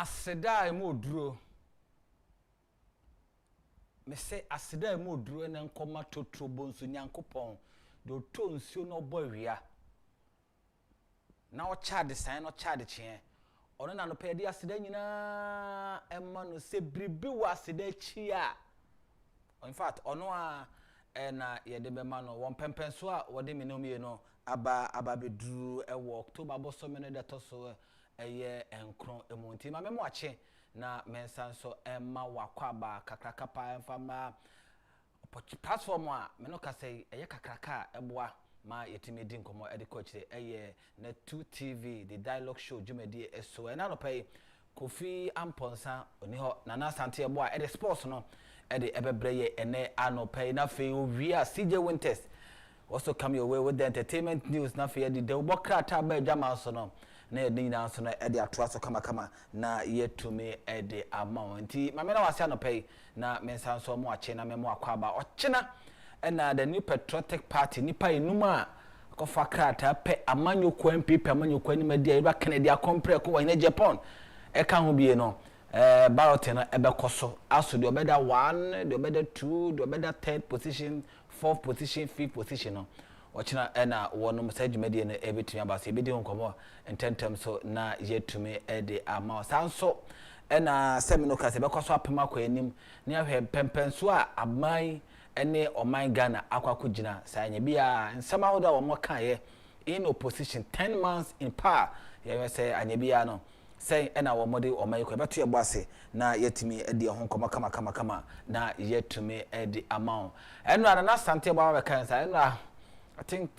aseda emu oduro me say aseda emu oduro na nkoma totro bonso nyankopon do to nsuo no bohwea na o charge sign no charge chie ono na no pedi aseda nyina emma no se bribi wa aseda chi a in fact ono a na yede be ma no won pempenso a wode me no mie no aba beduru ewo October boso me no de to so eye enkron emonti ma memo ache na mensan so emma wakwaba kakrakapa emfama platform a me no ka say eye kakraka eboa ma yetime di nkomo e de coach eye na 2TV the dialogue show jumedi eso na no pay Kofi Amponsa oni ho na na sante eboa e de sports no e de ebebreye ene anopay na fe owi a CJ Winters also come your way with the entertainment news na fe de bokrata ba jama so no na yedi na so na e de atoa so kama na yetumi e de amount mame na wase anopay na mensan so mo ache na memo akwaba ochena na the new patriotic party nipa enuma kofa krata pe amanyoko MPP amanyoko ni media eba Kennedy akompre ko wa Agyapong e ka ho bie no ballot na ebe koso aso de obeda 1 de obeda 2 de obeda 3rd position 4th position 5th position no ochina na wono message media na ebetumi abase ebedi nkomo intentem so na yetumi e de ama sanso na semino ka se be koso apema kwa enim na ahwe pempenso a aman ene oman Ghana akwako gina sanya bia nsema hoda wo mokaye in opposition 10 months in power ye say anya bia no say ena wo mode oman ko beto ye boase na yetimi edi ho nkoma kama na yetumi edi amount eno ana na sante ba we kan say eno I think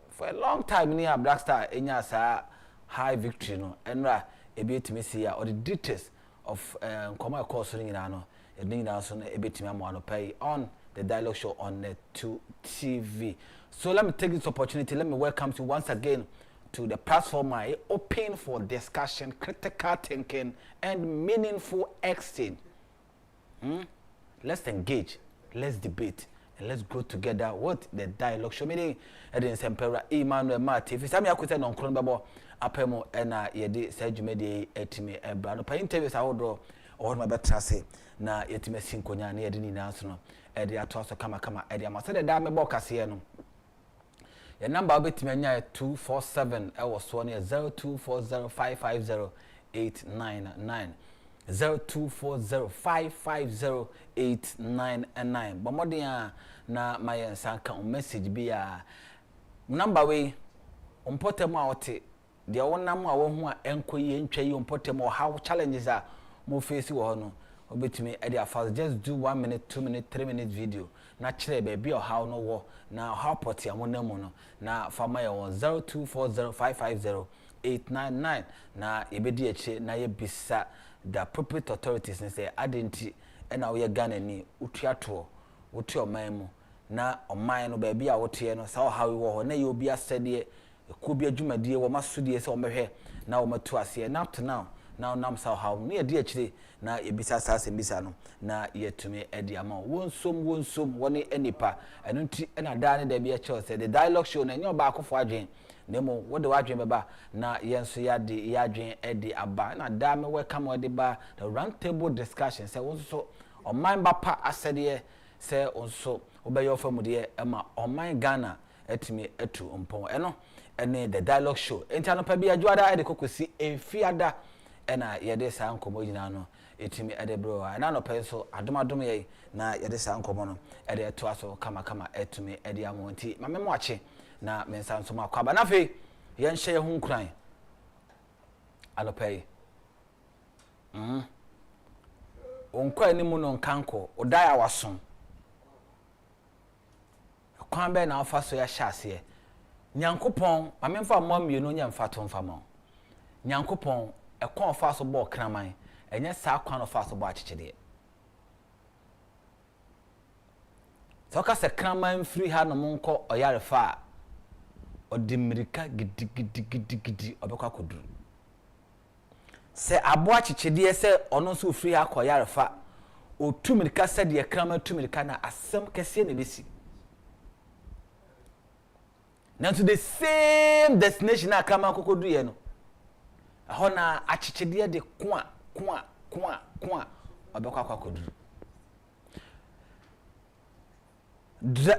for a long time near Black Star enya sa high victory no eno ebi etimi see ya or the details of nkoma course ni na no so ebetimi amano pay on the dialogue show on 2TV. So let me take this opportunity, let me welcome you once again to the platform open for discussion, critical thinking and meaningful exchange. Let's engage, let's debate and let's grow together. What the dialogue show meaning Edin Sempera Emmanuel Mati if sami akwete no nkron bebo apemo na yede sajumede etimi ebra no pa interviews awodo or my better say na yetime sinkonya na yede ni nanso no e de ato so kama e de amase de da me bokase no your number obetime anya 247 e wo so ne 0240550899 0240550899 bomodin na my sanka message bi a number we umpotem a wote de wonam a wo hu a enkoye ntwaye umpotem o how challenges a mo face wo no obetumi e dey fast just do 1 minute 2 minute 3 minute video na kire be bi o how no wo na how poti amonamu no na fama ye 0240550899 na ebedi eche na ye bisa the appropriate authorities ne say adenti e na wo ye Ghana ni utuato wotu oman mu na oman no ba bi a wote no sa how wo ho na ye obi asede ko bi adwumadie wo masodie se wo mehwe na wo matu ase na up to now nam sao how ne de akire na ebisa sase mbisa no na yetumi edi ama wonsom woni enipa eno nti na da ne da bi a che say the dialogue show na nyo ba akofo adwen nemo wo de wadwen beba na yenso ya de yadwen edi aba na da me welcome wo de ba the round table discussion say wonso oman ba pa asede say wonso obeyo famude ema oman Ghana etimi etu ompon eno ene the dialogue show enti anopa bi adwada ede kokosi enfiada ena yede sa nkomo nyina no etimi ede bro na no penso adomadom ye na yede sa nkomo no ede eto aso kama etumi ede amonti mamemo ache na mensa nso makwaba na fe ye nhye ye hu nkran alopay onkwa ni mu no nkanko odaya waso kwan be na afa so ya hyase nyankopon mamemfa mmamie no nyamfa to mfa ma nyankopon ekon fa so bo kraman enye sa kwan fa so bo achichide so ka se kraman free ha no monko oyarefa odimirika gidi obekwa koduru se abo achichide se ono so free ha ko yarefa otumirika se de kraman tumirika na asem kese ne besi now to the same destination na kraman kokodu ye no hona achichede de kwa obekwa koduru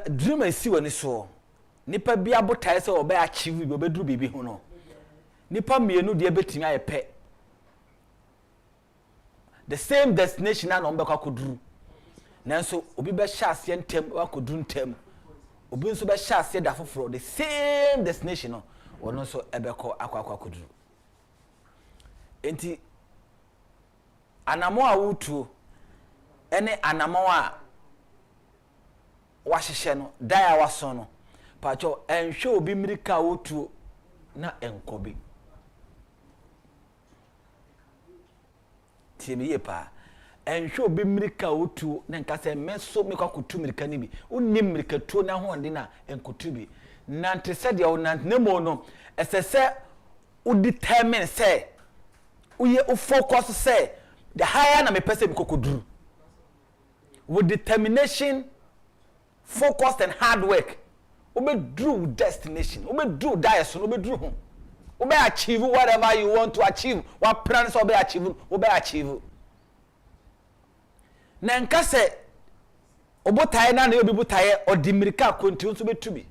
dream esi woni so nipa bia botae se obe achieve bi obeduru bibi ho no nipa mienu de betimi ayepe the same destination na ombekwa koduru nanso obi be sha ase ntem wakoduru ntem obi nso be sha ase da foforo the same destination no wono so ebekọ akwa koduru enti anamo a wutu ene anamo a wahyehyɛ no dai a waso no pacho enhwe obi mirika wutu na enkobi tiemi yepa enhwe obi mirika wutu na nka se meso mekwa kutu mirika ni bi unni mirika tuo na ho ndi na enkutu bi nante se de onante nemo no esese u determine say uye u focus say the higher na me pese mkokoduru with determination, focus and hard work ube drew destination ube drew direction ube drew home ube achieve whatever you want to achieve what plans ube achieve na nka se obotaye na obi botaye odimirika kontu nso betubi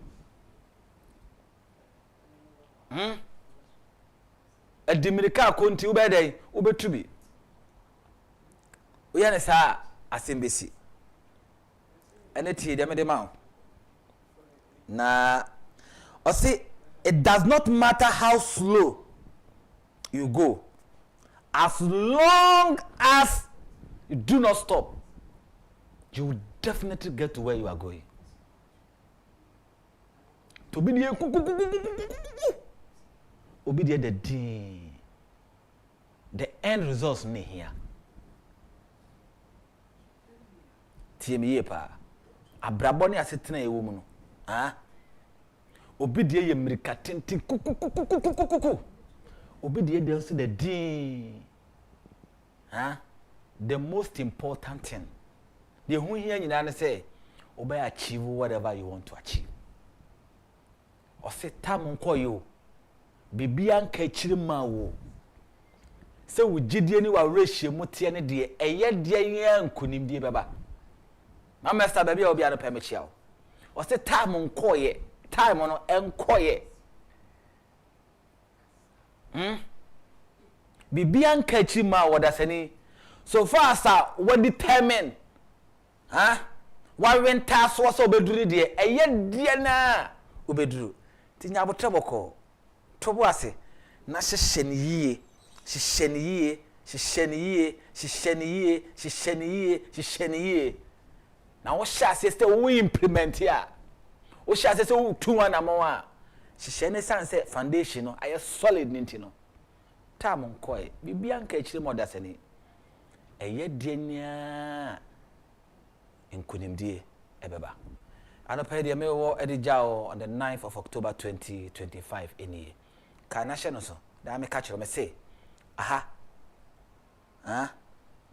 adimirika kontu ube dey ube tubi uyane sa asembesi ene tie dem de ma na o see it does not matter how slow you go as long as you do not stop you will definitely get to where you are going to be the obedient the end results ne here tie pa abrabo ne asetena ewo mu no obedient ye mirika tenti obedient dey also the din the most important thing the who here nyina na say obey achieve whatever you want to achieve o se tam nko yo bibia nka chiri ma wo se wo gidie ni wa ratio mutie ne de eye de yan nkonim die beba na mesta baby obi ano permechia o se tam nko ye time no enko ye bibia nka chiri ma wo da sani so far as we determine wa renta so obeduru de eye de na obeduru tinya botreboko tobo ase na hyehyeniye na wo hye ase se wo implement ya wo hye ase se wo tuwa na mo a hyehyene sanse foundation no aye solid ninti no tam nkoe bibia nka akire mo dasani eye de nya nkunimdie ebeba anopa de me wo edijao on the 9th of October 2025 eni ka na hye no so da me ka kire me say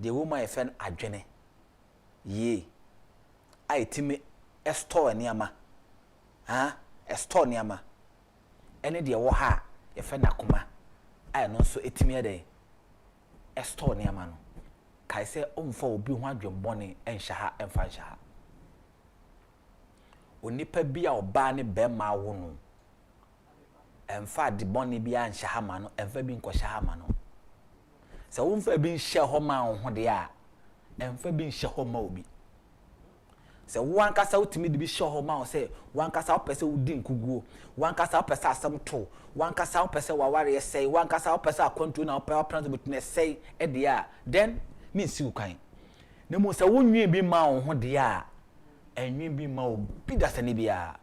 the woman e fen adwene ye aitimi store niama store niama ene de wo ha e fen akoma ai no so etimi eden store niama no kai se omfa obi ho adwembone enhya ha emfa nhya ha onipa bia oba ne bema wo no emfa de bone bia nhya ha ma no emfa bi nkohya ha ma no se wonfa bi nhya ho ma ho de a emfa bi nhya ho ma obi se wankasa utimi de bi hya ho ma o se wankasa opese udi nkuguo wankasa opese asem to wankasa opese waware yesei wankasa opese akwantu na opese betune sei e de a then means you kan na mo se wonwie bi ma wo ho de a enwie bi ma obi da sane bia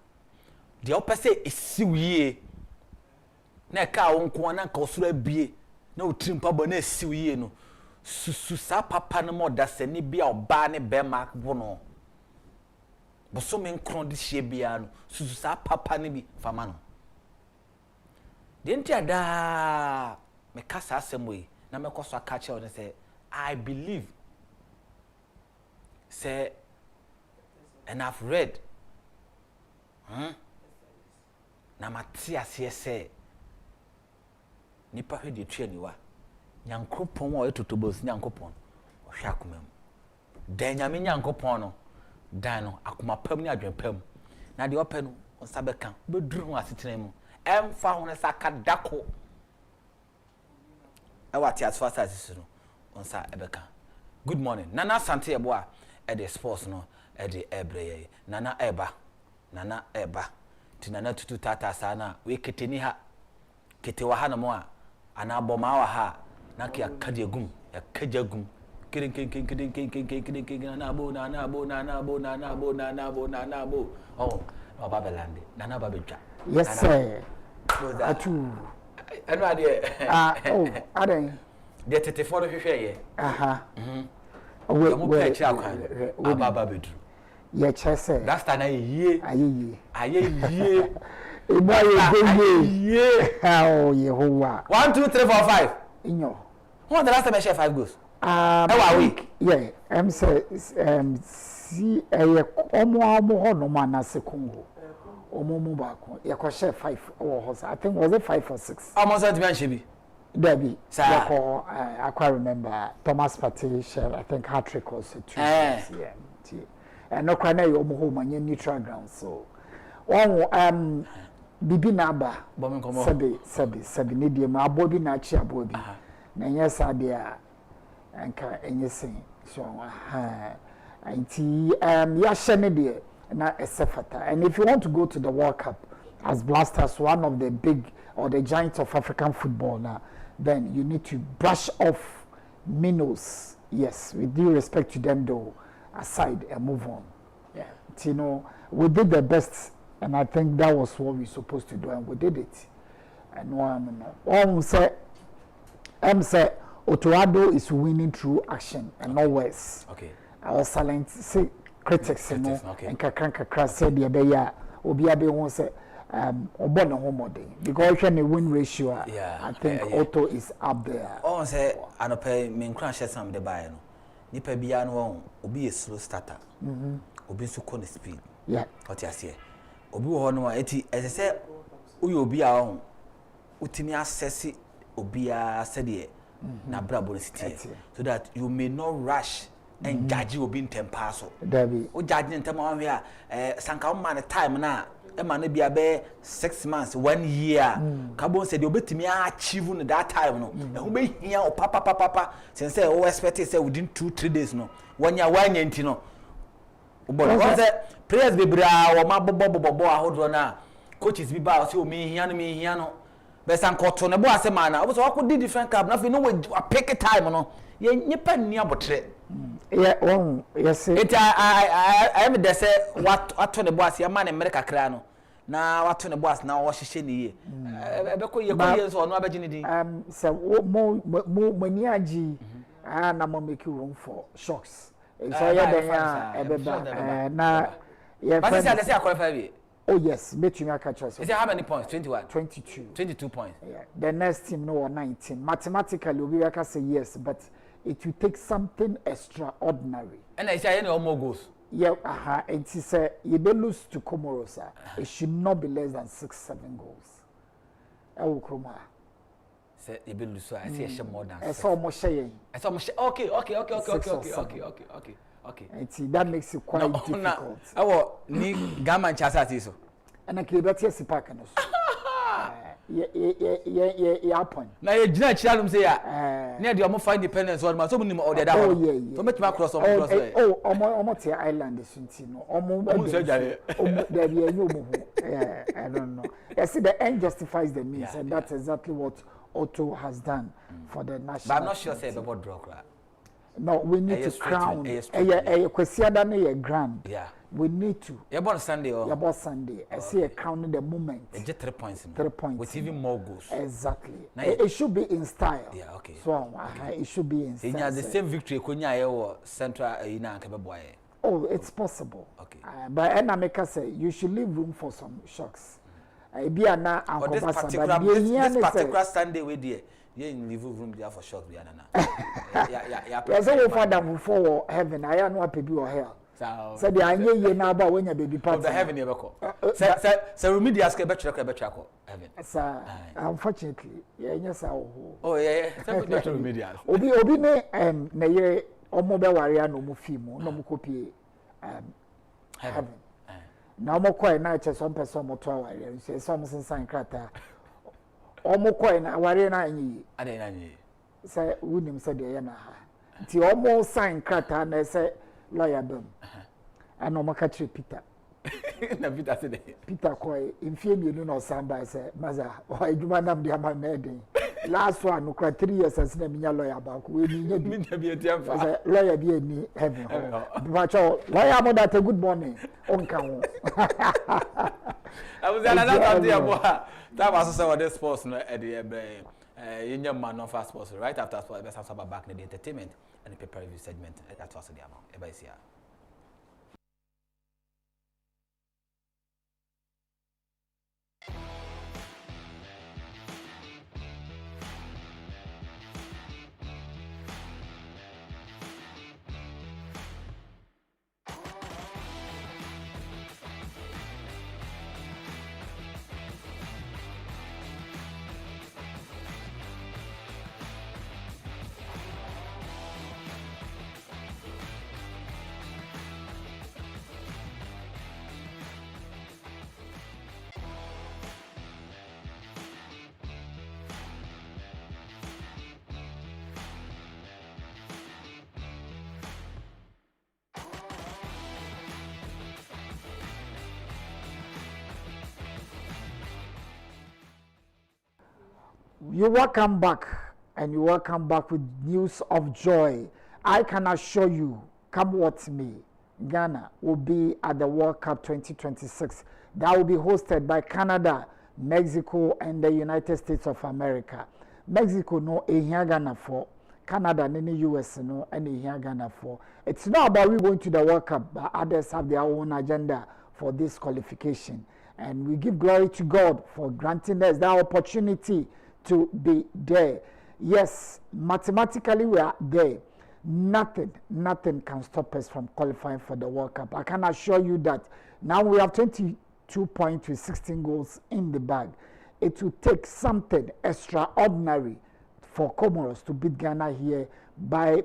de opese esiwie na ka wo nko na nka osoro abie na otrimpa bo na esiwie no susu sa papa no mo da sane bia oba ne be ma bo no boso men kron de hye bia no susu sa papa ne bi fama no de ntia da me kasa asemwe na me koso aka che o say I believe say and I've read na matia say nipa hwe de twa niwa nyankopon wa etotobos nyankopon ohwe akoma mu dan nyame nyankopon no dan no akoma pam ni adwenpam na de opa no onsa beka beduru ho asetena mu emfa ho ne saka dako awati as fast as this no onsa ebeka good morning nana sante ebo a e de sports no e de ebreye nana eba tinana tutu tata sana we keteni ha ketewa ha no mo a ana boma wa ha na ke akadegum yakajagum kirin na bo oh baba belande nana baba twa yes sir atu anu ade oh ade de tete for hwehwe ye aha we baba bedu ye chese that's na ye aye ebo ye oh Yehovah 1 2 3 4 5 inyo when the last time I share 5 goals a week yeah see omo ho no ma na sekungo omo mu ba ko ye ko share 5 I think was it 5 or 6 almost at me shebi Debbie I quite remember Thomas Partey share I think hat-trick also 2 yeah and no kwa na yo omo ho manye neutral ground so one bibi na ba sebi ne die ma abobi na chi abobi na nyesa de a anka enyesin so anti ya shene de na esefata and if you want to go to the World Cup as Blasters one of the big or the giants of African football now then you need to brush off minnows yes with due respect to them though aside and move on yeah you know we did the best and I think that was what we supposed to do and we did it and one say Unauthorized is winning through action and not words. Okay. Our silent say critics no and kakra said the beya obi abe won say obo no homode because when the win ratio I think Auto is up there. On say anope me nkran hye sam de bae no. Nipa bia no obi is slow starter. Obi so ko speed. Yeah. What you say? Obi wo no eti say uyo obi a on utimi assess obi a said na brabo city so that you may not rush and judge obi ntempa so Debbie o judge ntempa we a sanka o man time na e man bia be 6 months 1 year kabon say de obetimi achieve no that time no e ho be hia o papa since say o expect say within 2-3 days no wanya nti no o say players be bra o ma bobo ahodo na coaches bi ba o say o me hia no besan koto ne bo asema na obo so akodi different club na fe no we pick time no ye nyepa ni abotre yeah yes it I am there say what ato ne bo ase ma ne America kra no na wato ne bo ase na wo hyehye ne ye ebe ko ye so no abaji ne din so mo mani agi na mo make room for shocks so yeah then ebeba na yeah but say qualify we. Oh yes, bet you catch us. Is it how many points? 21. 22 points. Yeah. The next team no 19. Mathematically we can say yes, but it will take something extraordinary. And I say any more goals. Yeah, and he said you be lose to Comoros. It should not be less than 6-7 goals. Kroma. Say you be lose so I see more than. I saw more sharing. Okay. And see, that makes it quite difficult. Ni gaman chasati so. And I can bet yes pack no. Yeah point. Na ye gina chialum say ya. Na de omo find independence or ma so munim o de da ho. So make ma cross there. Omo te island sunti no. Omo so jare. There be omo. Yeah, I don't know. You see the end justifies the means and that's exactly what Auto has done for the national. But I'm not sure say be board draw cra. No, we need to crown. Kwesiada na ye grand. Yeah. We need to. You're born Sunday or? You're born Sunday. I see a crowning the moment. It's just 3 points. 3 points. With even more goals. Exactly. It should be in style. Yeah, okay. So it should be in style. You have the same victory Konya Central Ina Kebeboy. Oh, it's possible. Okay. But Enameka say you should leave room for some shocks. Be a na this particular Sunday with the yeah, in living room there for short. Yeah. Yes, I will find them before heaven. I know what people are here. So the anye ye na ba when your baby party. The heaven you beko. Say remedial ke betwa heaven. Sir, unfortunately, yeah, yes, oh yeah, yeah. Remedial. Obi ne na ye omo be ware no mu fi mu no mu kopie heaven. Na omo koi na che some person mo to ware say some sensan krata. Omo koi na ware na anyi. Ade na anyi. Say wunim say de ye na ha. Ti omo sign krata na say lawyer bam. And omo ka tre Peter. Na Peter say Peter koi infie mienu no samba say maza o adwuma nam de ama meden. Last one no 3 years as na minya lawyer ba ko we minya bi etiamfa. Say lawyer bi ani heaven. But lawyer mo that good morning on kan ho. I was another time there boy. That was so the sports no e dey yenya man no fast sports right after sports best have back in the entertainment and the paper review segment that was the amount. E ba isia. You welcome back, and you welcome back with news of joy. I can assure you, come what may, Ghana will be at the World Cup 2026. That will be hosted by Canada, Mexico, and the United States of America. Mexico no ehia Ghana for, Canada and the US no and ehia Ghana for. It's not about we going to the World Cup, but others have their own agenda for this qualification. And we give glory to God for granting us that opportunity to be there. Yes, mathematically we are there. Nothing can stop us from qualifying for the World Cup. I can assure you that now we have 22 points with 16 goals in the bag. It will take something extraordinary for Comoros to beat Ghana here by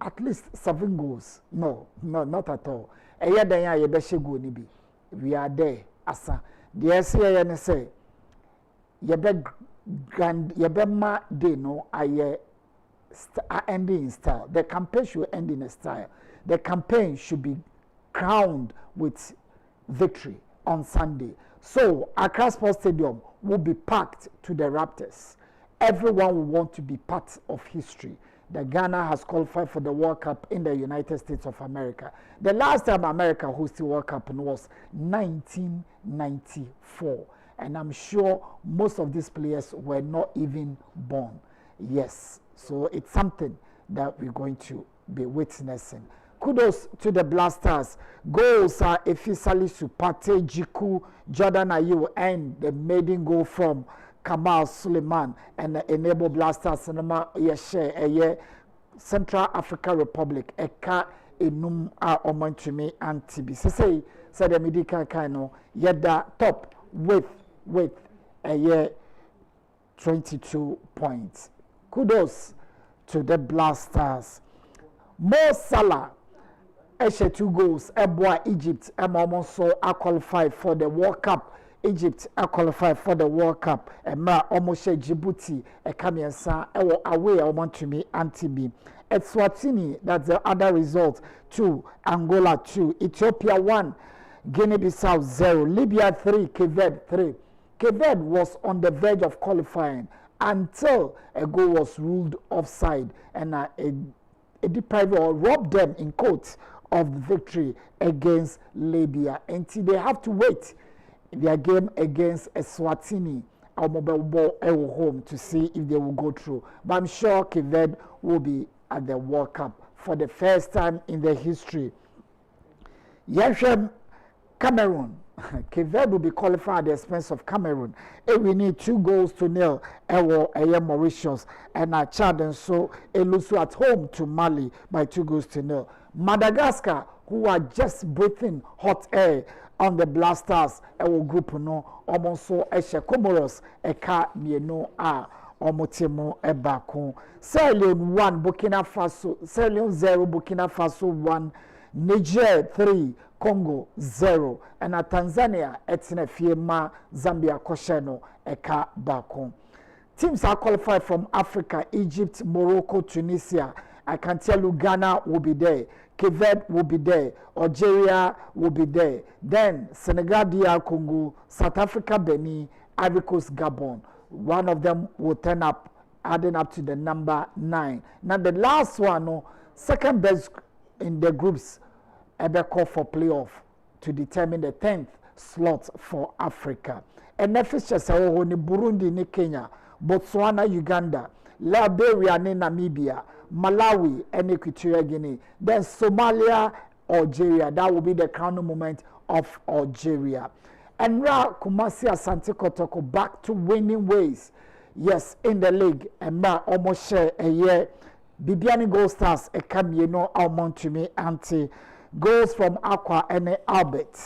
at least 7 goals. No, not at all. We are there. Asa. The SCA say, Yabema de no aye ending in style. The campaign should end in a style. The campaign should be crowned with victory on Sunday. So Accra Sports Stadium will be packed to the Raptors. Everyone will want to be part of history. The Ghana has qualified for the World Cup in the United States of America. The last time America hosted World Cup was 1994. And I'm sure most of these players were not even born. Yes, so it's something that we're going to be witnessing. Kudos to the Blasters. Goals are officially Supate Jiku, Jordan Ayew, and the maiden goal from Kamal Suleiman and the Enable Blasters Cinema Yeshe Central African Republic Eka Enum a Omontumi and TB. Say the medical kind yeda top with a year 22 points. Kudos to the Blasters. Mo Salah, 2 goals. Eboa Egypt, almost qualified for the World Cup. Egypt qualified for the World Cup. Emma almost Djibouti, Kamiensa, away to me anti-B. Eswatini, that's the other result. 2, Angola 2, Ethiopia 1, Guinea-Bissau 0, Libya 3, Cape Verde 3. Cape Verde was on the verge of qualifying until a goal was ruled offside and it deprived or robbed them in quotes of the victory against Libya. Until they have to wait their game against Eswatini home to see if they will go through. But I'm sure Cape Verde will be at the World Cup for the first time in their history. Yeshem Cameroon. Cape Verde will be qualified at the expense of Cameroon. We need 2-0 Mauritius and Chad and so Elusu at home to Mali by 2-0. Madagascar who are just breathing hot air on the Blasters group no almost so Comoros eka mieno a omotimo ebako. Sierra Leone 1 Burkina Faso, Sierra Leone 0 Burkina Faso 1, Niger 3 Congo 0, and Tanzania etine fiema Zambia kosheno eka bako. Teams are qualified from Africa, Egypt, Morocco, Tunisia. I can tell you Ghana will be there, Cape Verde will be there, Algeria will be there. Then Senegal, DR Congo, South Africa, Benin, Ivory Coast, Gabon. One of them will turn up, adding up to the number 9. Now the last one, no, second best in the groups, ever call for playoff to determine the 10th slot for Africa. And the fixtures are Burundi, ni Kenya, Botswana, Uganda, Liberia, ni Namibia, Malawi, and Equatorial Guinea. Then Somalia, Algeria. That will be the crowning moment of Algeria. And now Kumasi Asante Kotoko back to winning ways. Yes, in the league. And now almost share a year. Bibiani Gold Stars, a cameo, Almond to me, anti goals from Aqua and Albert.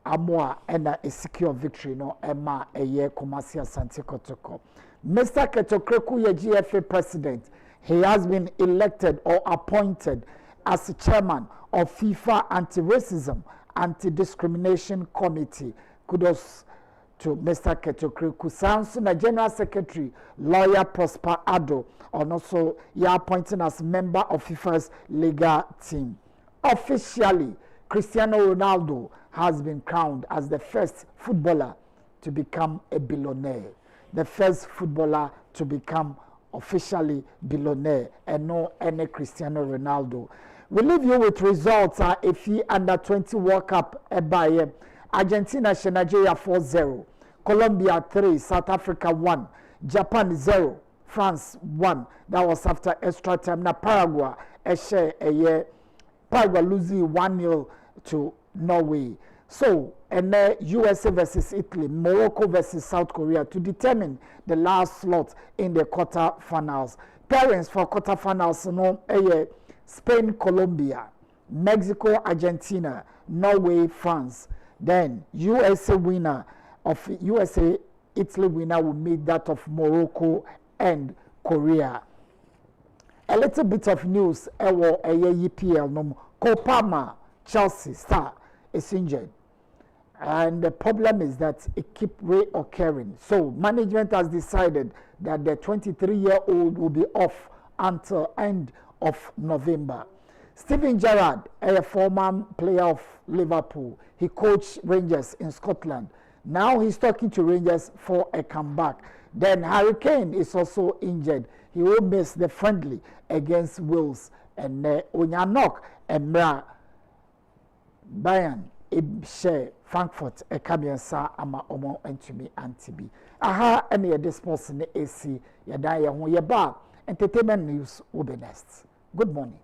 Amoa and a secure victory no Emma a year Kumasi Asante Kotoko. Mr. Ketokreku, your GFA president, he has been elected or appointed as the chairman of FIFA Anti-Racism, Anti-Discrimination Committee. Kudos to Mr. Ketokreku. Samson, General Secretary, lawyer Prosper Addo, and also he appointed as member of FIFA's legal team. Officially, Cristiano Ronaldo has been crowned as the first footballer to become a billionaire. The first footballer to become officially billionaire, and no any Cristiano Ronaldo. We leave you with results. If he under 20 World Cup by Argentina, Nigeria 4-0, Colombia 3, South Africa 1, Japan 0, France 1. That was after extra time. Now Paraguay Paraguay losing 1-0 to Norway. So, and USA versus Italy, Morocco versus South Korea to determine the last slot in the quarterfinals. Parents for quarterfinals, Spain, Colombia, Mexico, Argentina, Norway, France. Then USA winner of USA, Italy winner will meet that of Morocco and Korea. A little bit of news, EPL, Kopama, Chelsea star is injured. And the problem is that it keeps reoccurring. So management has decided that the 23-year-old will be off until end of November. Steven Gerrard, a former player of Liverpool, he coached Rangers in Scotland. Now he's talking to Rangers for a comeback. Then Harry Kane is also injured. He will miss the friendly against Wales. And Onyanok and Bayern share Frankfurt Kabiansa ama omo entumi antibi. Aha any this person AC yada ya ho yeba entertainment news will be next. Good morning.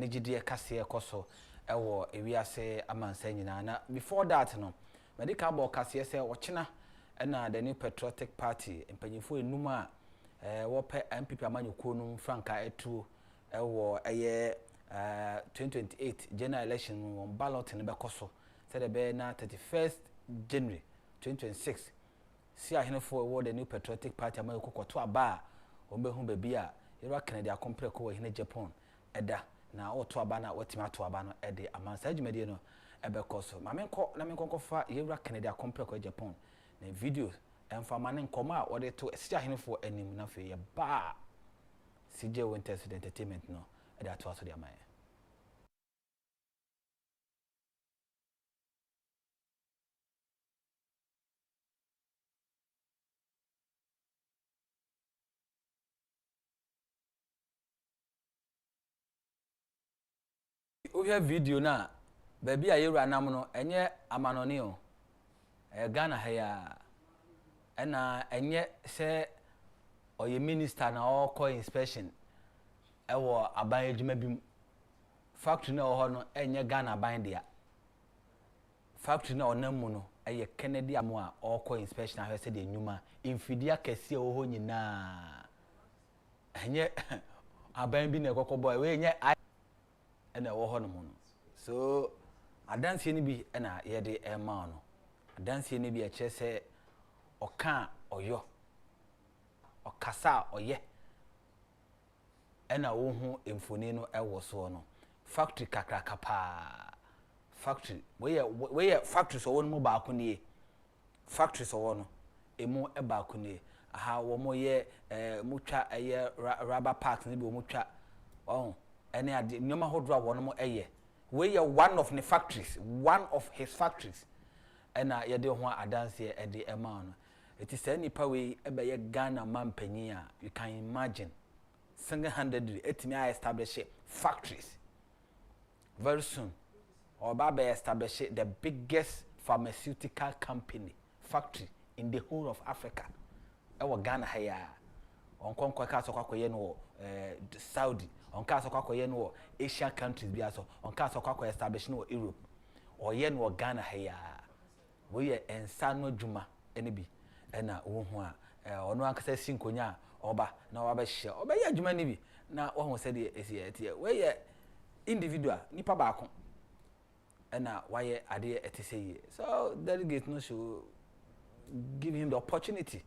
ne gidie kase ekoso ewo ewiase amansa nyina na before that no medical board kase se wochena na the new patriotic party empanyifo enum a wo pe MPP amanyuko no franka etu ewo eye 2028 general election on ballot ne bekoso said be na 31st January 2026 si ahenefo ewo the new patriotic party amanyuko koto aba obehu baby a yera Canada compare ko we Agyapong eda na oto aba na watima to aba no ede amansa adwumade no ebekoso mamenko na menkonkofa yera Canada compare ko Agyapong na videos emfa ne nkoma a wode to si ahenefo anim na fe ye ba CJ Winters entertainment no ede ato aso de amaye ohia video na baby a yera nam no enye amanone o Ghana haya ena enye se oye minister na okọ inspection ewo aban adwuma bim factory na ho no enye Ghana aban dia factory na onamu no eye Kennedy amu a okọ inspection ahwe se de nyuma infidia kese ho nyina enye aban bi na ekọkọ boy we enye ena wo ho no mu no so adanse ni bi ena ye de ema no adanse ni bi e chese oka oyo okasa oye ena wo hu emfoni no ewo so no factory kakraka pa factory we factory so won mu ba ko nie factory so wono emu e ba ko nie aha wo mo ye mutwa eye rubber parks ni bi wo mutwa oh ene ade nyoma hodro wo no mo eye we one of the factories one of his factories ena ye de ho adanse e de ema no it is any power ebe ye Ghana mampanyin a you can imagine single-handedly etimi I establish factories very soon or baba establish the biggest pharmaceutical company factory in the whole of Africa ewo Ghana haya onkonko ka so kwakoye no Saudi onka so kwakoye no Asian countries bi aso onka so kwakoye establish no Europe oye no Ghana haya we ye ensa no dwuma ene bi ena wo hu a ono ankasa sinkonya oba na wa ba hye oba ye adwuma ni bi na wo hu se de esi etie we ye individual nipa ba ko ena wa ye ade etise yi so delegate no should give him the opportunity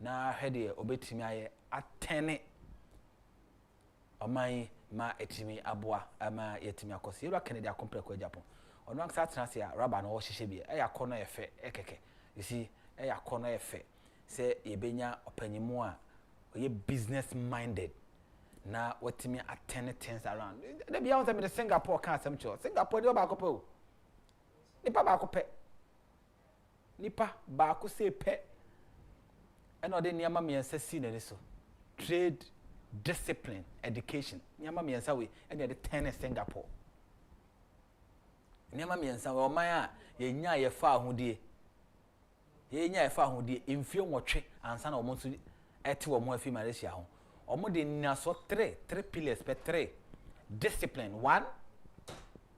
na hede obetimi aye atene omai ma etimi aboa ama yetimi akosi yura Canada compare ko Agyapong ono ankasa transe a raba na wo hyehye bi e yakono efe ekeke you see e yakono efe se yebenya opanyimu a oye business minded na watimi attend things around the bia won say Singapore kan asem cho Singapore de ba ko pe o nipa ba ko pe nipa ba ko se pe eno de niama miensa si na so trade discipline education niama miensa we ene de 10 Singapore niama miensa we o man a ye nya ye fa ahodie ye nya ye fa ahodie emfie nwotwe ansa na o mo so ete wo mo afi Malaysia ho omo de naso 3 pillars per 3 discipline 1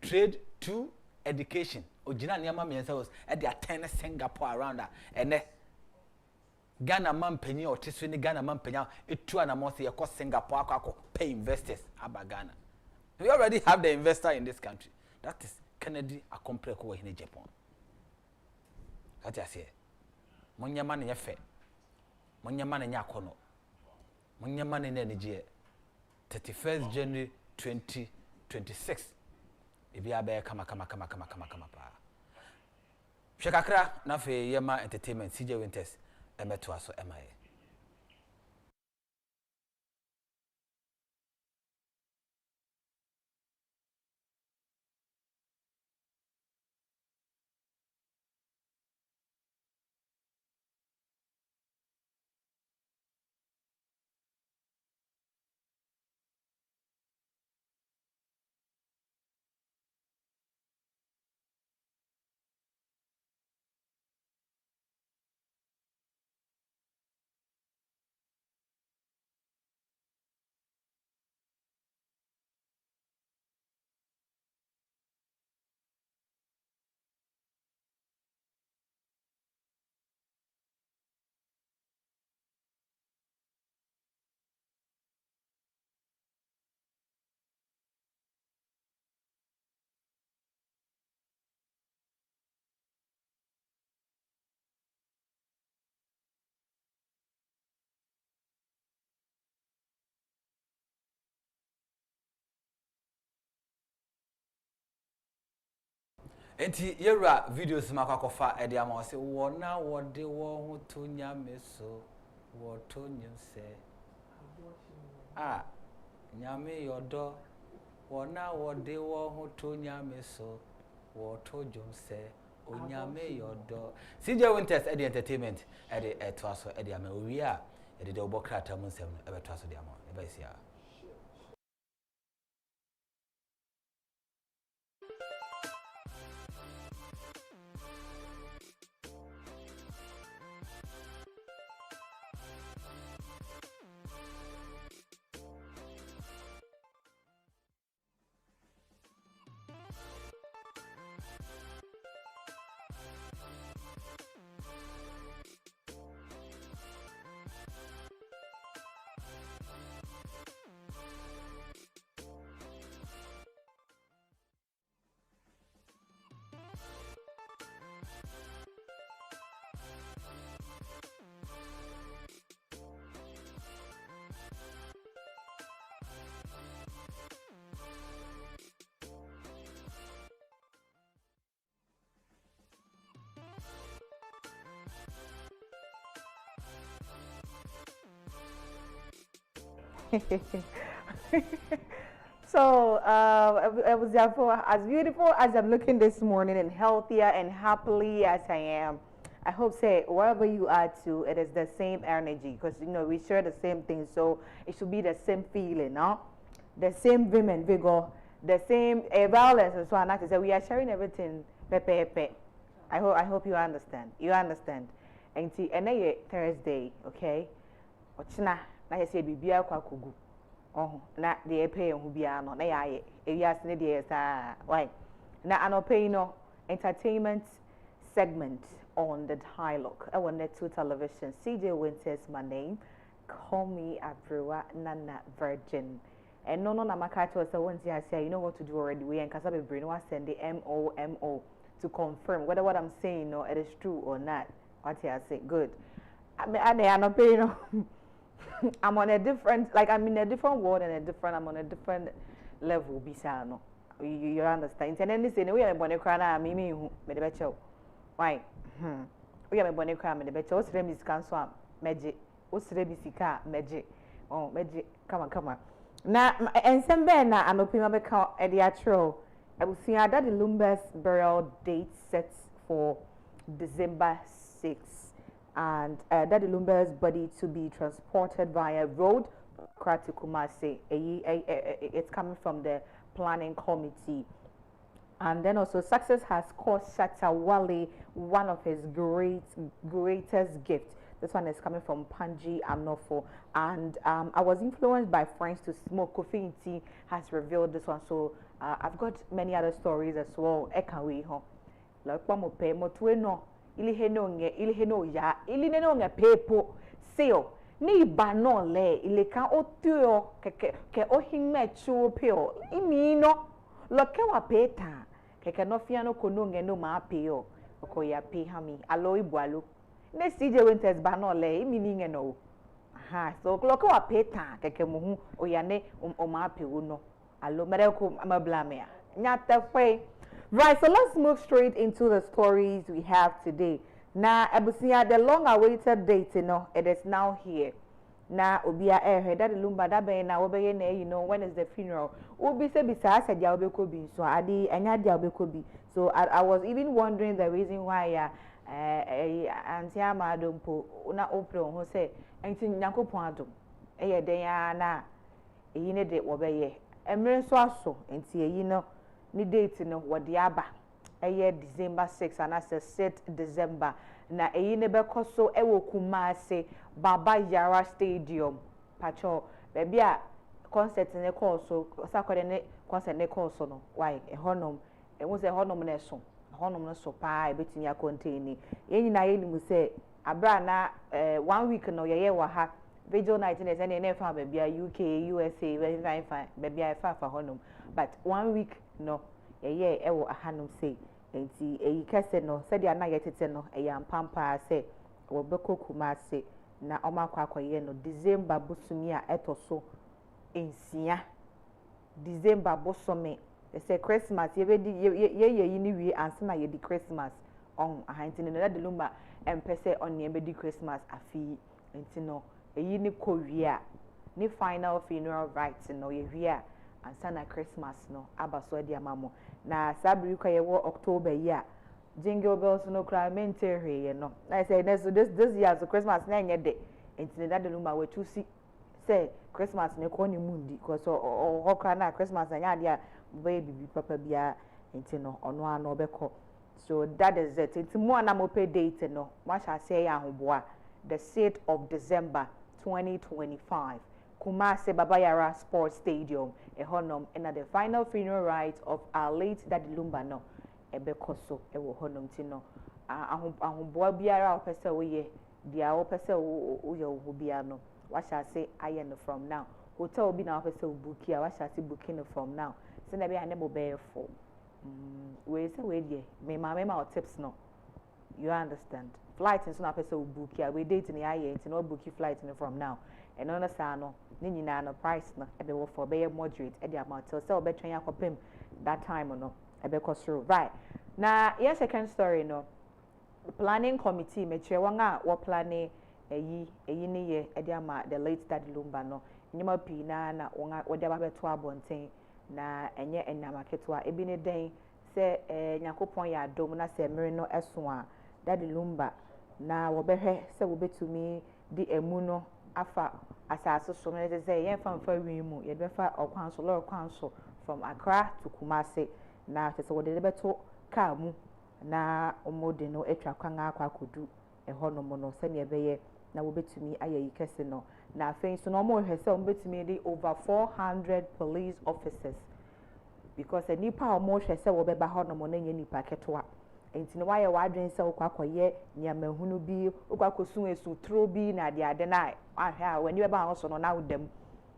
trade 2 education ogina niama miensa was e de attend Singapore around that ene Ghana mampanyi oteso ni Ghana mampanya etu ana mo se ye ko Singapore akọ pay investors aba Ghana we already have the investor in this country that is Kennedy accompli ko in Agyapong that is here monyama ne yefe monyama ne nyakono monyama ne neje 31st January 2026 ebi abe kama pa hwekakra na fe yema entertainment CJ Winters emeto aso emaye Enti yewra videos makwakofa e de ama say wona wode wo ho to nyame so wo to nyimse nyame yodo wona wode wo ho to nyame so wo to jomse onyame yodo CJ Winters e de entertainment e de eto aso e de ama owi a e de obo krata mu nsem e beto aso de ama e ba sia. So, it was therefore as beautiful as I'm looking this morning and healthier and happily as I am. I hope, say, wherever you are too, it is the same energy because, we share the same thing. So, it should be the same feeling, no? The same vim and vigor, the same violence and so on. That is, we are sharing everything. I hope you understand. You understand. And then Thursday, okay? Ochina. Na yesi bibia kwa kugu na de epe hu bia no na yaye ewiase ne de sa why na anope no entertainment segment on the dialogue I want to television. CJ Winters my name, call me Abrewa Nana Virgin, and no na makato so once I say you know what to do already. We and kasa be no send the MOMO to confirm whether what I'm saying no it is true or not. What I say good. I anope no I'm on a different, like I'm in a different world and I'm on a different level. Bisano, you understand? And then they say, we are born a crana, me, the better. Why? We are born a crana, the better. What's the name is cancer? Magic. What's the name is car? Magic. Oh, magic. Come on. Now, and some ben, I'm opening up a diatro. I will see that the Lumber's burial date set for December 6th. And Daddy Lumber's body to be transported via road to Kumasi. It's coming from the planning committee. And then also success has cost Shatta Wale one of his greatest gifts. This one is coming from Panji Anofo. And I was influenced by friends to smoke. Kofi Tea has revealed this one. So I've got many other stories as well. Ekawe ho. Like pamope motueno. Iliheno ya ilinenonga pepo seo ni bano le ileka otuo ke ohime chuo peo imino loke wa peta keke no fiano kononge no ma peo okoya pe hami alo ibualo ne CJ Winters bano le imininge no so loke wa peta keke muhu oyane o ma peo no alo mereko amablame nyata fe. Right, so let's move straight into the stories we have today. Now, Abusia, the long-awaited date, it is now here. Now, Obia that Lumba, that be now, when is the funeral? Ubi se bisa said Yabekobi, so Adi and Yabekobi. So I was even wondering the reason why Auntie Amadumpo, una opro, who say, anything Yanko Pontum, Diana, de Wobeye, and Merenso, and see, ni date no wodi aba December 6 and as set December na ne be koso wo Kumasi Baba Yara Stadium pacho baby a concert ne call so sakode ne concert ne call so no why honom wo se honom na so honom no so pa betumi a contain yen na yen mu se abra na 1 week no ye wa ha video night ne se ne fa baby a UK USA very fine baby a fa honom but 1 week no ewo ahanum say enti eyi kese no said ya na yetete no ampampa say wo beko Kumasi na omakwa akoye no December busumi a etoso ensia December bosomi they say Christmas ye ni we ansa na ye di Christmas on ahanti no na de lumba empese on ye be di Christmas afi enti no eyi ni ko wie a ni final funeral rites no ye wie a ansa na Christmas no aba so di amamo na sabri kwa ye wo October ye jingle bells no cry mentere ye no I say this year so Christmas na nye de enti na de lumba we tusi say Christmas ne ko ni mundi because o kra na Christmas anya dia baby papa bia enti no ono ano obeko so that is it enti mo na mo pay date no ma sha say ya hoboa the 6th of December 2025 Kumasi Babayara Sports Stadium ehonom na the final funeral rites of our late Daddy Lumba no ebeko so ewo honom ti no ahoboa biara opese wo ye dia opese wo ye wo bia no what shall say iron from now hotel be now person book here what shall say booking from now so na be anebo be for we say we dey me ma tips no you understand flight so na person book here we date ni aye nti no book flight from now and on say no ni nyina no price no e be wo for be moderate e dey amount so obetwen akopem that time no e be cost right na yes second story no the planning committee me chere won wo planning eyi ni ye ede ama the late Daddy Lumba no nyima pi na wode ababeto abonten na enye enamaketo ebi ne den se nyakopon ya adom na se mere no eso a Daddy Lumba na wo behwe se wo betumi di emu no afa asase so no de say yen famfa wi mu ye befa okwan so lor kwan so from Accra to Kumasi na se wo de beto ka mu na omode no etwa kwan akwa kodu ehono no se ne beye na wo betumi ayeyi kese no na afei so no mo hwese wo betumi di over 400 police officers because nipa o mo hwese wo beba ho no mo na nya nipa ketwa enti no waye wadwen se wo kwakoye nyamahunu bi wo kwakosu esu tro bi na ade na ahwe a wani beba ho so no na wodam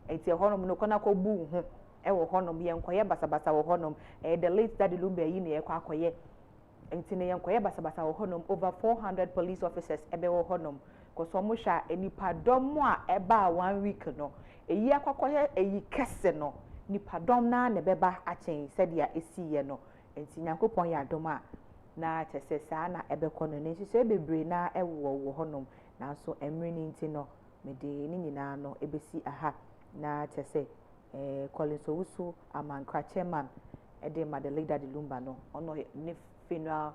enti ho no no kona ko bu ho e wo ho no ye nkoye basabasa wo ho no the late Daddy Lumba yi na ye kwakoye enti ne ye nkoye basabasa wo ho no over 400 police officers ebe wo ho no koso mo hwa enipadom a eba 1 week no eyi akwakoye eyi kese no nipadom na ne beba achen sadia esiye no enti nyankopon ya adom a na tesesa na ebekọ no ne hyehyɛ bebre na ewo honom na so emre ni nti no mede ni nyina no ebesi aha na tese Collins Owusu amankra chairman ede Madeleine Daddy Lumba no ono ne funeral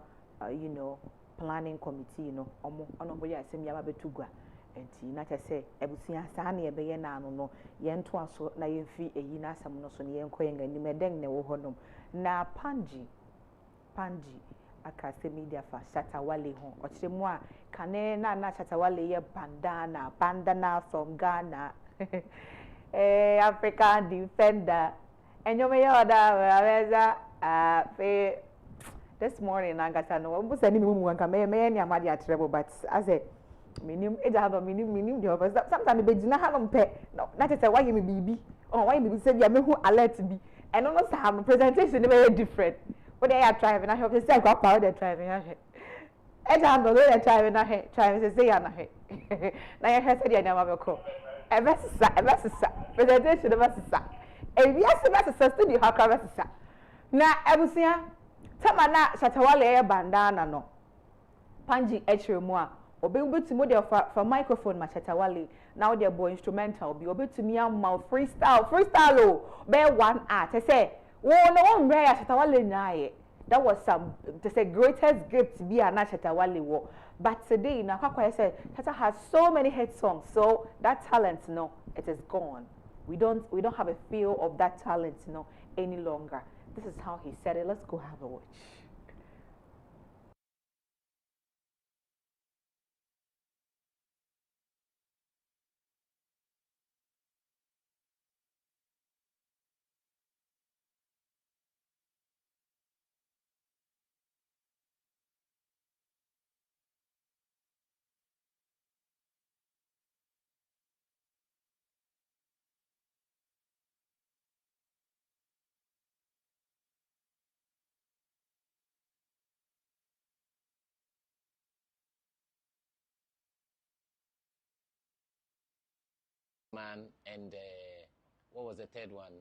planning committee no ono boya asem ya babetugwa enti na tese ebusia saa na ebeye na ano no yento aso na yemfi eyi na asam no so ne yenko yengani medeng ne wo honom na panji Kencity Media fa Shatawale ho ochiremu a kane na Shatawale ye bandana from Ghana African defender enyome ye oda aweza this morning angasa no mbusa ni mumu anka me ni amadi atrebo but as a minim minim the office sometimes be gina ha no mpe na tete why me bibi why me bibi say bia me hu alert bi eno no sa no presentation ni be different what they are driving I hope they say go power they driving ahe eja no they driving ahe driving say ya na ahe na ye hese dia nyama be ko ebesisa presentation ebesisa ebesisa studio ha ka ebesisa na ebusia tama na Shatawale ye bandana no panji echiremu a obetumi de for microphone ma Shatawale now they boy instrumental bi obetumi am freestyle o be 1 hour te say wo no one rare Shatawale naaye that was some to say greatest gift be na Shatawale wo but today na kwakwa say Shata has so many hit songs so that talent no it is gone we don't have a feel of that talent no any longer. This is how he said it. Let's go have a watch. Man and what was the third one?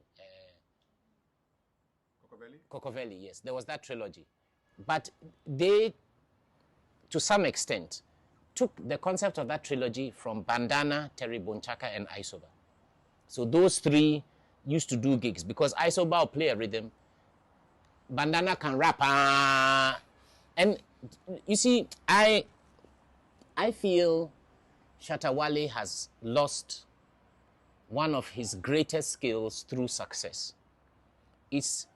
Cocovelli, yes. There was that trilogy. But they, to some extent, took the concept of that trilogy from Bandana, Terry Bonchaka, and Isoba. So those three used to do gigs because Isoba will play a rhythm, Bandana can rap, and you see, I feel Shatta Wale has lost one of his greatest skills through success. It's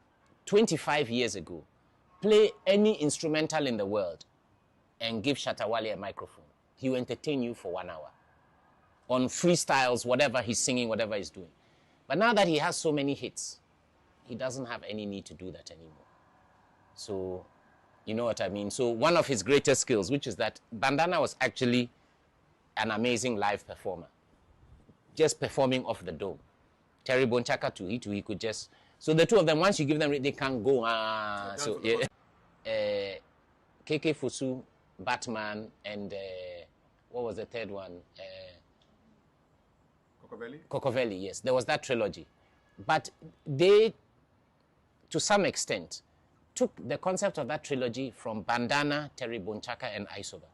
25 years ago. Play any instrumental in the world and give Shatta Wale a microphone. He will entertain you for 1 hour. On freestyles, whatever he's singing, whatever he's doing. But now that he has so many hits, he doesn't have any need to do that anymore. So, you know what I mean? So one of his greatest skills, which is that Bandana was actually an amazing live performer. Just performing off the dome. Terry Bonchaka too, he could just... So the two of them, once you give them, they can't go. So yeah. KK Fusu, Batman, and what was the third one? Cocovelli, yes. There was that trilogy. But they, to some extent, took the concept of that trilogy from Bandana, Terry Bonchaka, and Isoba.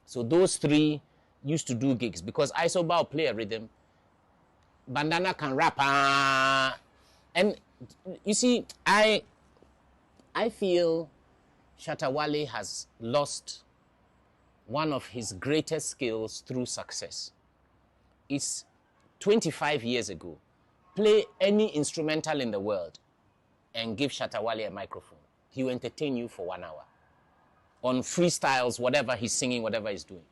So those three used to do gigs because Isoba will play a rhythm, Bandana can rap, and you see, I feel Shatta Wale has lost one of his greatest skills through success. It's 25 years ago. Play any instrumental in the world and give Shatta Wale a microphone. He will entertain you for 1 hour. On freestyles, whatever he's singing, whatever he's doing.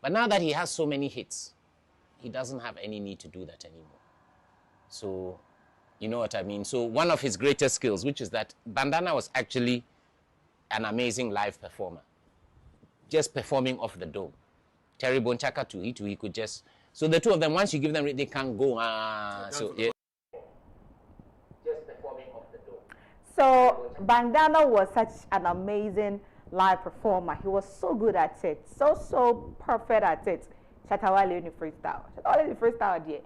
But now that he has so many hits, he doesn't have any need to do that anymore. So, you know what I mean? So one of his greatest skills, which is that Bandana was actually an amazing live performer. Just performing off the dome. Terry Bonchaka too, he could just... So the two of them, once you give them, they can't go. So yeah. Just performing off the dome. So Bandana was such an amazing live performer. He was so good at it. So perfect at it. Shatta Wale in the freestyle. Shatta Wale in the freestyle, dear.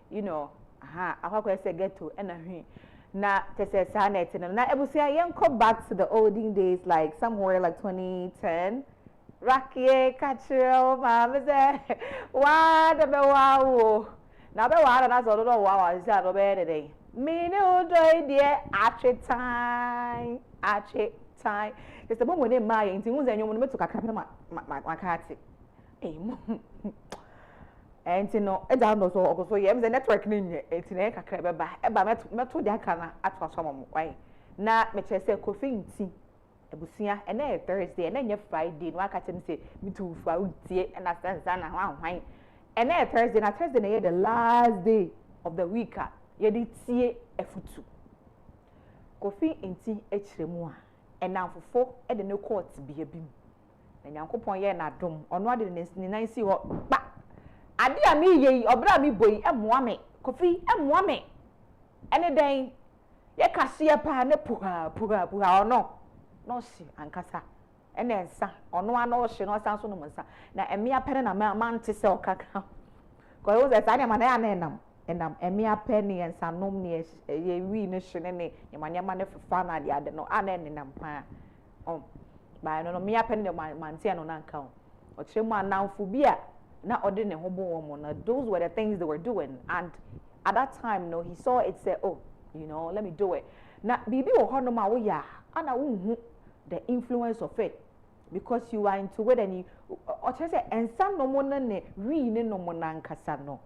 You know, I can say get to energy. Na tese sanet na ebusia yenko back to the olden days, like somewhere like 2010. Rakie kachiro mama say wa da be wa na be wa na so do wa is that be dey me no do dey ache time it's the moment in my nti unze nyom no meto kakra na makati mo enti no e da no so okoso ye mze network ni nye enti na kakra be ba e ba meto dey aka na ato aso mo why na me chese kofi nti ebusia ene Thursday ene nye Friday no aka tell me say me to fu utie na stanza na hwan ene Thursday na Thursday na the last day of the week ye di tie efutu kofi nti echiremu a enamfofo e de ne court bia bim na Nyankopon ye na dom ono ade ne nan si ho ba ade a mi ye obra mi boyi emoa me kofi emoa me ene den ye kase pa ne puha ono no si ankasa ene nsa ono ana o hye no san so no nsa na emia pere na mante se okaka ko yo ze sa ne ma na ya na enam emia pere ne nsa nom ne ye wi ne hye ne nyamanyama ne fefa na ade no ana ne nam pa ba no mia pere ne mante no na nka o kire mu anamfo bi a na ode ne ho bo wo na those were the things they were doing, and at that time no he saw it, say, oh, you know, let me do it. Na bibi wo ho no ma wo ya ana wo the influence of it, because you are into it, and you or say ensa no mo na ne ri ne no mo na nkasa no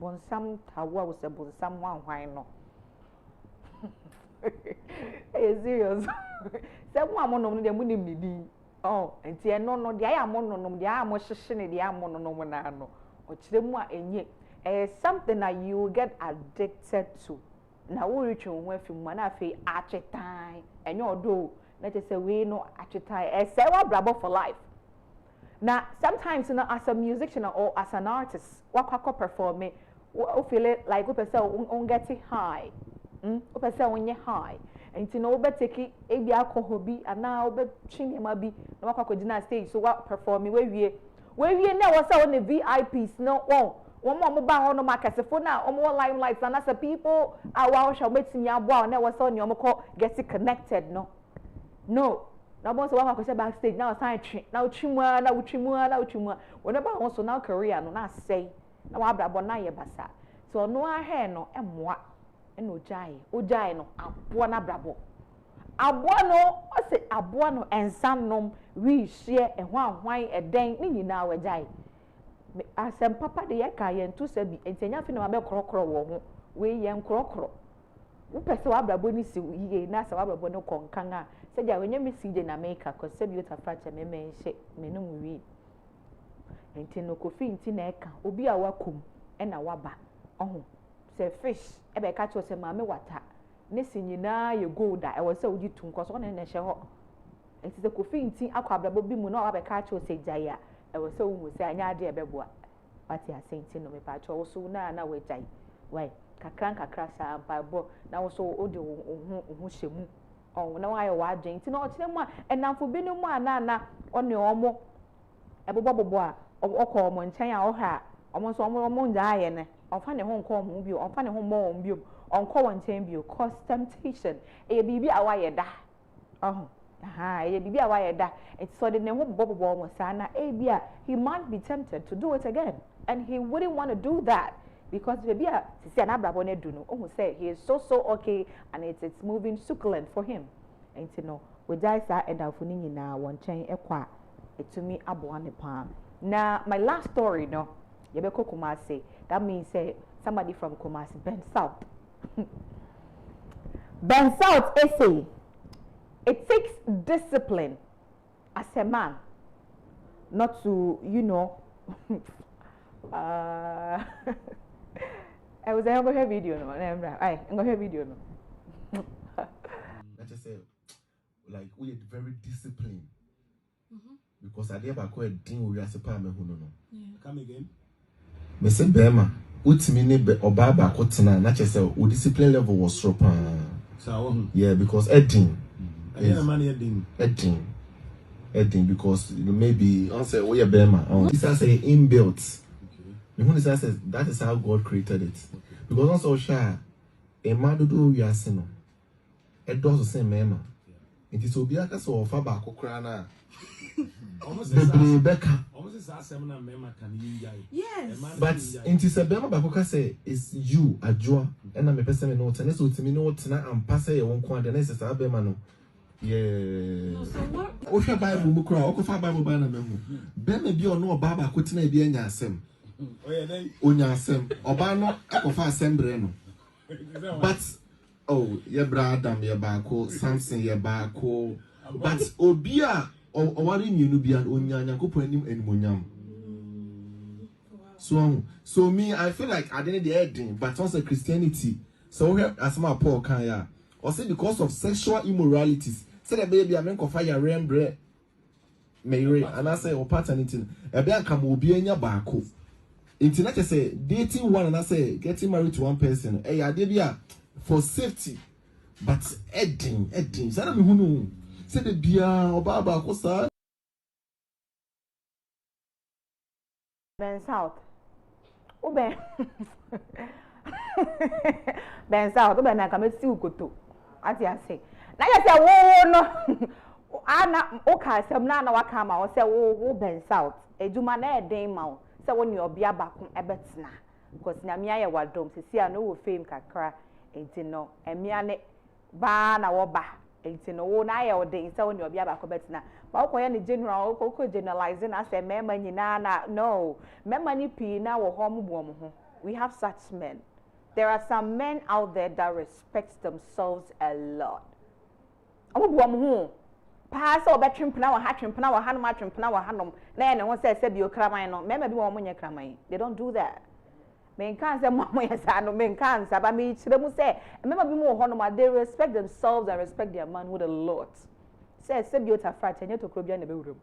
bonsam tawa wo se bonsam wan hwan no eh serious se mo amono no de mo nim ni di enti eno no de aya amono no de aya mo hyehye ne de amono no mo na no o kire mu a enye something that you get addicted to na wo retwe ho afimu na afi achetan enye odo na te say we no achetan say wa brabo for life. Now sometimes, you know, as a musician or as an artist, what perform me, we feel it like we person on get high, we person on get high, and you know we take it ebi alcohol bi, and now we chini ma bi, no what dina stage, so what perform me we na was on the VIPs no one more mobile no market for now, or more limelights, and as a people, our shall make me a wow, never saw your call get it connected. No. Now, most of them backstage now, now chimwa. Whenever also now Korea, no, not say, now I brought Bonaya Bassa. So, no, I had no, and what, and Ojai, no, Abuana Brabo. Abuano, I say Abuano and some nom, we share and one a dang, Nini now a jai. As some papa de Yaka and two said, and Tenya about crocro, we young crocro. Upe so Abrabo ni si ye, Nasa Abrabo no concanga. Said, yeah, when you miss in America, because Sabuta fracture me shake, me no we. And Tino Kofi in Tineka, Obi a wakum, and a waba. Oh, say fish, ebe catch us a mammy water. Nissing you now, you go that I was so you to cause one and a show. And it's the Kofi in Tin Aquabrabo Bimu, no other catch or say Jaya. I was so we say, I dear Beboa. But you are saying Tino me patch also now we die. Why, Kakranka crasha and by bo, now so odio who shemu. Oh, no, I was Jane, no, and now for being one nana on your omo. A bubble boy, or call Montana or her, almost almost dying. On finding home call mobile, on finding home more mobile, on call and chamber, cause temptation. A baby a wire da. Oh, a baby a wire da. It's so the name of Bubble was Sana. A he might be tempted to do it again, and he wouldn't want to do that. Because baby, see an abrabone duno. Oh, say he is so okay, and it's moving succulent for him. And you know, we die sa and afuni na one chain ekwa. It to me abuane palm. Now my last story, no, Yabeko Kumasi. That means say somebody from Kumasi, Ben South. Ben South essay. It takes discipline as a man, not to I was going to have video no. I'm going to have video no. Let's just say, like we are very disciplined. Because I never go a thing we are supposed to no. Come again. Me say Bema, utimi ne be obaba kotena. Na just say o discipline level was so yeah, because editing. Editing because maybe answer we are Bema. This is say inbuilt. That is how God created it. Because also share a man do we are sin. It does the same mema. It is Obiaka so far back Okrana. Almost Becca. Almost as seminar mema can you. Yes. But it is a Bema Bakoka say is you a joa and I'm a person note and so to me note and pass a one quant and this is a Bemano. Yeah. So what? Osha Bible book or Okofa Bible banner memo. Bema be or no Baba Kutina be any assem. Unyasem Obano Akofa assembly no. But oh, ye Adam, ye Bako, Samson, ye Bako. But Obia or what in you be an Unyanya Copenim and Munyam. So me, I feel like I didn't the ending, but also Christianity. So here as my poor Kaya. Or say because of sexual immoralities. Say the baby I mean fire rembre Mary and I say or paternity. A bear come will be in your Bako. Internet say dating one and I say getting married to one person. Hey, I did for safety, but editing. So I don't know who know. Say the beer or Baba Kosa. Ben South. Oh Ben. Ben South. Oh Ben, I come see you go to. As I say. Now you say, oh no. Ana okay. Some na wakama. I say, oh Ben South. Ejuma na eden ma. So when you be back ebetna because na me aye wadom se sia no wo fame kakra enti no emiane ba na wo ba enti no wo na aye odin so when you be back ebetna ba wo koye ne general ko generalizing as a mema nyina na no mema ni pi na wo ho mbo ho. We have such men. There are some men out there that respect themselves a lot. Omo ho pass or betrim pna wa hatrim pna wa hanum atrim pna wa hanum na ne won say bi okramai no mema bi wo mo nya kramai. They don't do that. Men kan say mo yesa no men kan say ba me chire mu say mema bi mo ho no they respect themselves and respect their manhood a lot. Say bi otafra tanye to krobia na be wuram.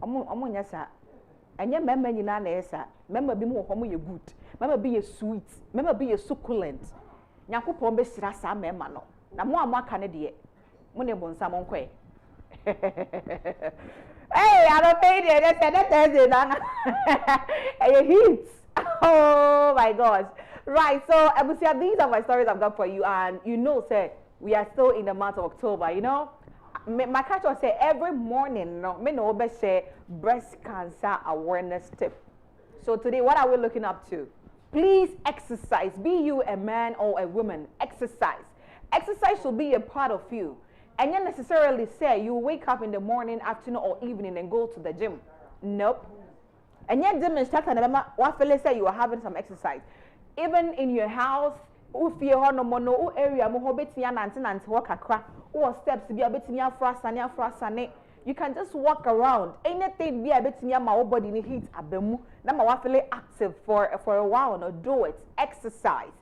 Omo nya sa enye mema nyina na yesa mema bi mo ho mo ye good mema bi ye sweet mema bi ye succulent nyakopon be sira sa mema no na mo amaka ne de mo ne bonsa mo nkwe. Hey, I don't pay it. That's it. Hey, heat. Oh my gosh. Right, so Abusia, these are my stories I've got for you, and say we are still in the month of October, My catch will say every morning, me no share breast cancer awareness tip. So today, what are we looking up to? Please exercise. Be you a man or a woman, exercise. Exercise should be a part of you. And not necessarily say you wake up in the morning, afternoon, or evening and go to the gym. Nope. And yet, gym instructor, what feel say you are having some exercise. Even in your house, if you have no area, or steps to be a bit you can just walk around. Anything be a bit near my body in heat abemu. Now my wife active for a while. No, do it. Exercise.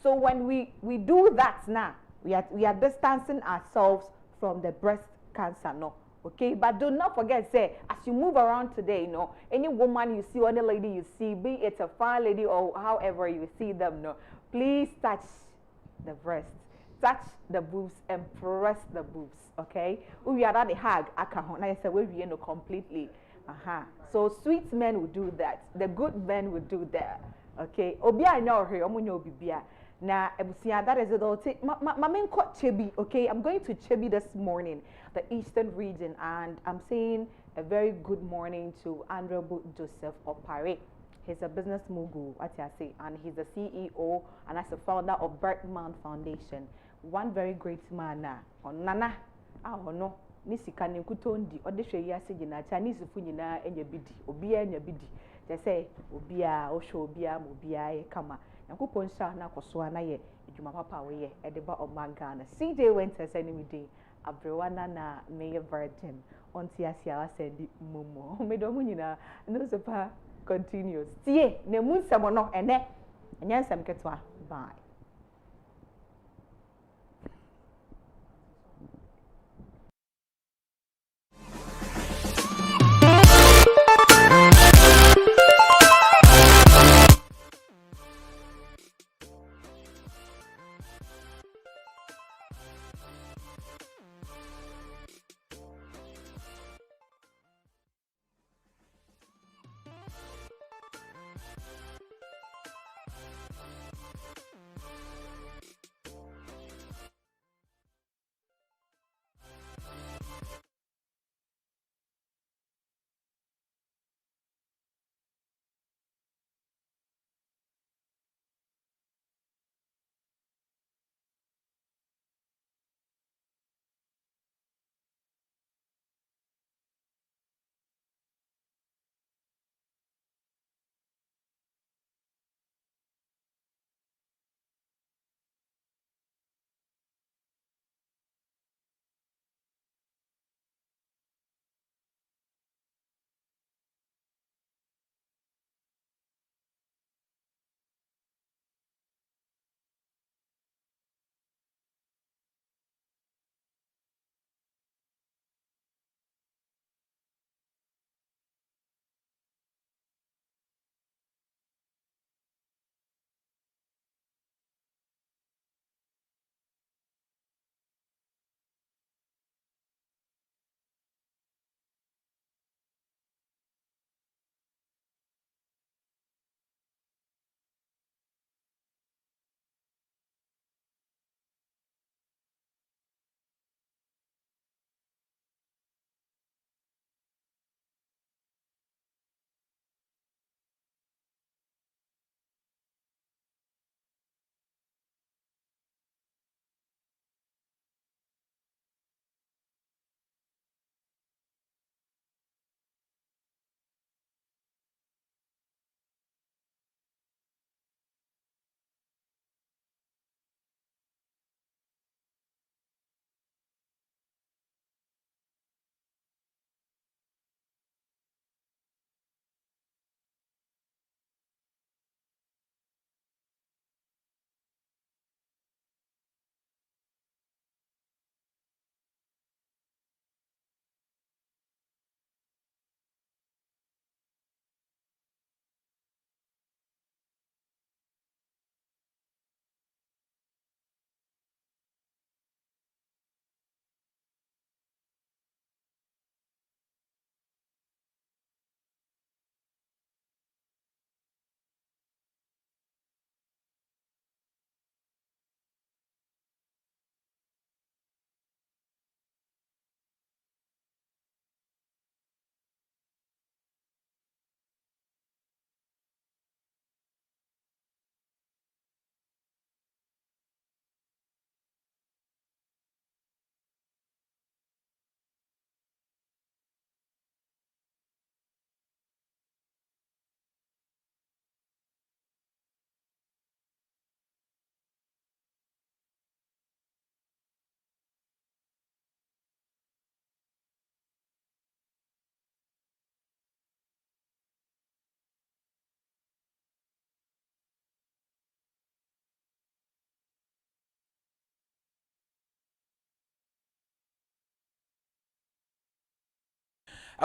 So when we do that now, we are distancing ourselves from the breast cancer. No, okay. But do not forget, say as you move around today, any woman you see, or any lady you see, be it a fine lady or however you see them, please touch the breast. Touch the boobs and press the boobs, okay? We are at the hug, I said we completely. So sweet men will do that. The good men will do that, okay? Obia know here, obibia. Now, that is it all. Chebi, okay? I'm going to Chebi this morning, the eastern region, and I'm saying a very good morning to Honorable Joseph Opare. He's a business mogul, what I say, and he's the CEO and as a founder of Bertman Foundation. One very great man on Nana. No, Nisika Nikutondi, or the Shaya Sigina, Chinese Funina, and your biddy, Obia and your biddy. They say, Obia, Osho, Obia, Mobia, Kama, and Kupon Shana Koswana, Juma Papa, at the bar of Mangana. CJ went as any day, Abrewana, Mayor Virgin, on Tiasia said, Momo, Medomunina, no super continues. See, Nemun Samono, and yes, I'm Ketwa. Bye.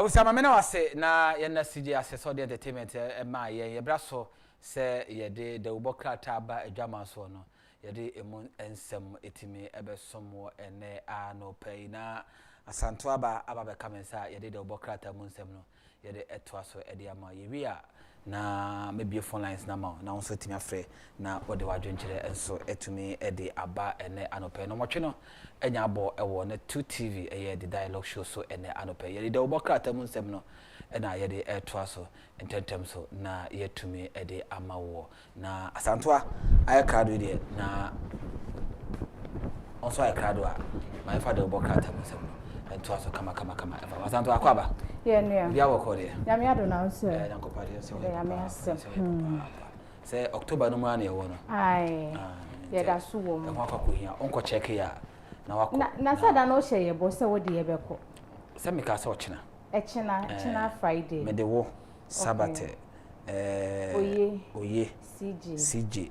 was a man say na yena CJ assessor the entertainment ma ye braso say ye de ubokra taba adwama so no ye de emu ensem etimi ebe somo ene a no pay na asanto aba be kamensa ye de ubokra ta munsem no ye de etwa so e de ama ye wi a na maybe phone lines na ma na won so timi afre na wo de wadwenkyere enso etumi e de aba ene anope no motwe no enya abo e wo na 2TV e ye de dialogue show so ene anope ye de ubokra ta munsem no na ye de etwa so ententem so na yetumi e de ama wo na asanto a aye krado de na onso aye krado a my father ubokra ta munsem no to so kama asanto akwaba ye nua bia wo ko de ya me ado na so yankopade so ya me asem say October no ma na ye wo no ai ye da so wo mu e ho akọ hia onko check ya na wako na sada na o hye ye bo se wo de ye beko se me ka se ochina china Friday me de wo sabate oye CJ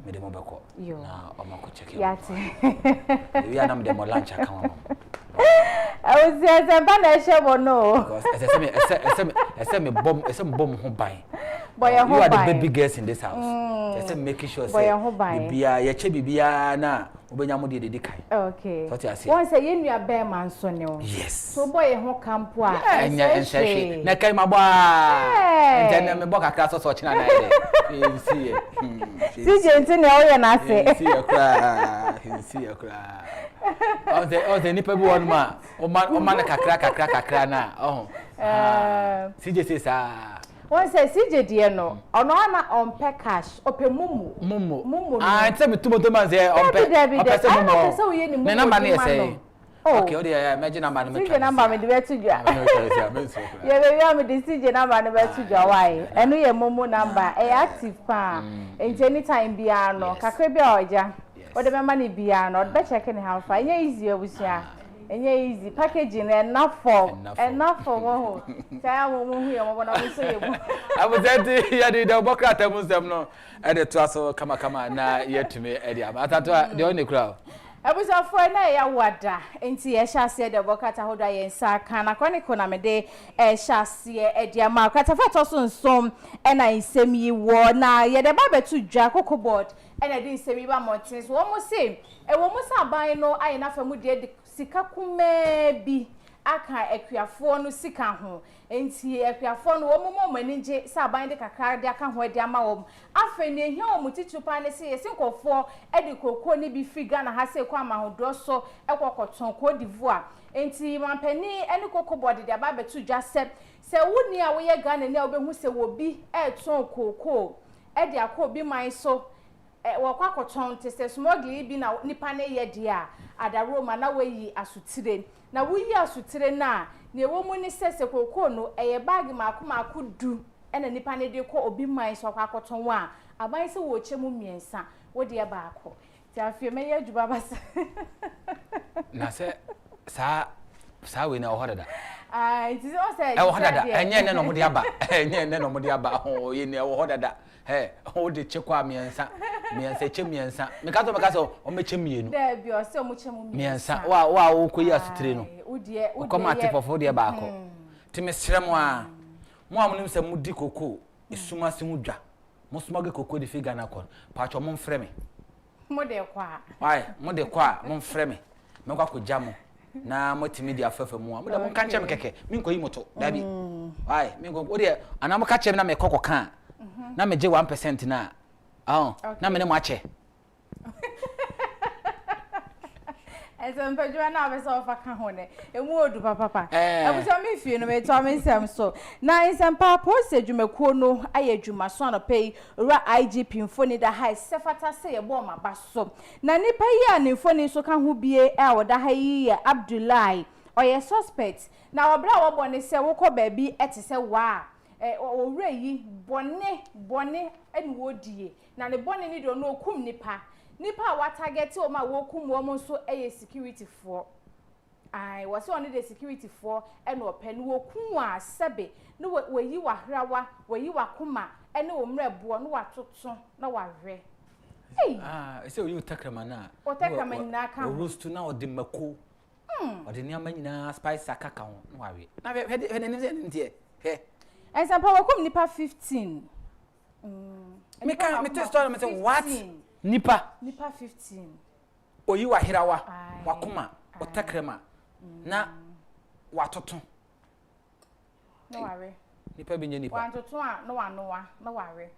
me de mo beko na o mako check ya ya na me de mo lunch account I was just a banana no. Because as me bomb ho ban. Boy, you are the baby girls in this house. Just making sure say bibia ye che bibia na obenya mo de kai. Okay. What you say? Once say you nua bear man so ne o. Yes. So boy ho campo a. Enya enhwehwe. Na kai mabo a. Enta me boka kra so china na ide. You see. Si gente ne o ye na se. See akra. Oh the nipa bi won ma. O man kakra na. CJ says one say CJ die no ono na on pay cash ope mumu no say me tumo man say on pay say mumu say we ni mumu na number na say okay o dey imagine number me CJ number me dey to dwa ye be we me dey CJ number no be to dwa why eno ye mumu number e active pa anytime bia no kakra bia oja o de be ma ni bia no be check ni how far enya easy obusia enya easy packaging enough for wo say wo hu ye mo na so ye bu abuzeti ya de ubokra ta munsem no e de to aso kama na yetumi e de atato de oni kura abusa for na ya wada enti ye hyase de ubokra hodo ye nsa kan na chronicle na me de hyase e de ama kata fa to so nsom e na nsem yi wo na ye de ba betu dwa kokobord e na de nsem yi ba mountains wo mo say e wo mo sa ban no aye na fa mu de sika kuma bi aka akuafo no sika ho enti akuafo no wo mo manije sa ban de kakra de aka ho de ama wo afa ne ehia wo mutitupa ne se yesinkofo e de kokko ne bi figa na ha se kwa ma hodo so e kokoton ko divoa enti mampani ene kokobode de aba betu dwa se wuni a wo ye Ghana ne obehu se wo bi e ton kokko e de akobi man so wo kwakoton te se smuggle bi na nipa ne ye dia adaroma na weyi asutire na wuyi asutire na ewo mu ni sese kokko no eye bag maako du ena nipa ne de ko obi man so kwakoton wa aban se wo chemu miensa wo de baako ti afie me ye adwuma basa na se sa we na ohodada it is also ohodada enye ne no mo de aba enye ne no mo de aba o ye ne ohodada o de chekwa miensa chemiensa meka so o meche mienu de bi o se o meche mu miensa wa wo koyi asutire no o koma atefofo de baako timi sremo a mo amunim se mudi koko esuma se mu dwa mo suma ge koko de figa na kon paacho mo mfre me mo de kwa why mo de kwa mo mfre me me kwa koja mo na motimi dia fafa mu a mo de mo kanche me keke mi nkoyi moto dabi why mi ngo o de ana mo kache me na me kokko kan na me je 1% na na me ne mo ache Ese mpejwa na be so fa ka ho ne emu odu papa abuso me fie no me to me nsem so na nsem pa post adwumakuo no aye adwuma so no pay ra IGP mfoni da high sefata se ye bo ma ba so na nipa yi a ne mfoni so ka ho bie e woda ha yi ye Abdullahi oye suspect na obra wo bone se wo ko ba bi etese wa owura yi bone eni wodie na ne bone ni do no okum nipa wa target o ma wo kum wo mo so eye security for ai wo se on the security for e no pe no kum wa sebe no we wa hrawa we wa kuma e ne wo mrebo no wa toto na wa hwe e se o yu takrama na o takrama na ka o roast na o de mako odi ni amanyina spice akaka ho no awe na he ne ntie he ensampa wakom nipa 15 me tell story me say what nipa 15 oyi wa hirawa wakoma otakrema na watoto no worry nipa bi nye nipa watoto a no wanoa no worry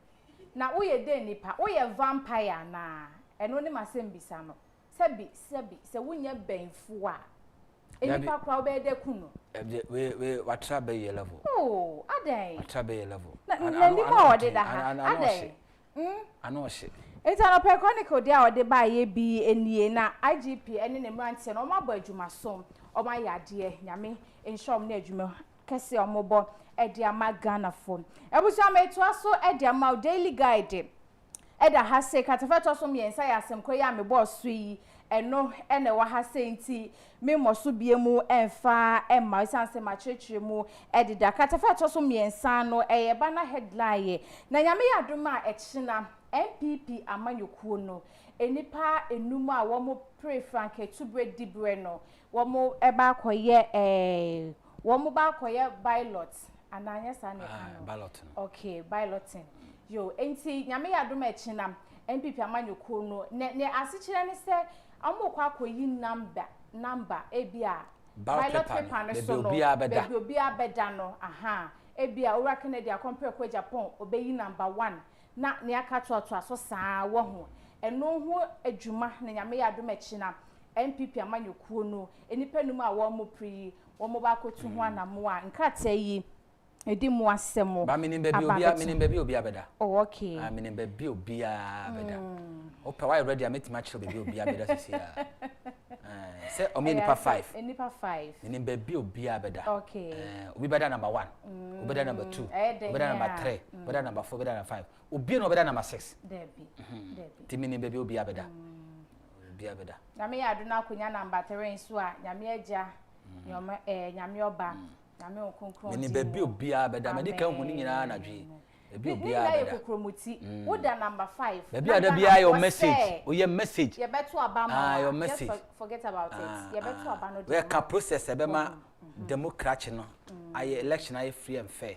na woye de nipa woye vampire na eno ne masembisa no sebi se wunye benfu a enipa kwa obede kuno we watra be ye level oh adan watra be ye level na ndi ma wode da ha adan ano hye Etano pe chronicle dia wode ba ye bi enie na IGP ene ne mrante no ma ba adwumasom o ma yade nyame enshom na adwuma kese omobo ede ama Ghana fo ebusa meto aso ede ama daily guide eda ha se katafeto so miensa ya asem koya me boss yi eno ene wa ha se nti me moso biemu emfa emma sanse ma chechire mu ede da katafeto so miensa no eye bana headline na nyame yadoma ekina MPP amanyokuo no enipa enum a womo pray franke tubre dibre no womo eba koye womo ba koye ballot ananya sa ne kanu ballot okay balloting yo enti nyame yadoma ekina MPP amanyokuo no ne asichire ne se amokwa koyi number ebia ballot paper ne so no bebi obi abeda no aha ebia ora Kennedy compare ko Agyapong obeyi number 1 na ne aka to aso saa wo ho eno ho adwuma na nyame yadom echi na MPP amanyokuo no enipa num a wo mo pri wo mo ba kotu ho anamo a nkata yi edi mu asemo ba menim baby obi abeda oh okay menim baby obi abeda opa why ready ametima chiro baby obi abeda sisi ya say o me nipa 5 nipa 5 menim baby obi abeda okay obi beda number 1 obi beda number 2 obi beda number 3 obi beda number 4 obi beda number 5 obi no beda number 6 debi ti menim baby obi abeda obi abeda na me yadu na akunya number 3 nso a nyame agya nyoma nyame oba nyame okonkron menim baby obi abeda me de kan hu ni nyina na dwe baby obi abeda na yekokromoti woda number 5 baby ada bia your message o your message ye beto abama your message forget about it ye beto abano we can process e be ma democracy no aye election aye free and fair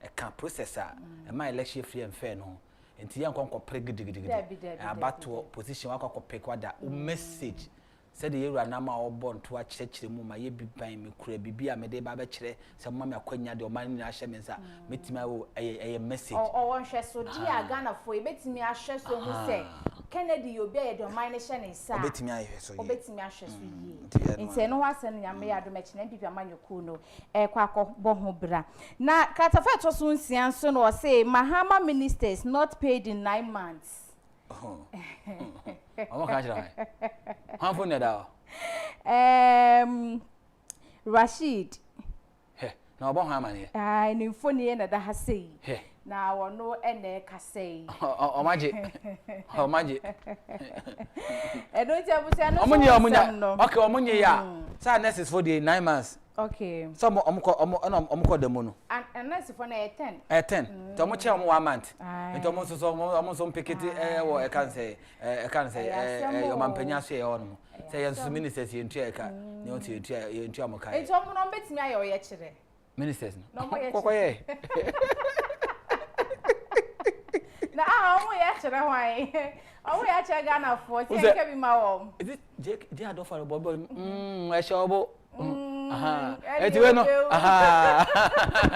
e can process e ma election free and fair no enti yan kon pray gidigidi abato position akọ pick wada o message said the year na ma obon to a chire mu ma ye biban me kura bibia me de ba ba chire se ma me akwanya de o man ni ahye me nsa metima wo eye message o won hwe so dia Ghana fo e betimi ahwe so hu se Kennedy obi e de o man ni hye ne nsa o betimi ahwe so o betimi ahwe so yi nti no wase no nyame ya do mechi na pipi amanyoku no kwa akọ ho bra na katafeto so nsia so no say Mahama ministers not paid in 9 months Omo ka jira hai. Han fo ne da. Rashid. He, na obo han amane. Ni fo ne na da ha sei. He. Na wono ene ka sei. O maje. O maje. Don't you abusia no. Omunye. Okay, omunye ya. Sa nurses for the 9 months. Okay. Some omko demo no. And nurse for na 10. 10. To omo che omo 1 month. Nti omo so mpekete wo e kan say your mampanya so e ono. Say your ministers ye ntua e ka. Ne on ye ntua mo kai. Nti omo no betimi aye o ye kire. Ministers no. Kokoye. Na omo ye kire hwan. Omo ye kire Ghana for say ke bi ma wo. Is it Jake do for bobo e shobo. Aha. Etiwe no. Aha.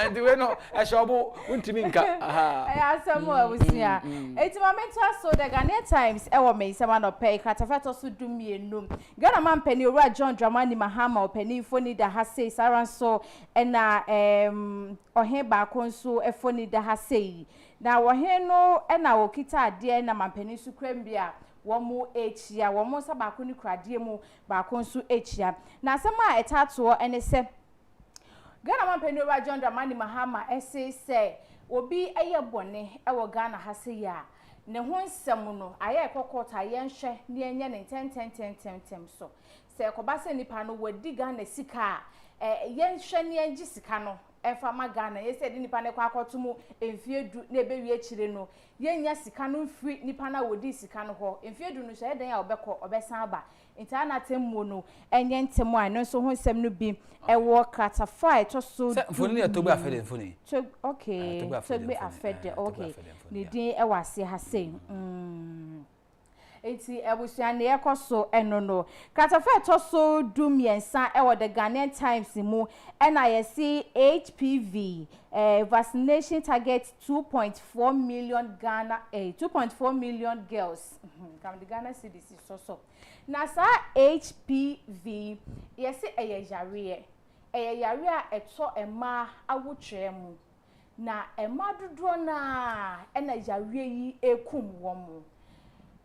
Etiwe no. E shobo untimi nka. Aha. Asamo abusia. Etima mento so the Ghana Times e wo me sema no pay katafeto so dumienum. Ghana man pani owura John Dramani Mahama opani foni da ha sei saranso e na ohe ba konso e foni da ha sei. Na wohe no e na okita ade na mampani su krambia womo echia womo sabako ni kradie mu ba konso echia na asema etato ene se Ghana man pani owura John Dramani Mahama ese se obi eye bone e wo Ghana ha se ya ne ho nsem no aye kokota ye nhwe ne enye ne 10 so se ko ba se nipa no wadi Ghana sika ye nhwe ne enji sika no fama Ghana ye said nipa ne kwa akotomo emfie du na ebe wie chire no ye nya sika no free nipa na wodi sika no ho emfie du no so eden ya obekọ obesan aba nta na temmo no enye ntemo a no so ho nsem no bi ewo katafa to so foni ya tobu afede foni okay tobu afede okay ni din ewa ase ha sei eti ebusuane ekoso enono katafa to so dumiensa ewo the Ghanaian Times mu na yesi HPV vaccination target 2.4 million Ghana 2.4 million girls come the Ghana CDC so na sa HPV yesi yare eto ema awotwe mu na ema dodo na yare yi ekum wo mu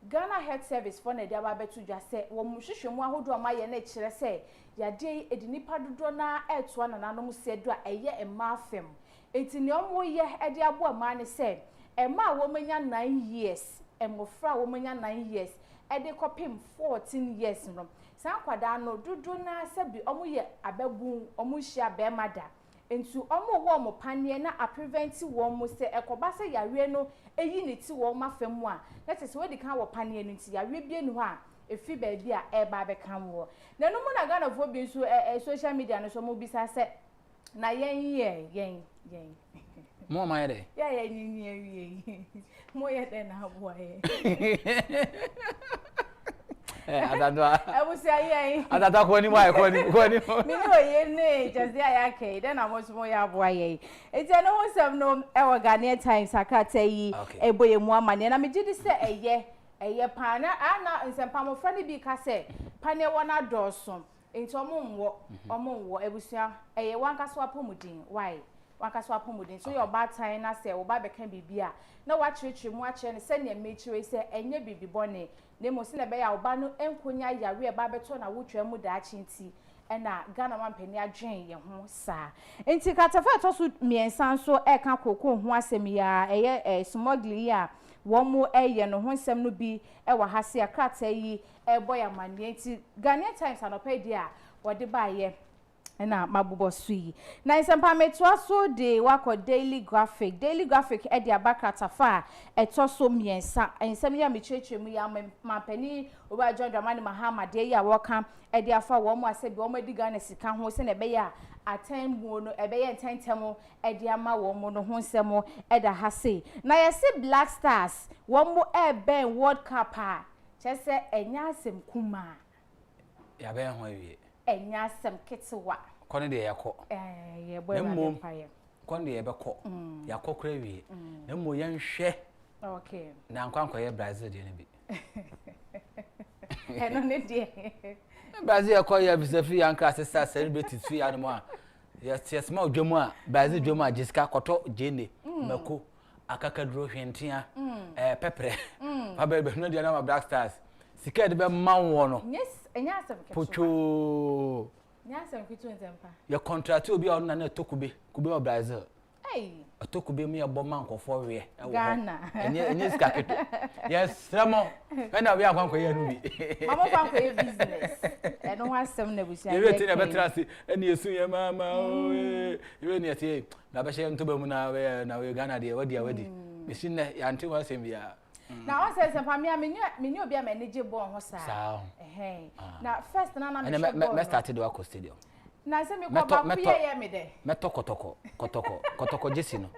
Ghana Health Service for Nadia Babetu just say, "Wo muhwehwe mu ahodo ma ye na kire say, yade edinipa dodo na eto na nanom sedu a eye ema afem." Enti ne omo ye ede abo ama ne say, "Ema wo manya 9 years, emofra wo manya 9 years, ede kopim 14 years no." San kwada no dodo na sebi omo ye ababu, omo hia be mada. Entu omo wo mo panie na a prevent wo mo se ekoba se yare no eyi ne ti wo ma fam a let us we di kan wo panie no ti yare bie ni ho a efi ba bia e ba be kan wo na no mo na Ghana fo bi so social media no so mo bisa se na yen mo ma yede yen mo ye de na abo ye adadwa ebusi ayi adadwa ko ni wa ko ni mi no ye ne just there ya ke then am so mo ya abo ayi eti no ho sem no ewo Ghanaian Times akata yi eboye mu amane na me gidi se eye pana ana nsempa mo fra ne bi ka se pane wona doso enti omo ebusi eye wankaso apomudin why wankaso apomudin so your bad time na se wo ba be kan bibia na wa chirechire mu a kire ne se ne mechire se enye bibi bone ne mo se ne be ya oba no enkonya yare e ba beto na wotwa mu da achinti na Ghana man pani adwen ye ho sa enti katafa to so miensan so e ka kokon ho asem ya eye smuggling ya wo mo eye no ho nsem no bi e wa hase akrata yi e boy amane enti Ghanaian Times anopedia wo de ba ye na mabubo sui na nsempa metwa so de wako daily graphic e de abakata fa eto so miensa ensem ya mechechwe mu ya mapani oba John Dramani Mahama de ya woka e de afa wo mu asebi wo madi Ghana sika ho se na be ya atemmu no e be ye ntentemo e de ama wo mu no ho nsemo e da hase na yesi Black Stars wo mu e ben World Cup a chese enya asem kuma ya ben ho awie enya asem ketewa kone de yakọ ye boy ma paye kone de yebekọ yakọ kra wie na mo yenhwe okay na nkwankọ ye Brazil de ne bi eno ne de Brazil yakọ ye bisafi yanka sister celebrities fi animo a yes ma odwamu a Brazil dwamu a Jessica koto jene mako akakaduro hwentia pepre fa be no de na ma Black Stars sika de be manwo no yes enya asem ketewa pocho nyasem kitu nzempa ya contract obi a na na tokube kube o Brazil atokube mi abo man kofo we Ghana enye sika keto yes ramo na we akwanko ye no bi mama kwanko ye business eno wasem na busia ye beti na betrasi eni esu ye mama o ye ni ati na be she ntoba mu na we Ghana de wadi besin na ya nti wasem bia na one say sempa me obi a manage ball ho sa na first na me started the Wako Stadium na say me ko ba ku ye me de meto kotoko jesi no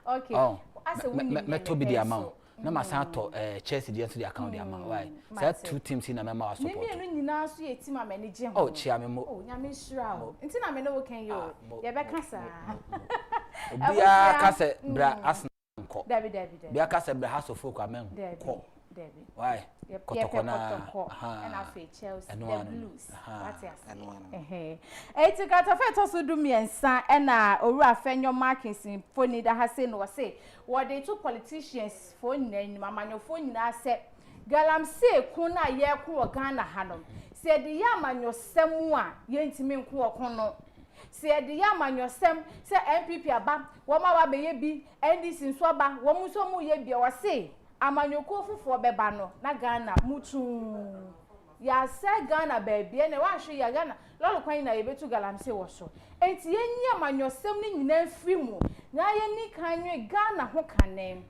okay ase woni meto bi di amount na masan to Chelsea di into the account di amount why say two teams in Amema support me no nyina so ye team a manage ho oh chia me mo oh nyame sura o nti na me no can you ye be kasa bia kasa bra Arsenal ko David bia kasa bra House of Folk amen ko David why kotoko na and afi Chelsea the Blues that's it eti kata fe to so du miensa na owura fenyo marketing foni da ha se no se what they two politicians foni na mamanyo foni na se galamse kun na ye kun Ghana hanom se de ya manyo semu a ye ntimi nko okon no se de ya manyo sem se MPP aba wo ma wa be ye bi NDC nso aba wo mu so mu ye bi o se amanyoko fufo beba no na Ghana mutu ya say Ghana baby and one show ya Ghana lolo kwan na yebetu galamse wo so enti yenyi amanyosem ni nyina mfiri mu na yenni kanwe Ghana ho kanem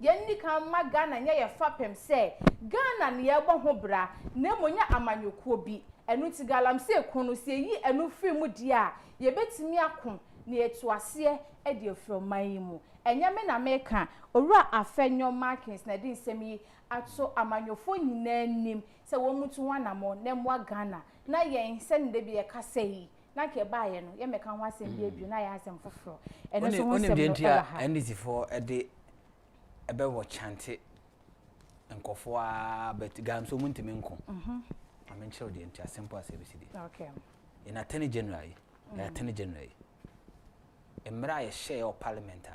yenni kan ma Ghana nya ye fapem say Ghana ne ye bo ho bra na monya amanyokuo bi enu ti galamse kunu se yi enu firi mu dia yebetimi akon ne etuase e de from mayimu enya me na meka owura afenyo markings na din semi ato amanyofo nyina nim se wo mutu wanamo na mwa Ghana na yen se ne bi e kasa yi na ke baaye no ye meka ho asem bi edu na ya asem foforo eno so ho sem no ela ha NDC for e de ebe wo chante nkofo a bet gam so muntimi nko amenche odi enti asempo asebisidi okay in attorney general attorney general emra ye share of parliament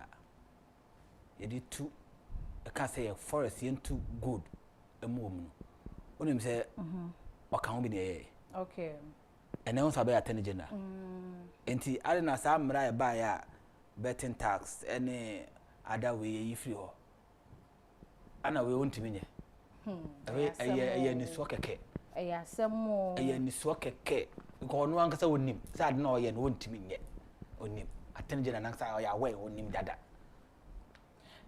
yedi tu e ka say forest yen too good emu no onim say waka ho bi ne okay ene on sabe attorney general enti ari na sa mra ye ba ya betting tax any other way yi free ho ana we wontimi nye eye ni so keke eya semo eye ni so keke ko no an kasa wonim sa ade na oye no wontimi nye onim attorney general na kasa oya we wonim dada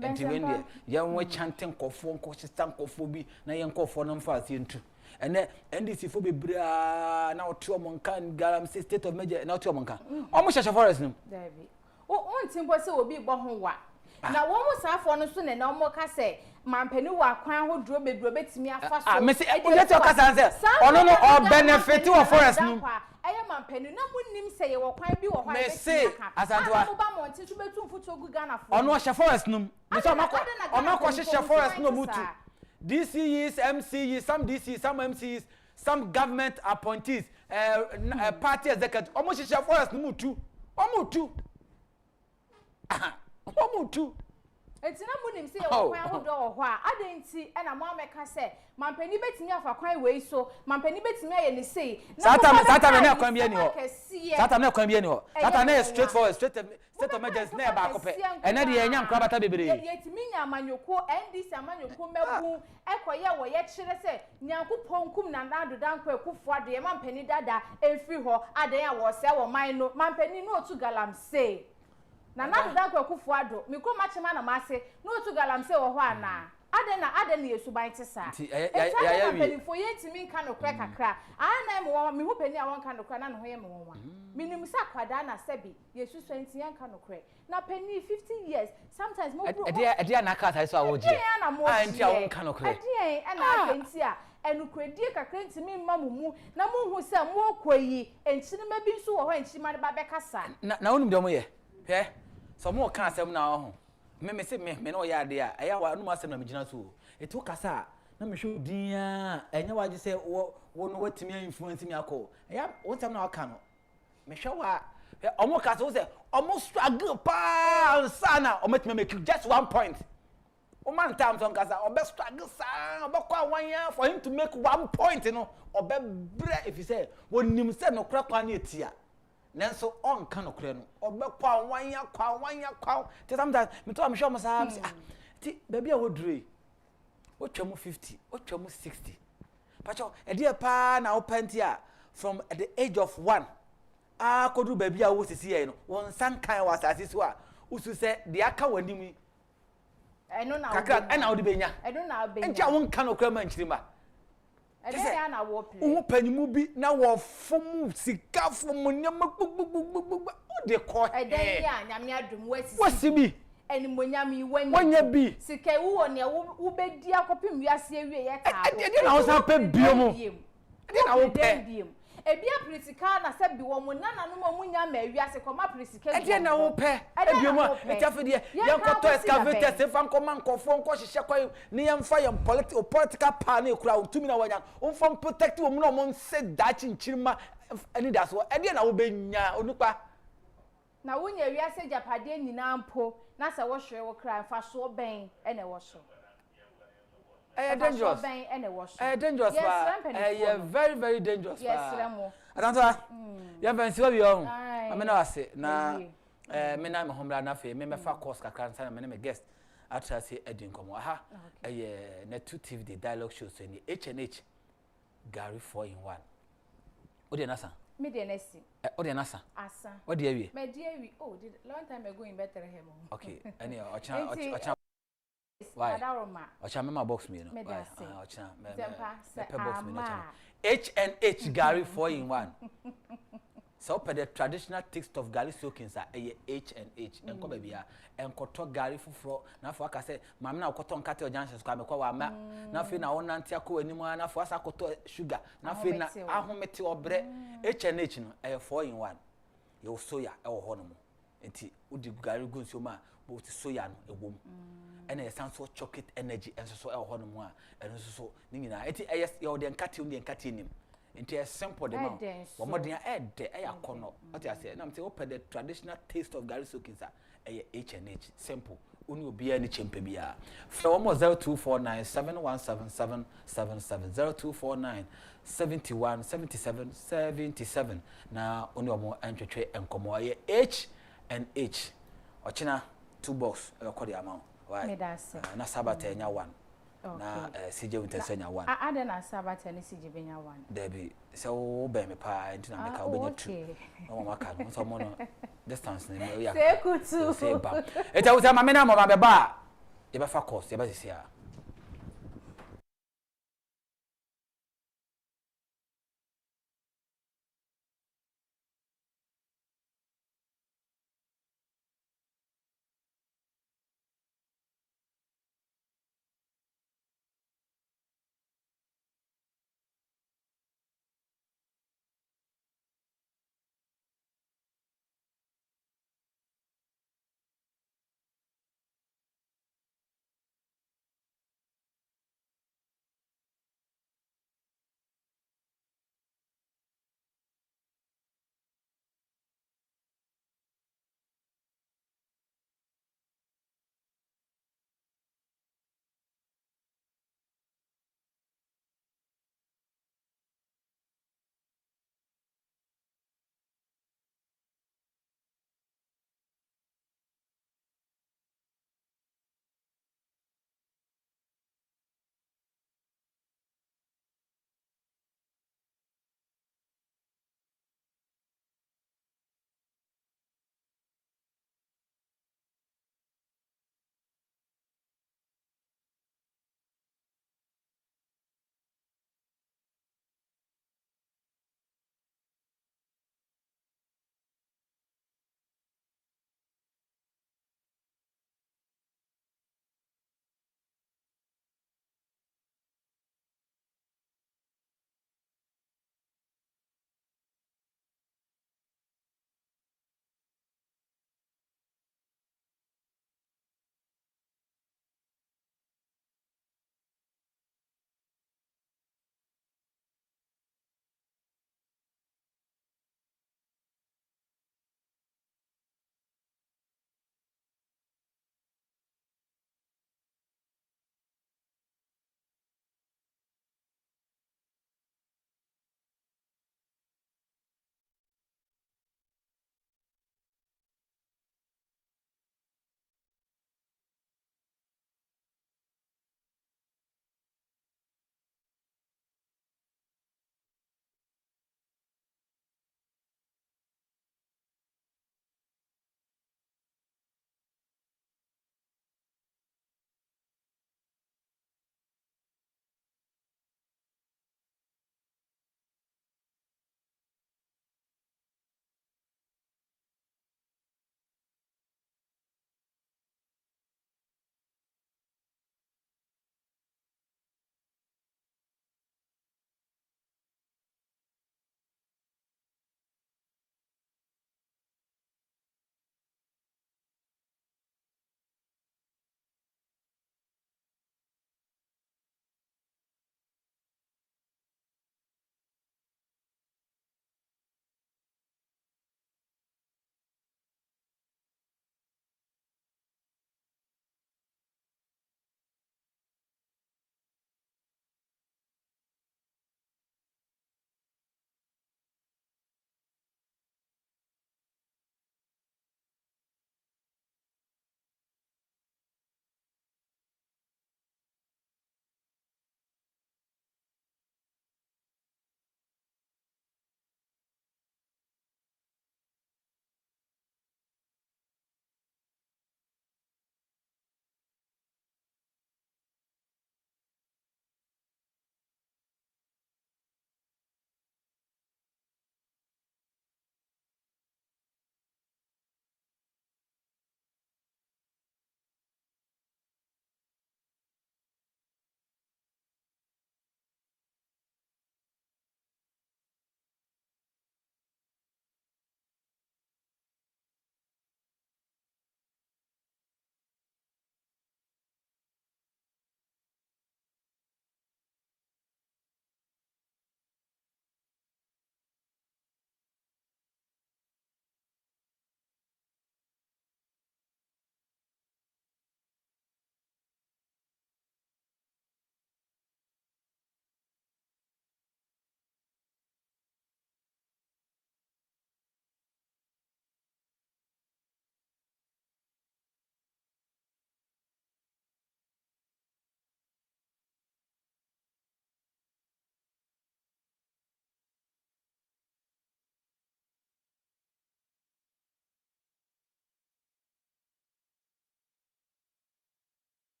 enti when ye won chanting kofo nko system kofo bi na ye nkofo no mfa ase ntu ene NDC fo bebra na otu omonkan garam state of major na otu omonkan omo shasha forest nim david o ntimbo se obi bo ho wa na wo mu safo no so ne na omo ka se mampani wa kwan ho duro bebro betimi afa so me se o let your kasa say ono no o benefit of forest nim eye mampani na munnim se ye wo kwan bi wo hwa me se asantwa mo ba mo nti so betu mfuto gu Ghana fo ono hye forest nim me se ono ko hye forest no mutu DCs, MCs, some DCs, some MCs, some government appointees, party executive. Almost share for us no two. Omutu. Enti na munim se ye wo kwan ho do ho a adenti e na mo ameka se mampani betimi afa kwan we so mampani betimi aye ne sei sata me na kwan bi ani ho sata me na kwan bi ani ho sata na straightforward state of emergency na ba kope ene de enya nkra bata bebere yetimi nya amanyoko NDC amanyoko mebu ekoye wo ye kire se nyankopon kum na nado danko akufo-addo ye mampani dada enfiri ho adan a wo se wo man no mampani no otu galamse na nado danko akufo-addo mikro machema na mase no otu galamse wo ho ana aden yesu ban tisa ya penifo yentimi nka no kra kakra ana me ho pani a won ka no kra na no ho ye me won minim sa kwada na sebi yesu 20 yan ka no kra na pani 50 years sometimes mo bro ede na ka sai so awoje nti a won ka no kra ede na penti a enu kredie kakra ntimi mamumu na mo hu se mo koyi enchini ma bi nso wo ho enchini ma ba be kasa na wonum de mo ye he so mo ka asem na ho me se me no ya de a eya wa no ma asem na me gina so etu kasa na me hwe din a enya wa je se wo no watimi influence me akọ eya wotam na waka no me hwe wa omo kasa wo se omo struggle pa sana omo timi make just 1 point o man time son kasa obe struggle sa obe kwa 1 year for him to make 1 point no obe bre if you say wonim se no kra kwa na etia nanso on kan okre no obekwa wanya kwa te sometimes me to am sure masa ti baby a wodure otwam 50 otwam 60 pacho e dey pa na opanti a from at the age of 1 kodu baby a wo sisi ye no won san kan wa asase so a usu se de aka wanimi eno na kakra na wo de benya eno na benya enja won kan okre ma nchirima ya na wo play wo panimu bi na wo fom sika fom nyama gbugbugbugbu o de ko eden ya nyame adum wasi bi eni monyam wanya bi sika wo ne wo bedi akopim wiase awie ye ta ede na wo sa pa biomo ede na wo pe ebi apritika na se bi wo mo nana no mo munya ma wiase ko ma pritika ede na wo pe biomo etafede ye nkoto excavator se fa nkoma nkofo nko hihye kwa ne ye mfa ye political power na ekura utumi na wanya umfa protect wo mo no mo nse dachi nchirima ani da so ede na wo benya onupa na wonya wiase japade nyina mpo na se wo hwe wo kra fa so ben ene wo so dangerous dangerous very very dangerous yes remo adanto ya fancy wa bi o amena wase na me na me homra na fe me fa course kakra nsa na me guest atra se edin komo aha na 2 TV the dialogue show so ni H&H Gary 4-in-1. What do you nasa? Me de nesi. What do you nasa? Asa. What do you? Me dear we did long time ago in Bethlehem. Okay. Any ocha. Why? Ocha mema box me no. Why? Ocha me box me no. H&H Gary 4-in-1. So per the traditional taste of Gary soakings are H&H. Enko baby ya. Enko to Gary fufro. Na fo aka say mama na okoto nkate ojanses kwa mekwa wa ma. Na fe na wonante akọ animu na fo asa koto sugar. Na fe na ahomete obre H&H no 4-in-1. Yo soya e wo ho no mo. Enti udi Gary gu nso ma bo ti soya no ewom. Ena yesan so chocolate energy enso so e wo ho no mo a eno so ni nyina. Enti yo de nkate nim. Into a simple demand. What more than a corner. What I say, I'm saying, open the traditional taste of Gary Soakins a H&H. Simple. Uni will be any chimpia. From 0249 717777 0249 71 77 77. Now, only more entry and come away H&H. Ochina 2 box, a quarter amount. Why? Na Sabate, one. Na CJ Wintersenya 1. Ada na Sabata ni CJ benya 1. Debi so be me pa ntina me ka obenya 2. No maka no so mo no distance ni me ya. Say kutu. Say ba. Eta wo say ma me na mo ba be ba. Ye be fa course ye be sisia.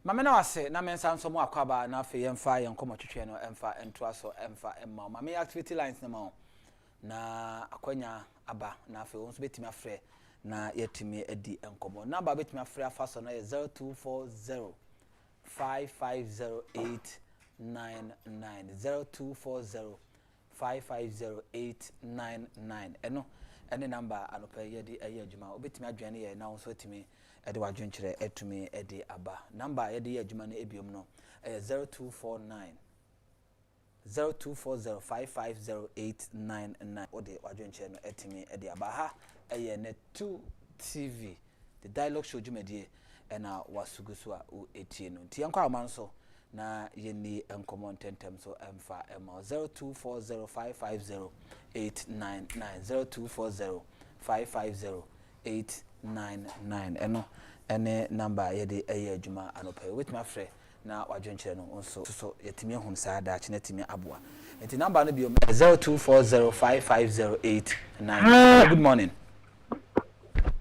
Mama na wase na mensa nso mo akwaba na afi yemfa yenkomo twetwe no emfa entoa so emfa emma mama activity lines na ma na akwanya aba na afi won so betimi afre na yetimi edi enkomo number betimi afre afa so na 0240 550899 0240 eno ene number anopa yedi ayi adwuma obetimi adwane ye na won so etimi ede wadwenkyere etumi ede aba number yede ye adwuma na ebiom no 0249 0240550899 ode wadwenkyere no etimi ede aba ha eye ne 2 TV the dialogue show dwumadie ena wasugusu a o etie no nti yankwa amanso na yeni enkomo tentem so emfa ema 0240550899 0240550899 eno ene number yede eye adwuma anopa wetimi afre na wadwenkyere no so yetimi ehun saada chinetimi aboa enti number no bi 0240550899 good morning.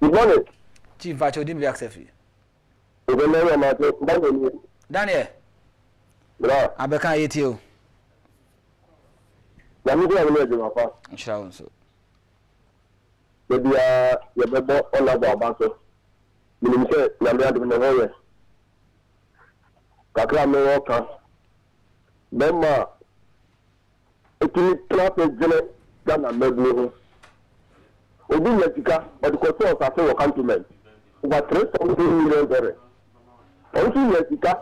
Good morning. Chief Vacho Dim Biaxefi. Daniel. Bra. Abeka yetio. Na mi dey na juma fa. Inshallah so. Baby ya bebo ona gba ba so. Mi ni se na mi adu na ho ye. Kakra me wo kan. Bema ekini traffic jene na mebu ho. Obi yetika but ko so sa se wo cantonment. Over 300 million dollars. Also yetika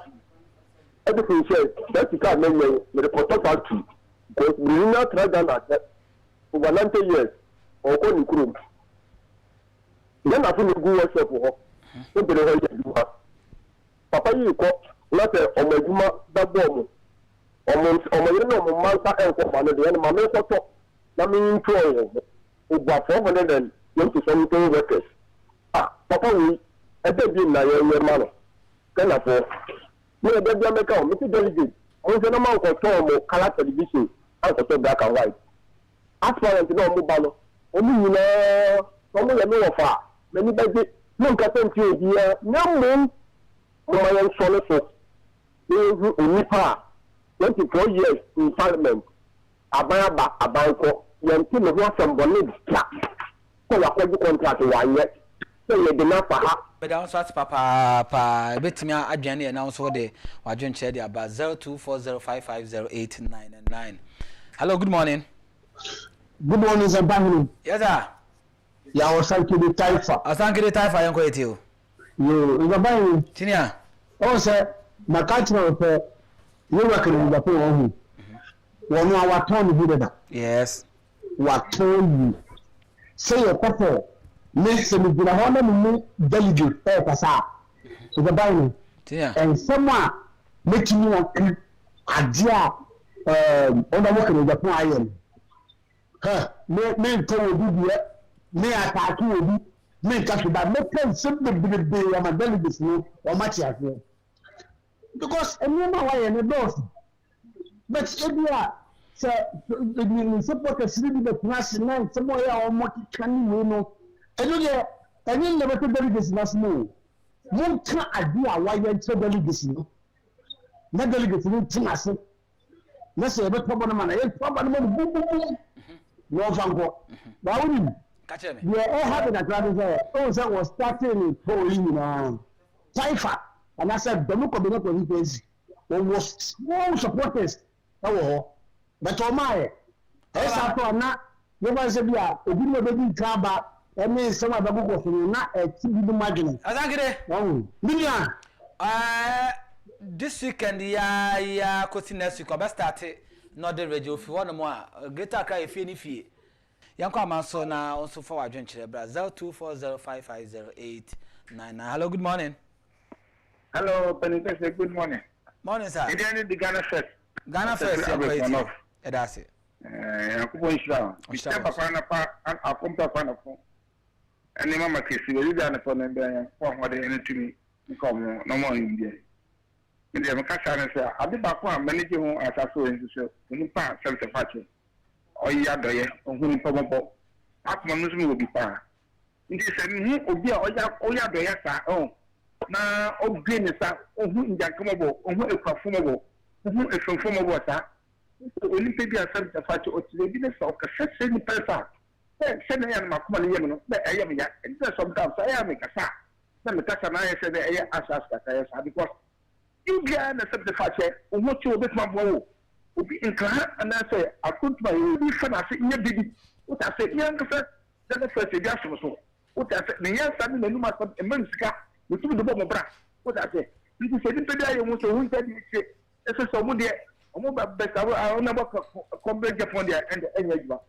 everything shares yetika me the Port factory because we not try down at over 90 years or ko ni kuro. Then I feel go worship ho. So be ho yeduwa. Papa yi ko na se omaduma da bom. Omo yire no mo mansa enko ma no de na ma me ko to na me ntu o. Over 420 workers. Papa we ebe bi na ye ma no. Kana for me ebe bi ameka o me ti delegate. O se na man ko to mo color television and ko to black and white. Aspirant no mo ba no. O mi nyina o mo ye me wo fa. Me ni beje mo nka tenti obi ya. Na mo ma ye so le so. Ni unipa 24 years in parliament. Abaya abanko yanti me ho asembole bia. Ko wa kwaji contract wa ye. So ye de na fa ha. But also at papa betimi adwane e na so de wadwenkyere de aba 0240550899. Hello, good morning. Good morning, Zampahini. Yes sir. Ya wasanki de taifa. Asanki de taifa yanko etio. Yo, Zampahini. Tinia. O se makachira pe yo wakere Japan ohu. Wonu awaton bi da. Yes. Waton. Say your papa. Listen, we gonna honor me delegate pasa. Zampahini. Tinia. And someone making you idea onda wakere Japan ayen. Me to obi me attack obi me catch that me can simply be am delegates no or match here because anyone why any doors but ebia say the support siri the class 9 somewhere or more can we know eno dey any never delegates na small mo kan idea why you delegates no na delegates no tinase na say be problem na e problem no boom no fango ba woni Catch me. yeah have that rather say oh say was starting polling na taifa and I said don't come no police was no supporters but o my esa to na you want say bia obi no be kaba e me some abago for na e ti bi magine Asankide. oh million This weekend ya kosi next week oba start Northern Radio fi one mo a greater cry efie ni fie yanko amanso na onso for wadwenkyere brazil 0240550899. Hello, good morning. Hello, Penitence, good morning. Morning sir. Did you the Ghana first? Ghana first yanko edase Akupo Islam. Mr. Papa na pa akompa pa na po. Ani mama kesi we ida na po na ndan for ho de ene tumi nkom no mo India. India me ka sha na say ade ba ko a manage ho asaso en so ni pa self fache. Oya doye ohun po mo akoma no so mi obi pa. Ndi se ni obi a oya doye sa na obie ne sa ohu njankamabo ohu ekwafomabo ohu efemfomabo sa Olympic bi asem tafachi otile bi ne so ka sese ni pesa se na ya na makoma ne yem no na eyem ya it is sometimes I am kasa na me kasa na yese de eye asas kasa ya because you na se tafachi ohu chi obetuma bo obi nkra ana say akuntuma you bi fa na se nye bibi what I say yan kasa da first e dia so what I say ne yan sa ni numa so emanska you do the bra what I say you say ni pe dia yo so hu nta di che ese so mu de omo ba beka I na ba come Agyapong dia and Agyapong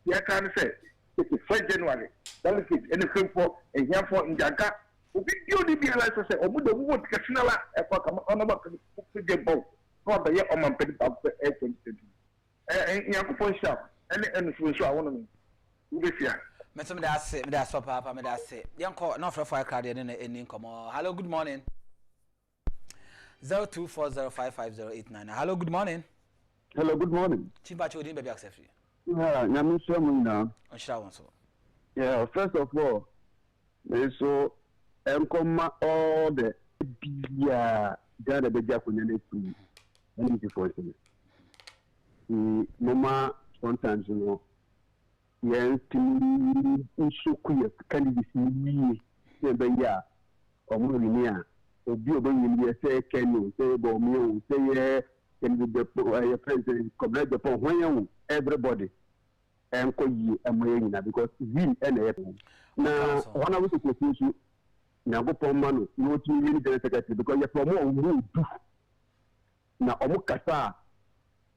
ya kan say it's 1 January delegate anything for a year for Njaka obi dio di bia like say omo de wo tikashinala e kwa kama ona ba ku de bon ko ba ye o man pe ba 2020 yakupon sharp and so I want to be here. Me da so papa me da say yanko no for crowd dey na eni nkomo. Hello, good morning. 0240550899. Hello, good morning. Hello, good morning. Chimba Chodin baby accept you. Yeah, I'm now. On shall one so. Yeah, first of all, so come all the Ghana the Japanese to and for mama sometimes yes so queer candidates ni ya omo obi obenye say Kenya say Bomio say the president coverage upon when everybody and because we and now one of the questions now go for man no to really the secretary because you from who do na omo kasa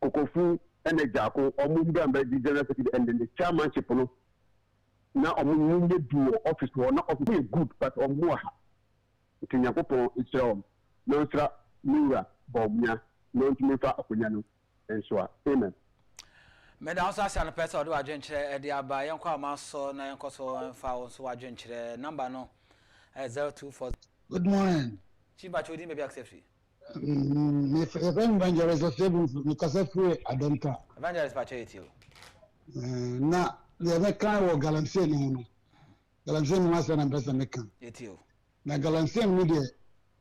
kokofu and Agyapong omo mbamba di general secretary and then the chairmanship no na omo nye do office na office good but omo Kenyakopon Israel no tra mura bomnya no ntimifa akonya no enso amen. Me da also say na person do adwenkyere e de aba yenko amaso na yenko so fa wo so adwenkyere number no 024. Good morning. Chimba Chodin baby accept you. Me evangelist of seven because adonta. Evangelist Pachetti. Na le me kan wo galamse no. Galamse no asa na person me kan. Etio. Na galamse mi de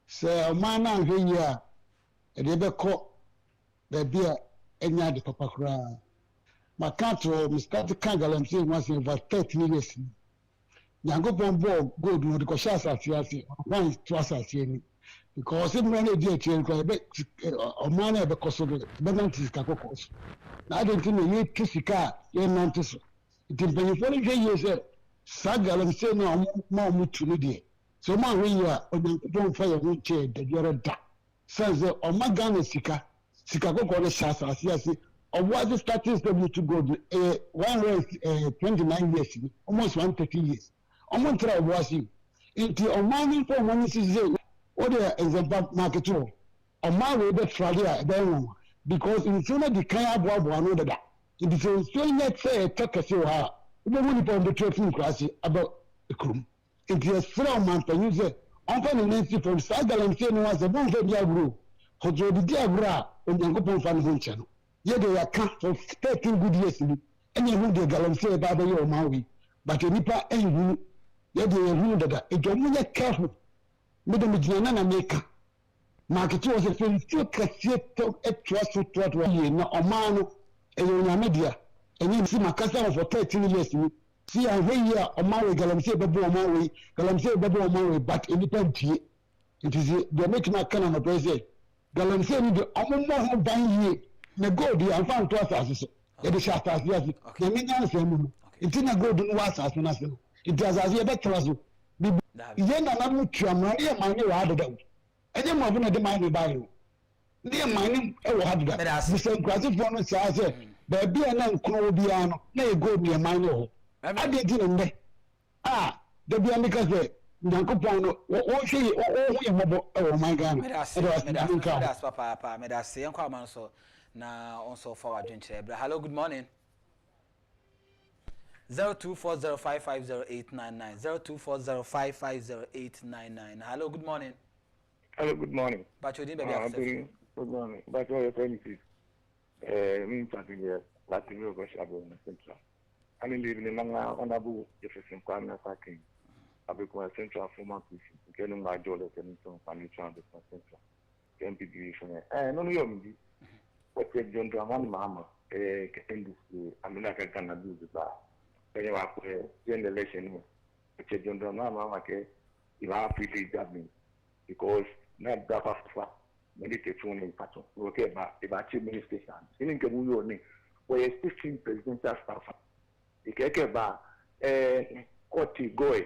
se o ma na hwe yi a e de be ko da bia enya de papa kra. Ma kanto mi start kan galamse no asa over 30 years. Nyankopon bo gold no de ko sha asase one to asase ni because if many dey train ko be o man e be koso be nanti ka kokos na I don't think you tisika ye nanti so it is when you hwe say sagalam say no ma mutu ni de so ma hwe yi a Onyankopon fa ye ho che de yere da says o magana sika kokko le sha asase o was starting to go 29 years almost 130 years omo ntra obuasi inti omani for money size o de example market o oma we be trade a be won because in so na di kan aboabo anu dada it is so yet say takase o ha we be money for the trade class about ekrum inti esra man panyu say on fa ni nsi from sagalam say no was a bon fa dia bro hojo di dia bro Onyankopon fa no nche no ye de ya ka for 13 good years ni enye hu de galam say ba be o ma we but enipa enhu ye de ehunu dada ejomu ye careful me de mijina na make market was a thing to create to trust ye na omano eyonya media eni si makasa for 13 years ni si ahwe ye omawe galamse bebo omawe galamse bebo omawe but enipa ntie it is the make na kana no president galamse ni de omomo ho ban ye na gold ya fan to asase so ye de sha asase ya na menya na semu ntina gold no wa asase na so it is as you better as you yenda na mutu amra ye mane wa adada enye mo na de mane ba yo de mane e wa adada bi se kwase fo no sa se ba bia na nkono obi ano na e go bi mane ho ade di ne de bia me ka se Nyankopon no wo hwe wo ye mobo e wo man ga no me papa me da se enko aman so na onso for adwenkyere bra. Hello, good morning. 0240550899 0240550899. Hello, good morning. Hello, good morning. But you didn't baby. Good morning. But your friend is me talking here Latin America Central. I mean living in Manga Onabu Jefferson Kwame Sakin. I become a central former PC. Getting my job at the financial central. Can be beautiful. No, you what the John Draman Mama, industry, I mean, I can do the bar. When you are in the election, which is John Draman Mama, you have to leave that means because not that far. Phone in pattern. Okay, but about 2 minutes station. In Kabuyo, where a 15 presidential staff. The Kekeba, Koti Goy,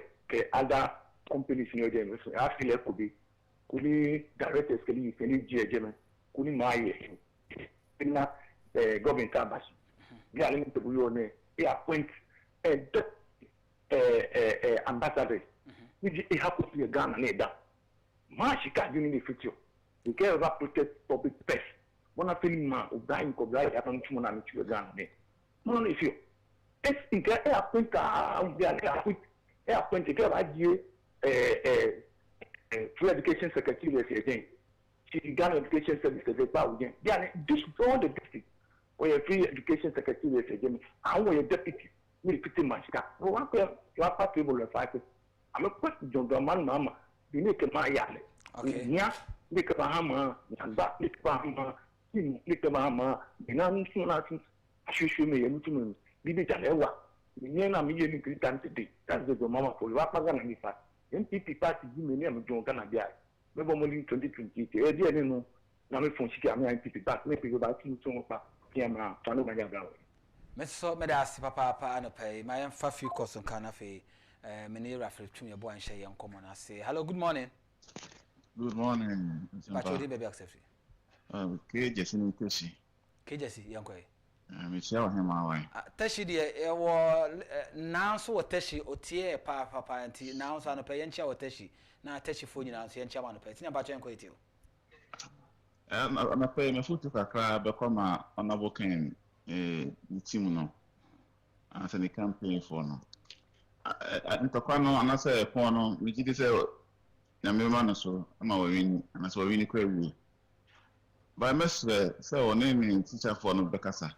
other companies in your game. I feel like could be directors, can you GM, couldn't my government campus. They are linked to Buyo, they appoint ambassadors, which happens to be a Ghana leader. Mashika during the future. We care about protect public pest. One of feeling man who dying of life happened to one and two again. No, if you. It's in the airport, they are going to get free education secretary again. She began education services again. They are this all the district where free education secretary again. I want a deputy. We put in my staff. One you are part of the fight. I'm a question, John Gaman Mama. You need to my yard. Okay. Yeah. Lick Bahama, and that Lick Bahama, Lick Bahama, and I'm soon out. I should show me a little bit of Ewa. Nina million today. That's the mama for Rapagan and Nifa. MPP party, you may name John Canada. Never more in 2020. I didn't know. Now, if you see MPP back, maybe about 2 o'clock. Yama, Tanumaya. Mr. Medas, Papa, and pay my own few costs on Canafe. Many referred to your boy and Shay and Common. I say, hello, good morning. Good morning. But you did accept it. Kencity. Kencity, young way. Michelle, him away. Teshi, dear, now so Teshi, Otier, Papa, and now son of Payancha or Teshi. Now Teshi for you now, and Chaman Pay. About you and you. I'm a pay my foot to a crab, become a honorable king, Timuno. Anthony campaign for no. I'm talking on another corner, which is a Yamman so, I'm a win, and that's what we need to by Mr. So, naming teacher for no Becassa.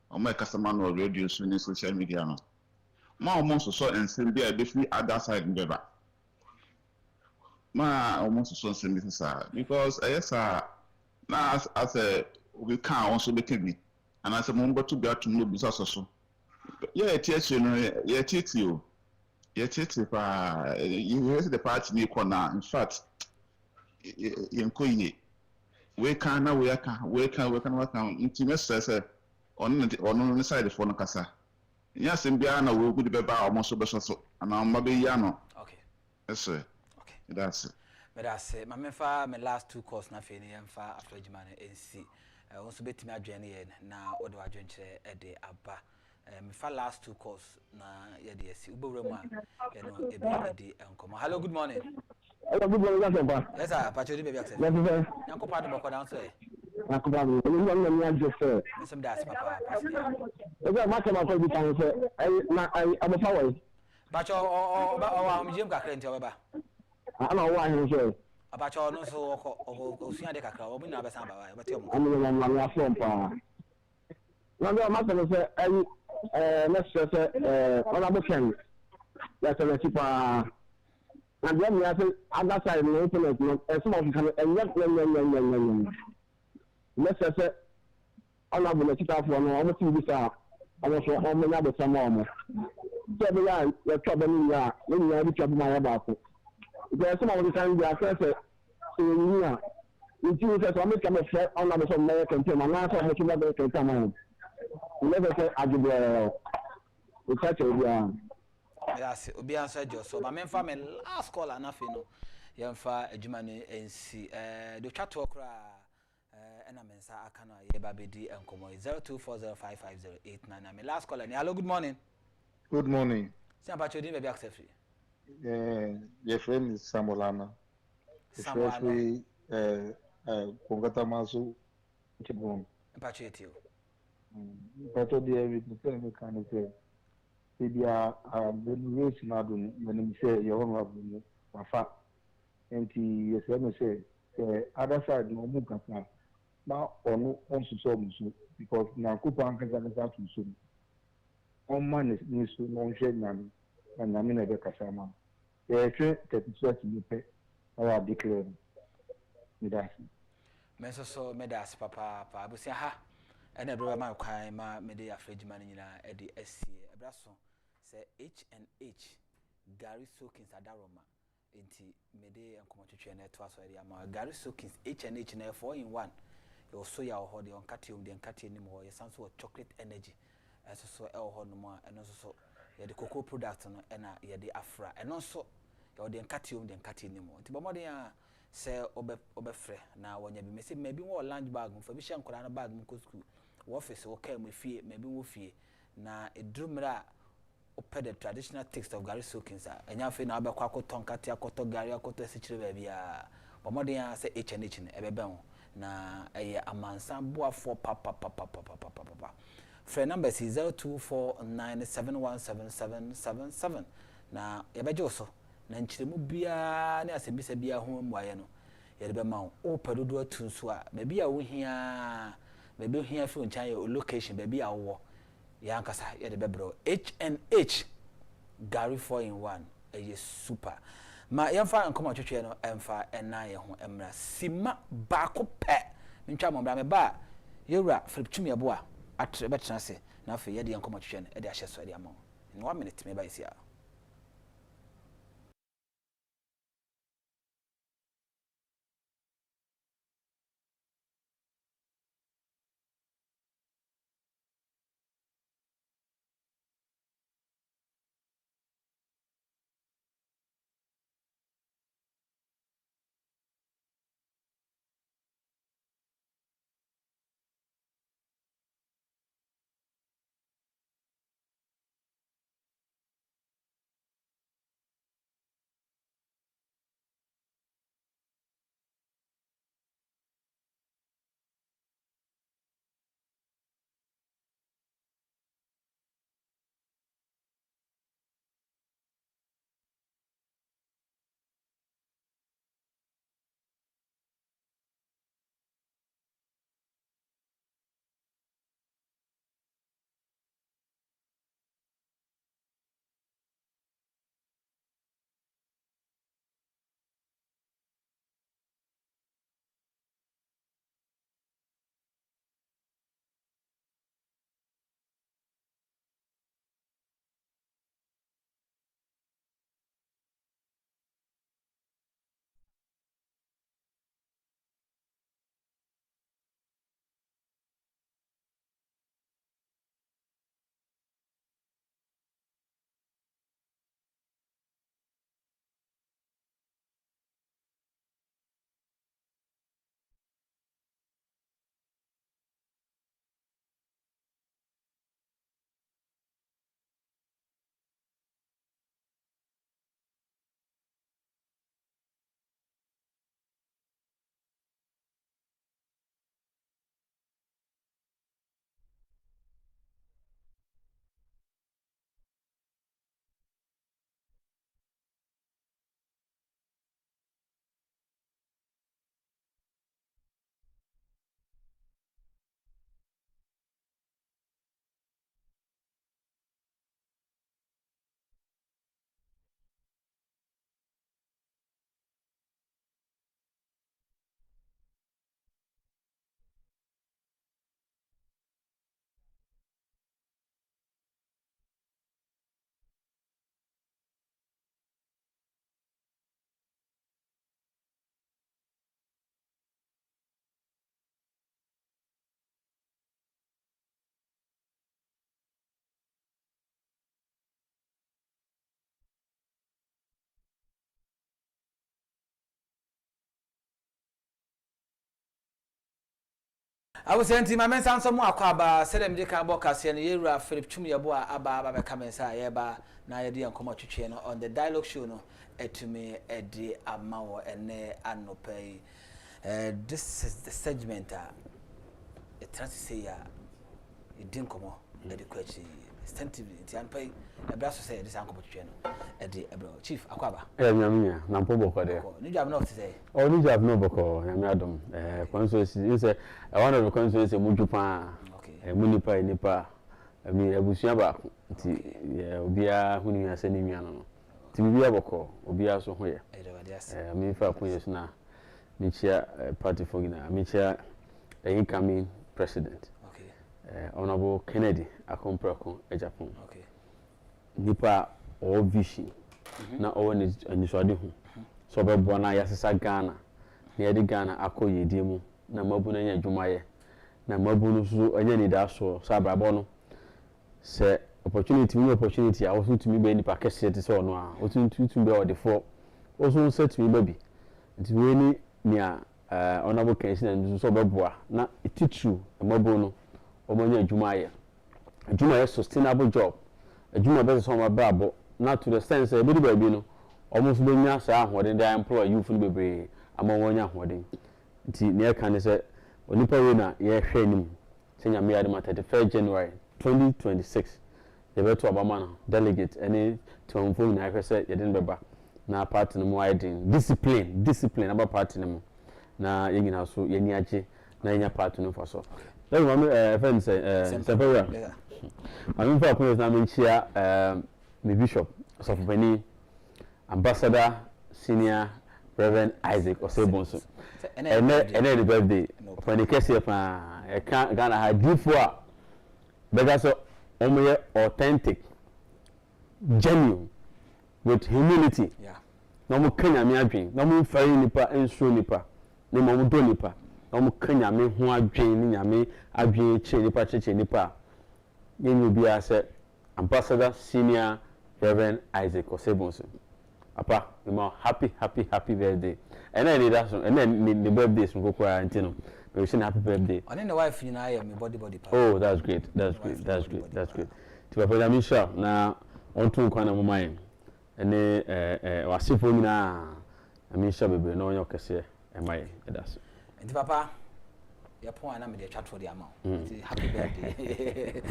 Or my customer or radio soon in social media. Ma almost saw and still be a different other side in Beba. Ma almost saw some sir, because yes, now as a we can't also be me, and as a member to be out to know business also. Yeah, teach you, yeah, teach you. Yeah, teach you hear the party in corner. In fact, in Koyi. We can intimate says on the side of one casa. Yes, in Biana will be the almost so, and I'm Mabiano. Okay. Yes, sir. Okay. That's it. But I say, my member, my last 2 course, nothing, and far after Germany and see. I also bet me a journey now, what do I drink a day abba. My last 2 course, na yes, Uberman, a day and come. Hello, good morning. Hello, good morning, yes, sir, but you did accept. Uncle Pardon, what answer? Uncle Pardon, you just said. Some das, Papa. Is that much about every time? I'm a power. But your Jim got plenty of I know why you say. About your no so or Sian de Cacao, we never sound about but I mean, I'm from Power. Now, Master say, let's just say, honorable Ken. That's a recipe. And then we have other side of the internet, and some of you can, and yet, let's just say, honorable Letita for no almost in this hour, almost for how many other some more. So, the trouble in that, when you have to trouble my about it. There's some of the time we are first in here. You see, there's almost come a set on the American team, and now I have to never come on. You never say, Agyapong. We touch it, yes, be answered your so. My main family last call and nothing. Young far a Germany and see the chat to cry and I'm in Sakana, Yababidi and Como 0240550899. My last call and hello, good morning. Good morning. See about your baby accept. Your friend is Samolana. Especially Pongata Masu Chibon. Patriot you. But all the everything kind of say. Maybe been raised now when you say your own of fact. And yes, let me say the other side no more can now on to solve because now Kupa can get out to soon. On man is needs to non shade and I mean a Becasama. twe 32 to be our declare medasi so medas papa abusia ha ene bro ma kwan ma mede afrejima ni nyina e de asie ebraso se H&H Gary Soakins adaroma enti mede enkomo twetwe na to aso ade ama Gary Soakins H&H na 4 in 1 e so ya ho de on katium de nkati ni mo ye sanso chocolate energy eso so e ho no mo eno so ye de cocoa product no e na ye de afra eno so ye de nkatium de nkati ni mo enti bomode a se obefre na wonya bi mesi maybe wo lunch bag mfa bi hye nkora na bag mu ko school wo office wo kai mu fie maybe wo fie na edrumra oped the traditional taste of Gary Soakins enya fe na obekwa akoton kate akoto Gary akoto esichire ba bia bomode ya se H&H na ebebe ho na eye amansan boafo papa phone number is 0249717777 na yebeje so na nchiremu bia na asembisa bia ho muaye no yede be ma o pedodo atunso a ba bia wo hia ba be hia fi onchan ye location ba bia wo ya nkasa yede be bro H&H Gary 4 in 1 eye super ma yemfa nkoma twetwe no emfa ena ye ho emra sima baako pe ntwa mo bra me ba yewura Philip Chimiabo a atre betena se na afi yede nkoma twetwe no e de ahye so e de ama in 1 minute me ba isia I was saying to my men some more kwaba said them can bokas and yewura Philip Chimiabo aba be kamensa yeba na yedi ankoma twetwe no on the dialogue show no etumi edi amawo ene anopay this is the segment it tries to say ya edin komo edi kwachi extensively nti anpay ebraso say this ankoma twetwe no edi ebro chief akwaba nyamia na mpobo kwade ni job no to say oh ni job no boko nyamia adom consensus you say one of the consensus mujupa munipa nipa mi abusua ba nti obia huni ase ni nua no Tibia boko obia so ho ye. Me fa ko yes na me chia party for gina me chia incoming president. Okay. Honorable Kennedy Akomprako Agyapong. Okay. Nipa o vision na o ni anisode ho. So be bo na yasesa Ghana. Na yedi Ghana akoye die mu na mabu na nya dwumaye. Na mabu no so anya ni da so sabrabo no. Se opportunity a also to me be nipa kese te so no a otu be o de for also set me baby nti we ni nia honorable Kencity and so be boa na ititu mabu no omanya adwumaye sustainable job adwuma be so ma babo na to the sense e be baby no almost be nya sa ahode dey employ youth no bebre ama wonya ahode nti ne e kan se onipa we na ye hwe nim se nya me adema 31 January 2026 the beto abama delegate any to inform na say ye den beba na party no mo discipline about party no na yengina so ye ni age na yenya party no for so let me friend say several I'm for appointment na me chia me bishop of Beni ambassador senior Reverend Isaac Osebonso and the birthday for the case of Ghana had before because so authentic, genuine, with humility. Yeah. No more Kenya me adwin, no more fari nipa enso nipa, no more do nipa, no more Kenya me ho adwin ni nyame adwin che nipa che nipa. Yemi bi ase ambassador senior Reverend Isaac Osebonso. Apa, we happy birthday. And then that and then the birthday is go kwa antino. We wish happy birthday. And then the wife I am body. Oh, that's great. That's great. To be honest, na on to kwa na mama yin. Ene wasifo nyina amisha bebe na onyo kese emai edaso. Enti papa Agyapong na me dey chat for the amount. Happy birthday.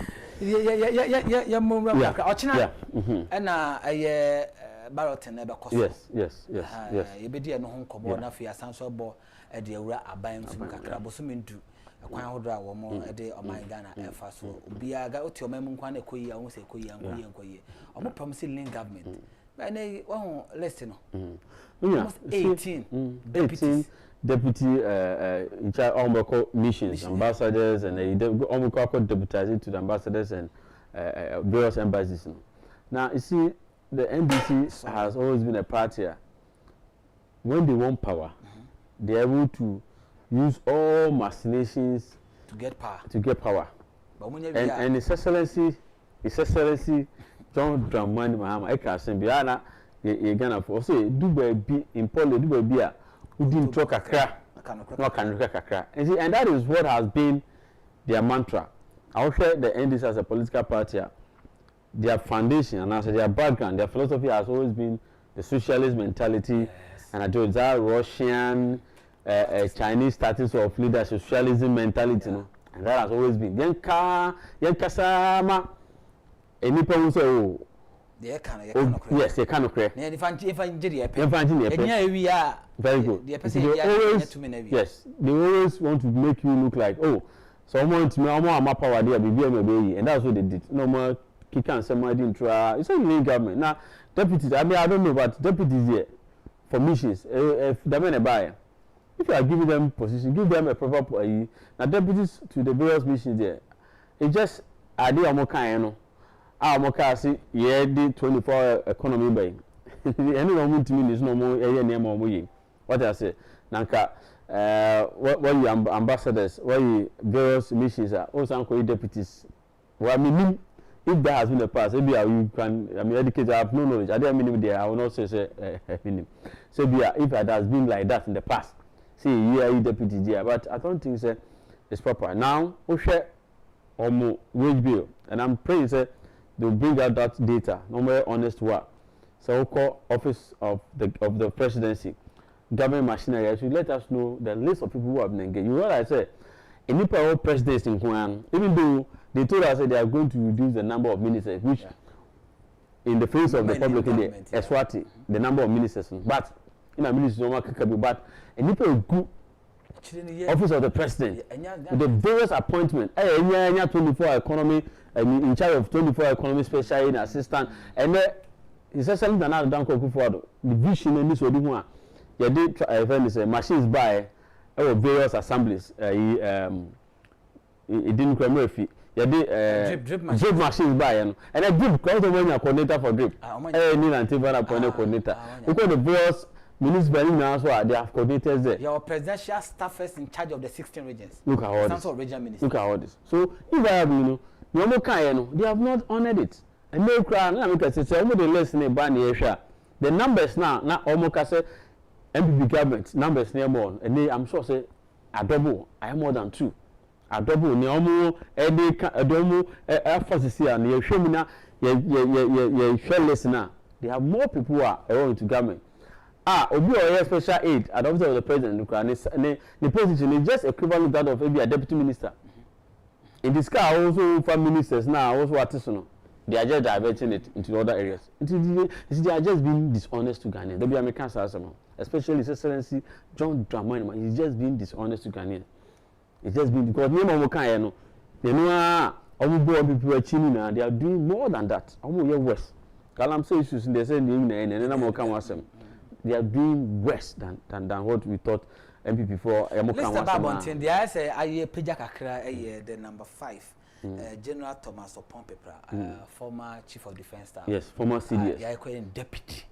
Ya mumra ochina. Na aye ballot na be koso. Yes. You be there no ho nkobo na fi asanso bo e de awura aban so kakra bo so mendu kwan hodra wo mo e de oman Ghana e fa so obia ga oti oman mu kwan na koyi ahun se koyi omo promise link government ba na wo list no. Almost 18 deputy in charge of missions, ambassadors, and deputizing to the ambassadors and various embassies. Now, you see, the NDC has always been a party. When they want power, they're able to use all machinations to get power. And His Excellency John Dramani Mahama, I can't say, Biana, you're gonna say, do baby in Polo, do baby. Who didn't talk a crack, and that is what has been their mantra. I will share the NDC as a political party. Their foundation and also their background, their philosophy has always been the socialist mentality, and I do that Russian, Chinese status of leader socialism mentality, and that has always been. Yankasama, any people say, oh. Yes, they can occur. Very good. Yes, they always want to make you look like, oh, someone to me, I'm a power there, and that's what they did. No more kick and somebody didn't try. It's only government. Now, deputies, I don't know, but deputies here for missions, if they're going to buy, if you are giving them position, give them a proper now, deputies to the various missions there, it's just, I do a more kind, Mokasi, the 24 economy by anyone to me is no more a name or we. What I say, Nanka, what you ambassadors, what you various missions are, also deputies. Well, I mean, if there has been a past, maybe you can, educated, I have no knowledge. I don't mean there, I will not say, so, if it has been like that in the past, see, you are deputies there, but I don't think it's proper. Now, we share wage bill, and I'm praying, they'll bring out that data, no more honest work. So we'll call office of the presidency, government machinery, should let us know the list of people who have been engaged. You know what I said? In the presidency in Kwan, even though they told us that they are going to reduce the number of ministers, which in the face of the public in the Eswati, the number of ministers, but in a ministry no more but in the good office of the president, with the various appointments, 24 economy, in charge of 24 economy special assistant, and he said something that down akufo-addo the vision and this odi ho a ye dey friend say machines buy various assemblies it didn't come refi ye dey drip machines buy no and a drip because when you coordinator for drip ni na antivirus appointed coordinator because the various municipal now so they have coordinators there. Your presidential staffers in charge of the 16 regions. Look at all this. Look at all this. So if I have they have not honored it. And they cry na make say almost the listen ban the numbers now almost say MPP government numbers near more and they, I'm sure say a double I am more than 2. A double ne almost a double emphasis here and you show me now you share listener. They have more people who are around to government. Obi or special aid at office of the president the position is just equivalent to that of maybe a deputy minister. In this car also for ministers now also artisanal. They are just diverting it into other areas. They are just being dishonest to Ghanaians. They be American citizens, especially His Excellency John Dramani. He's just being dishonest to Ghanaians. It's just been because they know people they are doing more than that. Worse. Kalam issues they say they are doing worse than what we thought MPP for. Mr. Babontin, the I say I Peja Kakra the number 5. General Thomas Opompepra, former Chief of Defence Staff. Yes, former CDS. Yeah, deputy.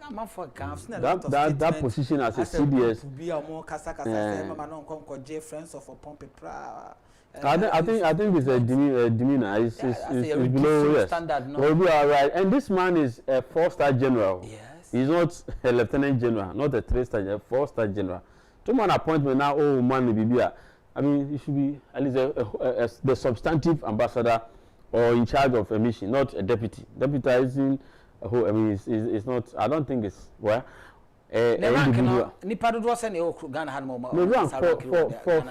That position as a CDS. Be a more Kasaka, friends of Opompepra. I think it's a demeanor. It's below standard. No. Well, we are right. And this man is a 4-star general. Yes. He's not a lieutenant general, not a 3-star general, 4-star general. To man appointment now, oh man, Bibia. I mean, he should be at least the substantive ambassador or in charge of a mission, not a deputy. Deputizing, who I mean, is not. I don't think it's well. For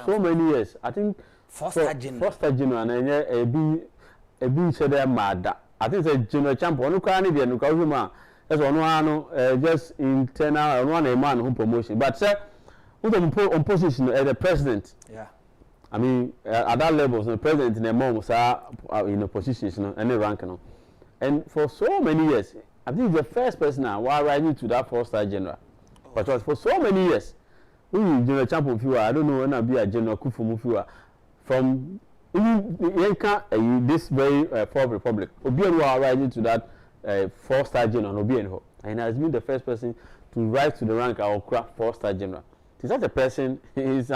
so many years, I think. 4-star general, and a being said mad. I think it's a general champion. No can be no cause as one just internal one man who promotion. But sir, who on position the president. Yeah. I mean at that level, the president in a moment are in a position, any rank, and for so many years, I think the first person now while rising to that 4-star general. But for so many years, we general champion few. I don't know when I be a general kufu from this very fourth republic, Obiano are rising to that 4-star general, Obiano, and has been the first person to rise to the rank of 4-star general. He's not a person; is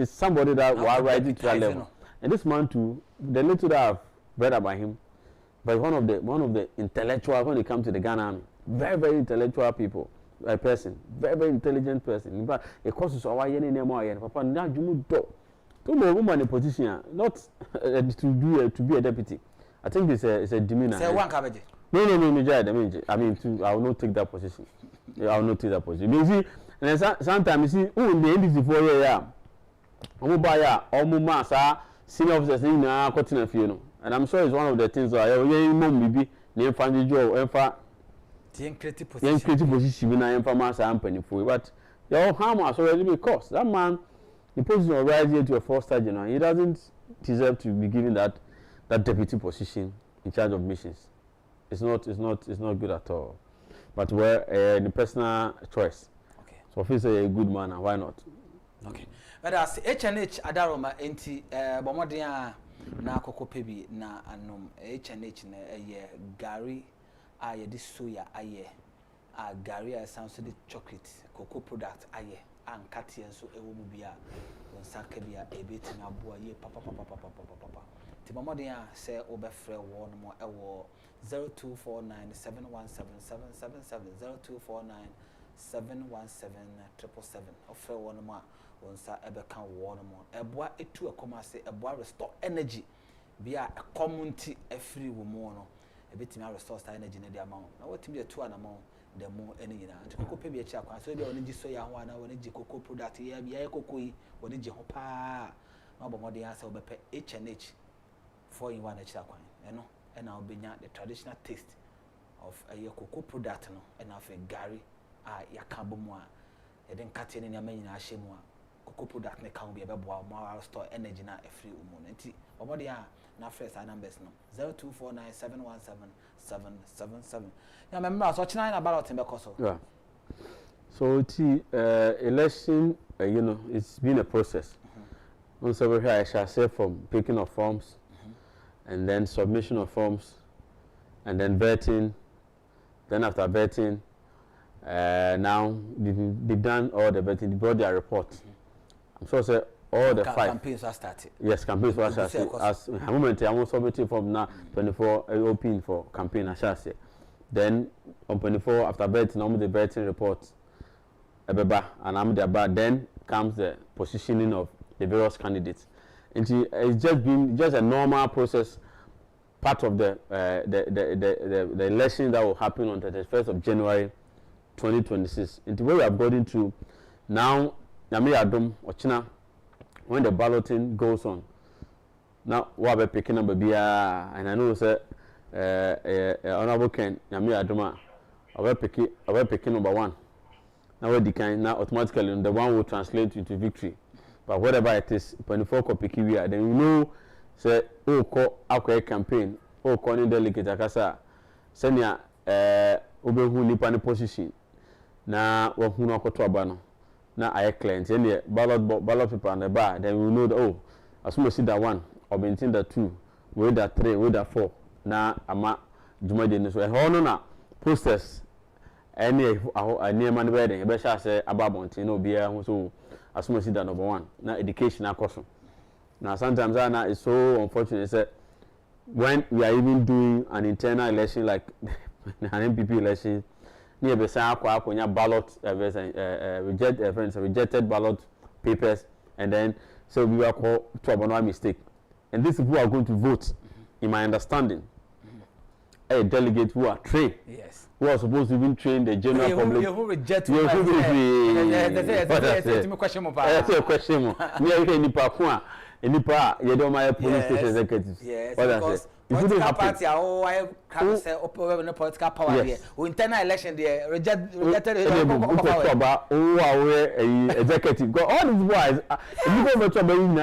somebody that will rising to that level. And this man too, the little that I've read about him, but one of the intellectual when it comes to the Ghana Army, very intellectual people, a person, very intelligent person. In fact, it costs our yen in Papa now you do. To woman in position, not to be a deputy. I think it's a demeanor. Say one cabbage. No, I mean, I will not take that position. I will not take that position. You see, and sometimes you see, the NDC 4 years, senior officers in a continent, and I'm sure it's one of the things that I maybe name find Joe and for creative position, I am from my company for but your harm has already been caused. That man. The position of rising to a 4-star general, he doesn't deserve to be given that deputy position in charge of missions. It's not good at all. But we're the personal choice. Okay. So if he's a good man, why not? Okay. But as H&H Adaroma enti bomodia na koko pebi na anom H&H na Gary aye this soya aye Gary sounds the chocolate cocoa product aye and Katia so a woman be a Sankabia a bit in a boy, papa. Timodia say Oberfrey one more a war 0249 717 0249 of fair one more on Sa Ebecan one more a boy a 2 a comma say a boy restore energy be a community a free woman a bit in restore energy in the amount. Now what to be a 2 an amount. The more any and cocoa pay a chap, so the only soya one, when it's cocoa product here, be a cocoa, when it's hopa, no more the answer will pay H&H 4-in-1 extra coin, and I'll be the traditional taste of a cocoa product, and I think Gary, Yakabumwa, and then cutting in your main ashimwa, cocoa product, can be a more store energy, not a free woman. Omodia na first numbers no 0249717777. Yeah, remember so china na ballot in Bekoso. Yeah. So election, you know, it's been a process. Also, over here, I shall say from picking of forms, and then submission of forms, and then vetting. Then after vetting, now they've done all the vetting. They brought their report. I'm sure say all the 5 campaigns are started. Yes, campaigns were started. As a moment, I want submitting from now 24 open for campaign. I shall say. Then on 24 after vetting, I'm the vetting report. And I'm there. But then comes the positioning of the various candidates. And it's just been a normal process, part of the election that will happen on the 1st of January 2026. And the way we have gotten to now, Agyapong or China, when the balloting goes on, now what we're picking up, and I know say Honorable Ken, Agyapong, we're picking number 1. Now we decline. Now automatically the one will translate into victory. But whatever it is, 24 copy then you know say oh call our campaign, oh calling delegate akasa senior obehu nipa ni position. Na wo hu no akoto aba no. Na aye client any ballot paper on the bar, then we know that oh as we see that 1 or maintain that 2, we that 3, we that 4. Na ama juma de no so e ho no na posters any man wedding, a better say about Montino be so as much as that number 1. Now education cost. Now sometimes Anna is so unfortunate that when we are even doing an internal election like an MPP election, near the ballot rejected ballot papers, and then so we are called to a mistake. And these people are going to vote, in my understanding, a delegate who are trained. Yes. Who are supposed to even train the general public. You reject me. That's a question. Nipa, you don't mind police station executives. Yes, because political party are can say open political power here. Internal election there rejected executive. All these boys, you go to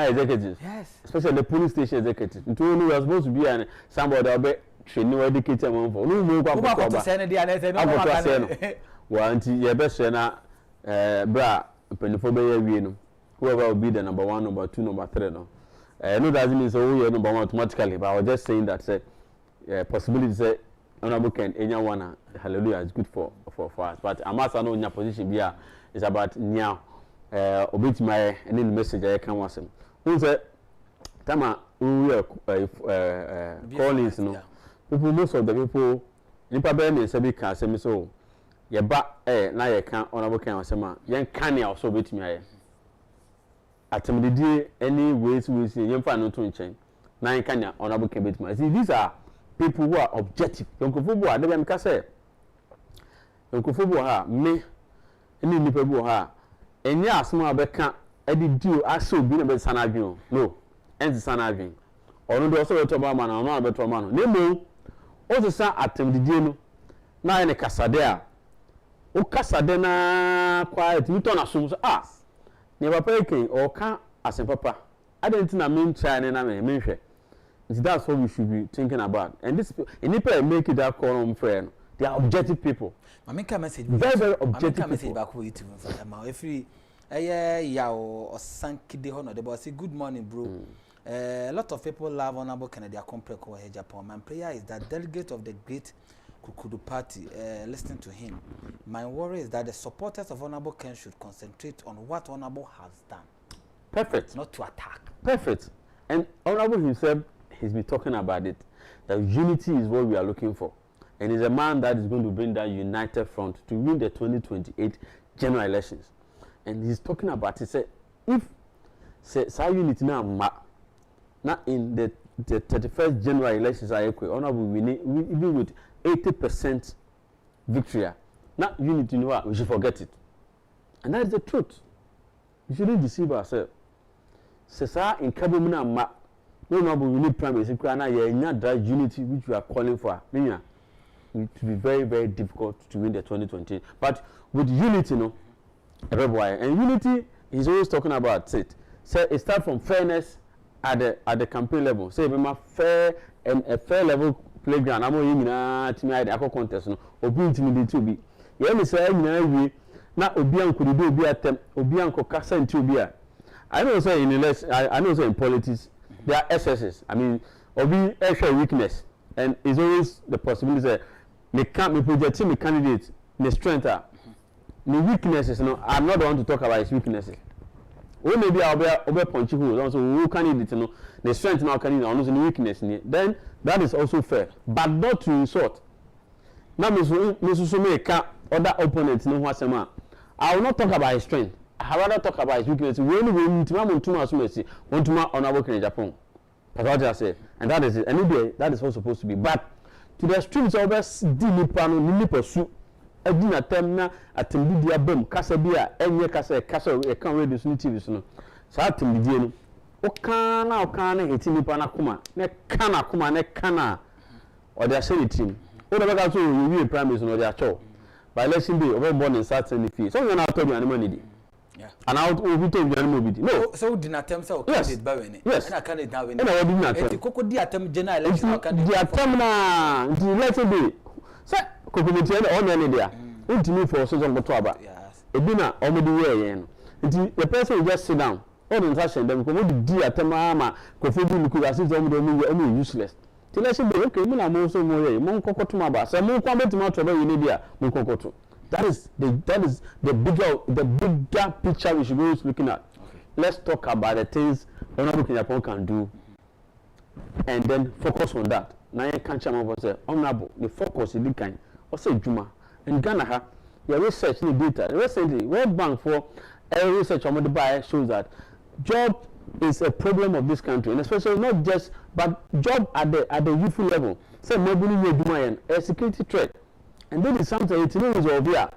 executives. Yes. Especially the police station executives. You are supposed to be somebody that be training or educated for. No go to send the answer. Wanti ye be say na bra penifo be ye wie no. Whoever will be the number 1, number 2, number 3 no. No doesn't mean so you're number 1 automatically, but I was just saying that say possibility say Honorable Ken anyone hallelujah is good for us. But I'm also know in your position here is about now obit my any message I can want him. Who say tama we callings no. People, most of the people nipa be me say be can say me so ye ba na ye kan Honorable Ken wasema yen kan ya so obit me atemdidi any ways we see yemfa no to nchen na yin kanya Honorable Ken betima. See, these are people who are objective. Yonkofo a dem ka say yonkofo ha me any nipa bu ha enye asoma abeka edidio ase obi na be sanadwen no enzi sanadwen ono do so weto ba ma na ono abeto ma no nemo o se sa atemdidi no na yin kasade a o kasade na quiet mi to na so ne papa eken or can as a papa I didn't na mean try na me hwe. That's what we should be thinking about. And this people make it that call on friend. They are objective people. I make a message. Very objective people. Message back with you for them. If we ya or sankide hono, they boy say good morning bro. A lot of people love Honorable Kennedy Agyapong or Agyapong. My prayer is that delegate of the great Kukudu party listen to him. My worry is that the supporters of Honorable Ken should concentrate on what Honorable has done. Perfect. Not to attack. Perfect. And Honorable himself, he's been talking about it. That unity is what we are looking for. And he's a man that is going to bring that united front to win the 2028 general elections. And he's talking about it. Say, if say unity now in the 31st general elections are equal, Honorable even with 80% victory. Not unity, we should forget it. And that is the truth. We shouldn't deceive ourselves. Sesa in Kabumina ma, no, we need primary that unity which we are calling for. It will be very, very difficult to win the 2020. But with unity, everybody, and unity, he's always talking about it. So it starts from fairness at the campaign level. Say be my fair and a fair level playground. I'm only na team I the contest no. Obi intimidate to be. Yeah, me say na we na obi anko do obi atem obi anko kasa nti obi a. I know say I know say in politics there are excesses. I mean, obi extra weakness and it's always the possibility that me project me candidate the strength are the weaknesses. No, I'm not the one to talk about his weaknesses. Or maybe I'll be punchy who also who candidate no the strength now candidate on the weakness. Then that is also fair, but not to insult. Now, Mr. Make other opponents no what sama. I will not talk about his strength. I rather talk about his weakness. When we need to mercy, want to honorable Agyapong. That's what I say, and that is it. Anyway, that is what supposed to be. But to the streams of us, Dini pursue. I did not tell me at Timbidia Bum, Casabia, and your castle, a can read this new TV. So I Timbidian. Okana, hitting Panakuma, ne kana kuma, ne kana, or their sanity. What about you, you prime minister or their show? By letting be overborn in certain fee. So you're not talking any money. Yeah. And I will tell you any movie. No, so did not attempt so. Yes, yes, and I can't now. And I did not attempt. Coco the attempt general election. The attempt na the election be. Say, Coco the on any there. Ultimate for so on Botoaba. Yes. A dinner already wear. The person will just sit down. All in such and then come with the attempt. Mama, Coco could assist them with any useless. Till I say, okay, I'm also more. Monco to my bass. I'm more coming to my trouble in India. Monco. That is the bigger picture we should be looking at. Okay. Let's talk about the things Honorable Agyapong can do, and then focus on that. Now you can't say Honorable. The focus is the kind. Also Juma and Ghana. Your research the data. Recently, World Bank for research on the buyer shows that job is a problem of this country, and especially not just but job at the youthful level. Say maybe you do a security threat. And that is something it is over here.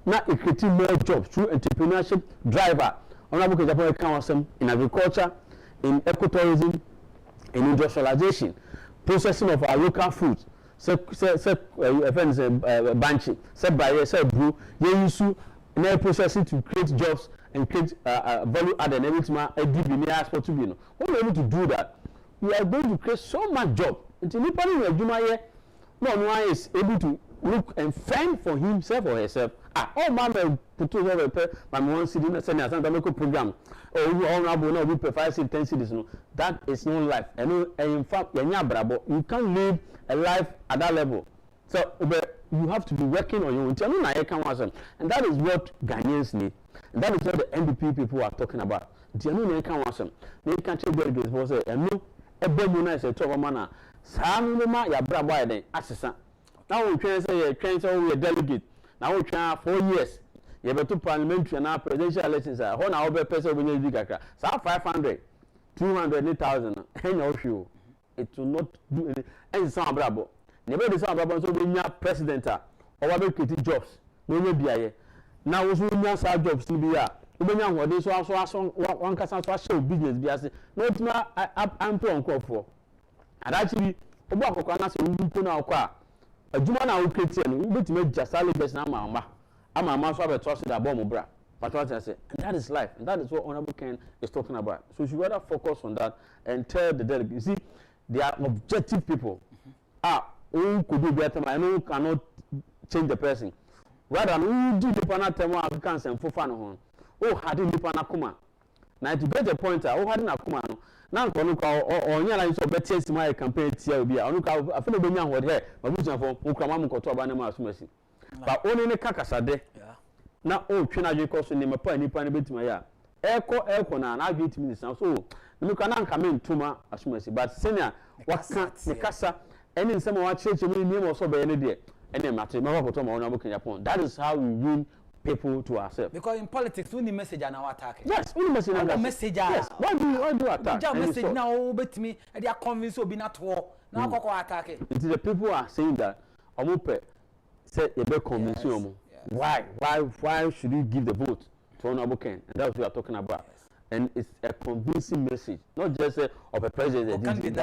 Now it creates more jobs through entrepreneurship, driver. Honorable Agyapong Council in agriculture, in ecotourism, in industrialization, processing of our local foods. Banchi, brew, you processing to create jobs and create value added and everything. What we are able to do that, we are going to create so much job. Until no one is able to look and fend for himself or herself. Oh, mama, put over my one city, send us a local program. Oh, honorable, no, we prefer 10 cities. No, that is no life. And in fact, you can't live a life at that level. So, you have to be working on your own. And that is what Ghanaians need. And that is what the NDP people are talking about. They can't take delegates for say, and no, a bemuna is a trouble manner. Samuma, ya brabo, then assistant. Now we can say a delegate. Now we can 4 years. You have to parliamentary and presidential elections. Hold our person when you dig a 500, 200,000. It will not do anything. And some brabo. Never the some brabo so we have president or creating jobs. No be now we have our jobs to be here. We have what this so one can show business be as no I'm on for. And actually, Obako can say we put now kwa. A Juma now Christian, we need to make just a little now, Mama. I'm a master of a trusted bomb, bra. But what I say, and that is life, and that is what Honorable Ken is talking about. So you should rather focus on that and tell the delegates. You see, they are objective people. Who could do better? I know who cannot change the person. Rather, who do the panatemo Africans and Fofano? Oh, had in the Panakuma. Now to get the point, who had in Akuma. Now, or nyala so better see my campaign here be. I feel be nyan word here. But we for Ukamamu ko to abanema asumasi. But only ne kakasade. Na o twena je ko so ne mapa nipa ne betima ya. Eko na adwe timi san so. Me kana nka me ntuma asumasi. But senior waka ne kasa eni nsema wa cheche me ni mo so be ne de. Eni mate me wa to ma Honorable Agyapong. That is how we win people to ourselves. Because in politics, we need message and our attack. Yes, we need message and message. Yes. Why do attack? Just message now, bet me, and they are convinced will be not war. Now, Coco attack it. It is the people are saying that Omupe said you better convince you. Why should you give the vote to Honorable Ken? And that's what we are talking about. Yes. And it's a convincing message, not just of a president. Message.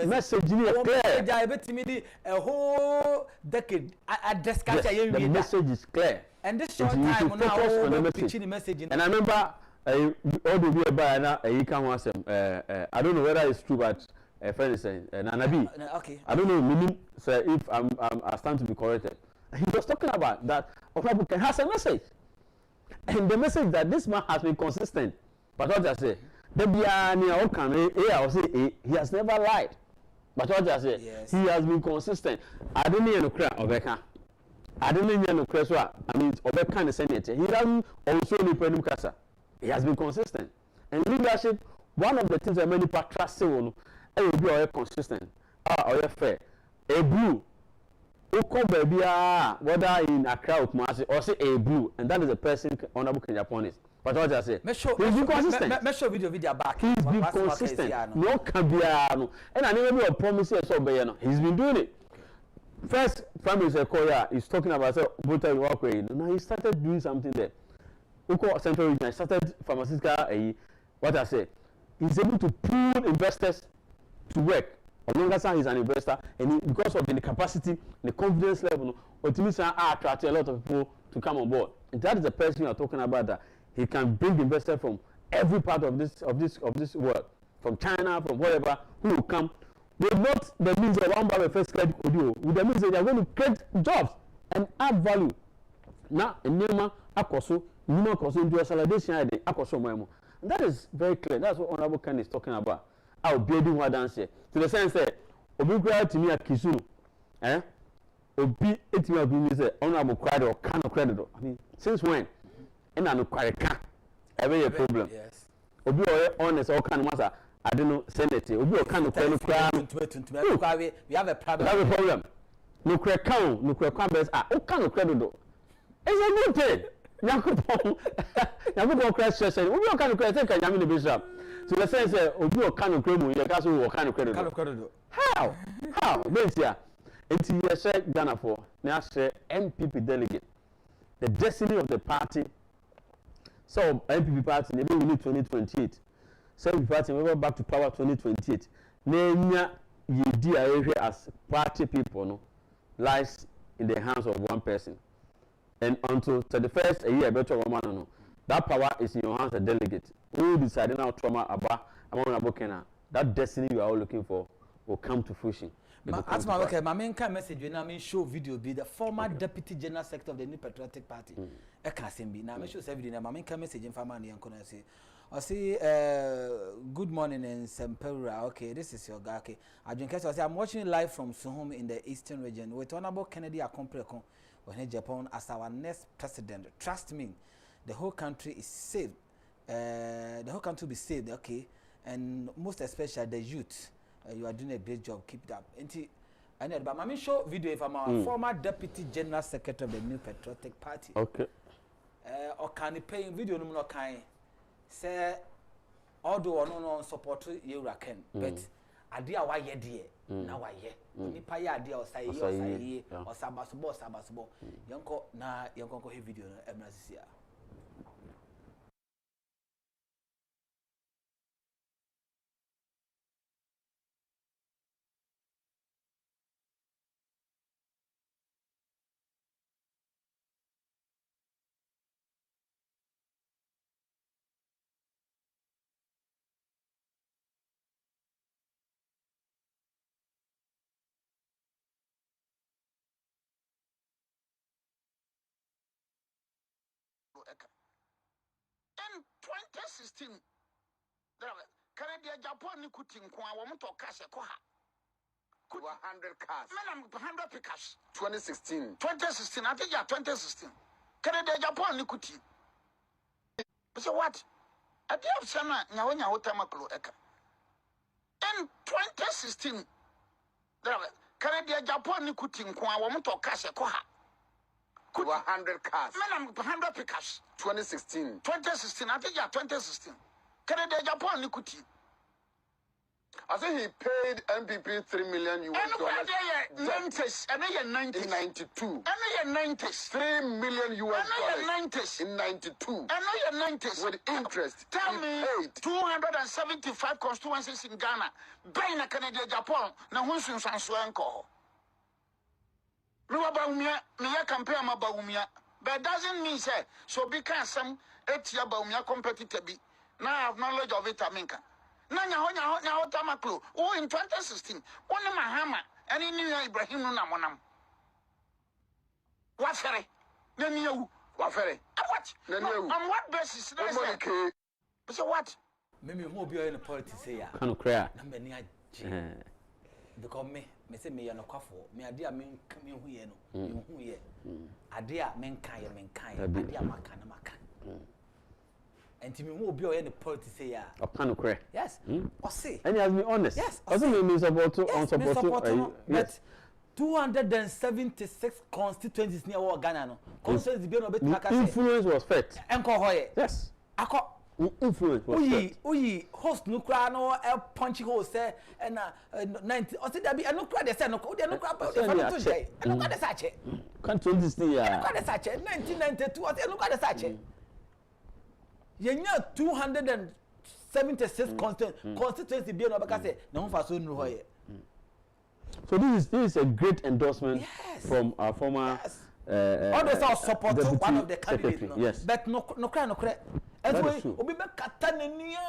Message clear. A whole decade. The message is clear. And this short time, now the message. And I remember all the way by now he can want some I don't know whether it's true but a friend is saying Nanabi. Okay. I don't know meaning say if I stand to be corrected. He was talking about that Okabu can has a message. And the message that this man has been consistent. But what I say, the Biania Okan, I say he has never lied. But what I say, yes. He has been consistent. I don't need no crack Obeka. I don't need no crack. I mean, Obeka is saying it. He doesn't also need Penum Casa. He has been consistent. And leadership, one of the things that many people trust on, it will be consistent. Or fair. A blue. Oko baby whether in Accra or Kumasi or say a blue, and that is a person honorable Agyapong is. But what I say, he's been consistent. Make sure video back. He's been consistent. No Kabiano. And I never be promises so bayano. He's been doing it. First, Prime Minister Koya is talking about Bota walkway. Now he started doing something there. Oko Central Region started pharmaceutical what I say. He's able to pull investors to work. Olongasa is an investor, and because of the capacity, the confidence level, Otimisa attract a lot of people to come on board. And that is the person you are talking about. That he can bring investors from every part of this world, from China, from wherever, who will come. With not the means of one by first credit audio, with the means that they are going to create jobs and add value. Now, in Nema, Akoso, Nima Koso, into a salvation, Akoso Memo. And that is very clear. That's what Honorable Ken is talking about. I'll building what dance here. To the sense that Obi cry to me a Kisuru. Obi it will be me say honorable credit or kind of credit. I mean, since when? And I no quite can. Every problem. Yes. Obi or honest all kind of matter. I don't know Senate. Obi or kind of credit. We have a problem. We have a problem. No credit count, no credit count. All kind of credit though. It's a good thing. Yankupon credit session. Obi or kind of credit. Take a Yamini Bishop. So the sense that Obi or kind of credit, you guys will kind of credit. How? This year, until you say Ghana for now, say MPP delegate, the destiny of the party. So MPP party, maybe we need 2028. So MPP party, we go back to power 2028. Nenya ye as party people, no, lies in the hands of one person, and until 31st a year better woman, no, that power is in your hands, the delegate. Who decided now trauma about that destiny you are all looking for will come to fruition. As my main message when I show video be the former deputy general secretary of the New Patriotic Party. I can't be now. I show video. My main message in family and can say, I say good morning in Sempera. Okay, this is your guy. Okay, I'm watching live from Suhum in the Eastern region with Honorable Kennedy Akompre on Agyapong as our next president. Trust me, the whole country is saved. The whole country will be saved, okay, and most especially the youth. You are doing a great job. Keep it up. And but I show video if I'm a former deputy general secretary of the New Patriotic Party. Okay. Or can you pay video no kind? Say although no support you reckon, but idea why ye dear now why ye. Nipa ya idea or say or sabasubo. Yanko na yanko he video no emrasisia. In 2016, Canada Japan Kutin Kwa Wamuto Cash Koha. 100 cars. Men 100 cash. 2016. 2016, I think 2016. Canada Japan Nikuti. So what? I have Sana Nyawonya Hotamaklo Eka. In 2016, Canada Japan Kutin Kwa Wamuto Cash Koha. 100 cars. Men 100 cash. 2016. 2016. I think 2016. Canada Japan Nikuti. I think he paid MPP $3 million US. And 90s. And 90s. In 92. And 90s. $3 million US. And 90s. In 92. And 90s. With interest. Tell me, 275 constituencies in Ghana. Baina Canada Japan. Na hunsun sansuenko. Ruwa baumia. Niya campaign ma baumia. But doesn't mean say so because some etia ba umya competitor bi. Now I have knowledge of it aminka. Nanya honya tamaklo. Oh in 2016, one Mahama and in Ibrahim no namonam. What ferry? Then you what ferry? What? On what basis? So what? Maybe more be in the politics here. Can cry. Number near because me say me no kwafo me ade a men come hu ye no me hu ye ade a men kan ade a maka na maka enti me hu obi o ye the politics here o kan cry yes o say and he has been honest yes o say me support on support but 276 constituencies near Ghana no constituencies be no be taka influence was felt enko hoye yes akọ influence was uyi host no kra no punch hole say na 90 o say that be no kra dey say no dey no kra dey for to jay no kra dey sache kan 2016 ya no kra dey sache 1992 o say no kra dey sache yenya 276 constituency be no be ka say na ho fa so nu hoye. So this is a great endorsement from our former others are supporting one of the candidates no? Yes. But no cry as we obi be kata nania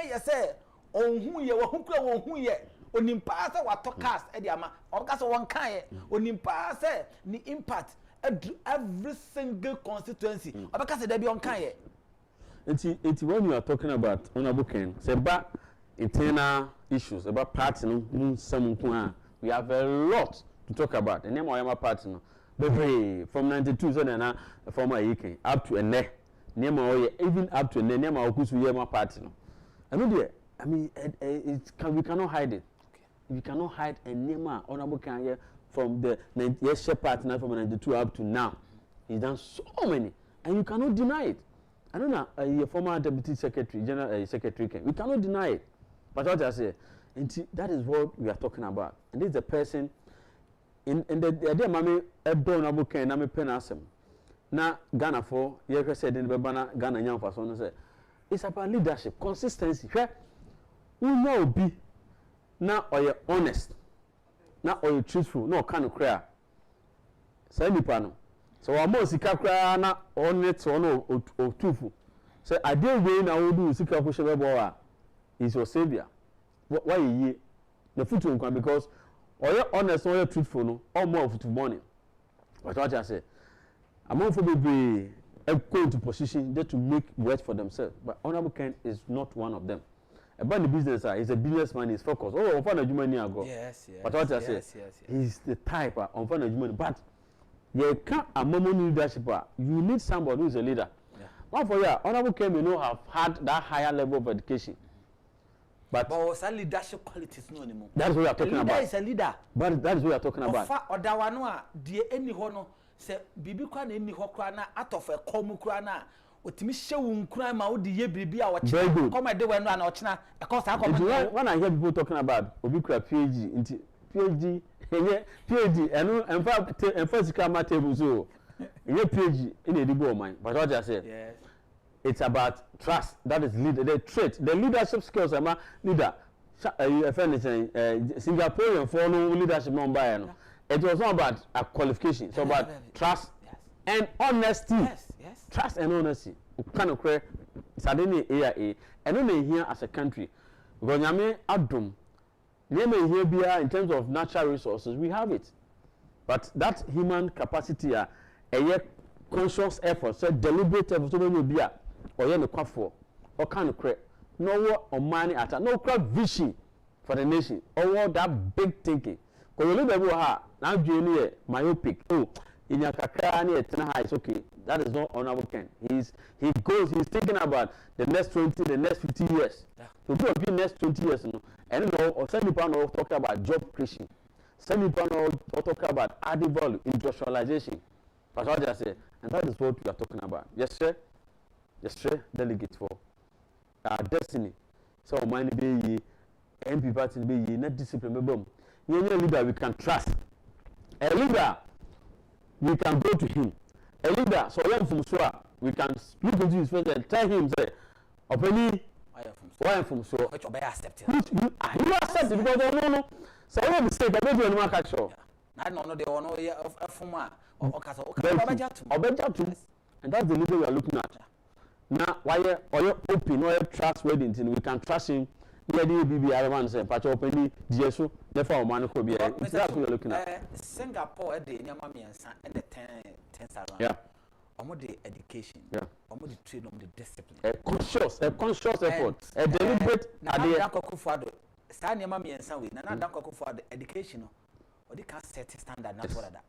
ya say onhu ye wo hu kura wo hu ye onimpa say wa talkers e di ama oka say won kan ye onimpa say ni impact every single constituency oka say there be on kan ye it's when you are talking about honorable Ken say ba internal issues about party no some we have a lot to talk about the name of our party no from 92 so na former EK up to ene name even up to ene name of kusu yema party no I mean we cannot hide it. Okay. We cannot hide a name honorable Ken from the yes party now from 92 up to now. He's done so many and you cannot deny it. I don't know your former deputy secretary general secretary Ken. We cannot deny it. But what I say, that is what we are talking about. And this is the person in the idea mami ebon abuken na me penasem. Na Ghana for you said in Bebana Ghana young person say it's about leadership, consistency. We know be now or you honest. Now or you truthful, no kind of cry. Say nipa no. So amo sika cry na honest or no or truthful. Say I dey way na we do sika ko shebebo is your savior. Why ye the foot one because or you honest or you truthful no or more of money. But what I say, among for be going to position there to make work for themselves. But Honorable Ken is not one of them. About the business, he's a businessman, he's focused. Oh, on a human ago. Yes. But what I say, he's the type of a human. But you can't a moment leadership. You need somebody who is a leader. One for you, Honorable Ken may not have had that higher level of education. But what's leadership qualities no anymore? That's what we are talking about. Leader is a leader. But that is what we are talking about. Oda wano die eni ho no se bibi kwa na eni ho kwa na atofa komu kwa na otimi hyewu nkura ma odi ye bibi a woche come dey wenu na ochina e cause I come when I hear people talking about obi kura PhD into PhD PhD enu enfa sika ma table so ye PhD in edibo o man but what I say yes. It's about trust. That is leader. The trait, the leadership skills. I'm a leader. Singaporean for no leadership number. It was not about a qualification. It's about trust and honesty. Yes. Trust and honesty. Kind of create. Suddenly AIA and only here as a country. Because Yame Adum, Yame here be in terms of natural resources. We have it, but that human capacity, a conscious effort, so deliberate effort, so many be or you no for or kind of create no or money at no crowd vision for the nation or that big thinking because you look at now junior myopic in your kakani it's okay that is not honorable Ken. He's thinking about the next 20 the next 50 years to be the next 20 years and or some people talk about job creation, some people talk about added value, industrialization. That's what I say, and that is what we are talking about. Yes sir. Delegate for our destiny. So mine be MP party be not discipline boom. You leader we can trust. A leader we can go to him. A leader so learn from Sura we can look into his face and tell him say openly why am from Sura which obey accept it. You accept it because no. So I mistake I don't do any catch up. I no they no from Obejatum. And that's the leader we are looking at. Now, why you open or trustworthy, we can trust him. The BB Ireland say, "Patch openly, GSO, therefore, man could be." That's what we're looking at. Singapore, the Yamamians and the 10 around. Yeah. The education. Yeah. The trade, the discipline. A conscious effort, a deliberate. Akufo-addo. Stand Yamamians with Nana Akufo-addo education. Or they can't set a standard. Not what that.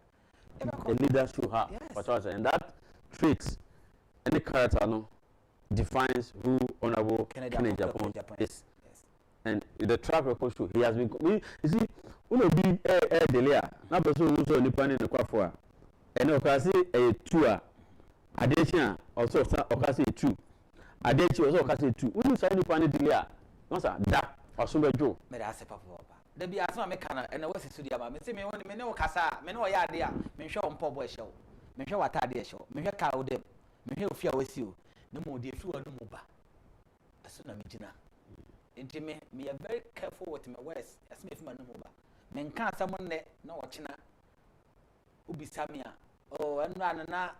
A leader should have. Yes. And that traits, any character, no, defines who Honorable Kencity Agyapong is. And the track record show he has been. You see, uno be delay. Na person who so nipa ni nekwa for. And okasi a 2 addition also okasi 2. Addition also okasi 2. Uno say nipa ni delay. No sir, that also bejo. Me da ase papa. Da bi asema me kana and was studio ba. Me say me woni me ne okasa, me ne oya ade a, me hwe ompo boy show. Me hwe watade e show. Me hwe ka odem. Me hwe ofia wasi o. No mo de fi wonu mo ba. Aso na me gina. Inti me are very careful with my words. As me if my no ba. Men kan someone ne na wochina. Ubi samia. Oh, anu na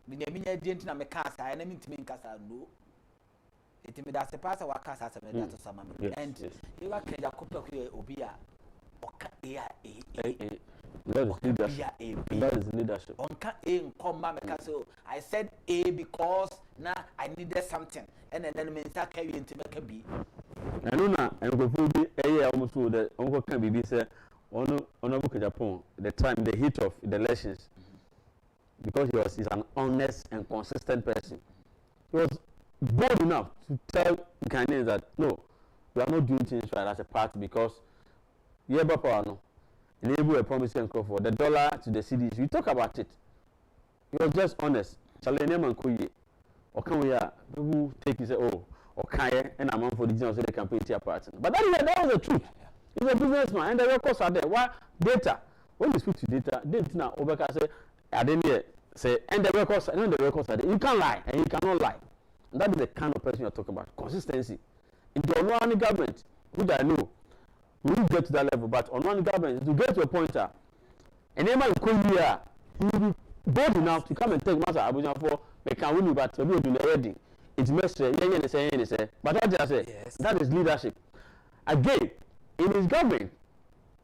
me nyaminya di enti na me kan sa, na me ntimi nkasa no. Inti me da se pass wa kasa se me da to sama me. And you wa Kencity Agyapong obi a oka that is leadership. Onka nkoma me ka so I said A because now I needed something and then me nsa carry into make B. Anuna enkofu bi almost the onko kan bibi say Honorable Agyapong the time the heat of the elections because he's an honest and consistent person. He was bold enough to tell Ghanaians that no, we are not doing things right as a party because power no enable a promise and call for the dollar to the CDs. We talk about it. He was just honest. Challenge man koye. Or can we people take it say or can and I'm for the general the campaign party. But that was the truth. He's a businessman and the records are there. Why data? When you speak to data now Obeka say I didn't hear say and the records are there. You can't lie and you cannot lie. And that is the kind of person you're talking about. Consistency. In the Onwani government, which I know, we will get to that level, but on one government, to get to a point, and then here, he will be bold enough to come and take Master Abuja for they can win you, but we will do the wedding. It's messy, but that just say that is leadership. Again, in his government,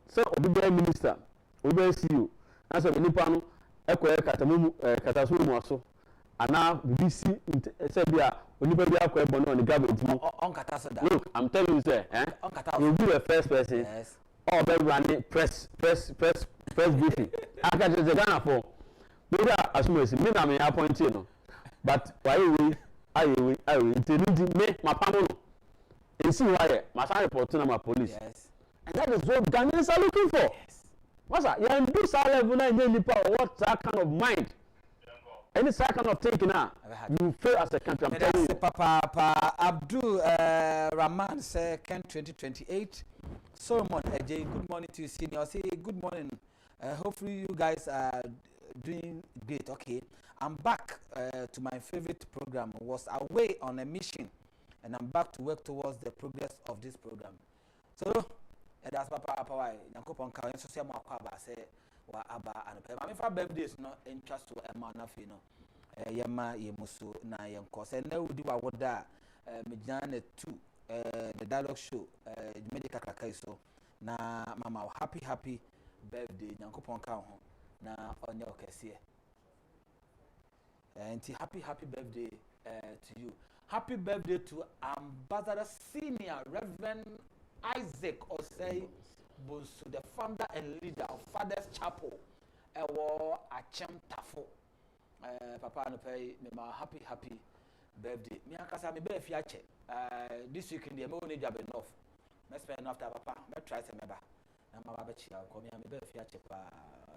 so Obi minister, Obi CEO, as a Nipano, Katasu Moso, and now BBC Serbia. Look, I'm telling you, sir, you'll be the first person. Yes. Or better run press briefing. I can just Ghana for. Maybe as much as me, I'm appointed. But why I will make my panel. And see why my son reporting my police. Yes. And that is what Ghanaians are looking for. Yes. What's that? You're in this level, and what's that kind of mind? Any kind of thinking now, you fail as a country. I'm telling you. Papa Abdul Rahman say Ken 2028. Solomon AJ, good morning to you, senior. Say good morning. Hopefully you guys are doing great. Okay, I'm back to my favorite program. Was away on a mission, and I'm back to work towards the progress of this program. So that's Papa Why Yankopon Kawan so say mo akwa say. Wa aba anapa ma me fa birthdays no entwa so e ma na fe no yema yemuso na yenko se na udi wa woda me gina na 2 the dialogue show medical kakai so na mama happy birthday Yankopon ka ho na onye okese enti happy birthday to you. Happy birthday to Ambassador Senior Reverend Isaac Osei Bonsu, the founder and leader of Father's Chapel, Agyapong. Papa no pay me my happy birthday. Me akasa me be fiache. This week in the me only job enough. Me spend after papa. Me try say me ba. Na ma ba chia ko me be fiache pa.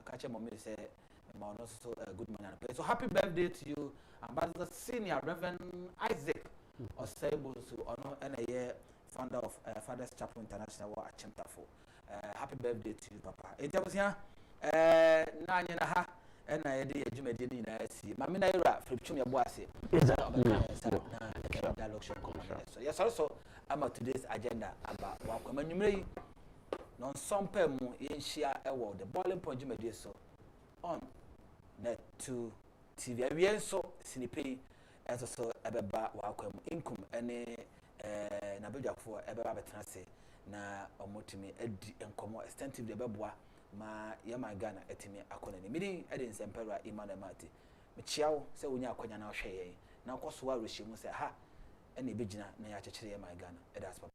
Ka che mommy say me ma no so good morning. So happy birthday to you, Ambassador Senior Reverend Isaac Osei Bonsu, ono na ye founder of Father's Chapel International Agyapong. Happy birthday to you, Papa. Etiabusia na nyina ha na ye de adwumadi ni na asi. Mama na yura fripchum ye boase. So yes, also about today's agenda about wakwamanyumre non sompe mu yenhia ewo the boiling point adwumadi so on na to TV awie so sinipe eso so ebeba wakwam inkum ene na bedwafo ebeba betena na omotimi edi enkomo extensive de beboa ma yama Ghana etimi akona ni midi ede nsempera imana mate mechiawo se wonya akonya na hwe yen na koso wa rohye mu se ha ene begina na ya chekere yama Ghana ede aspa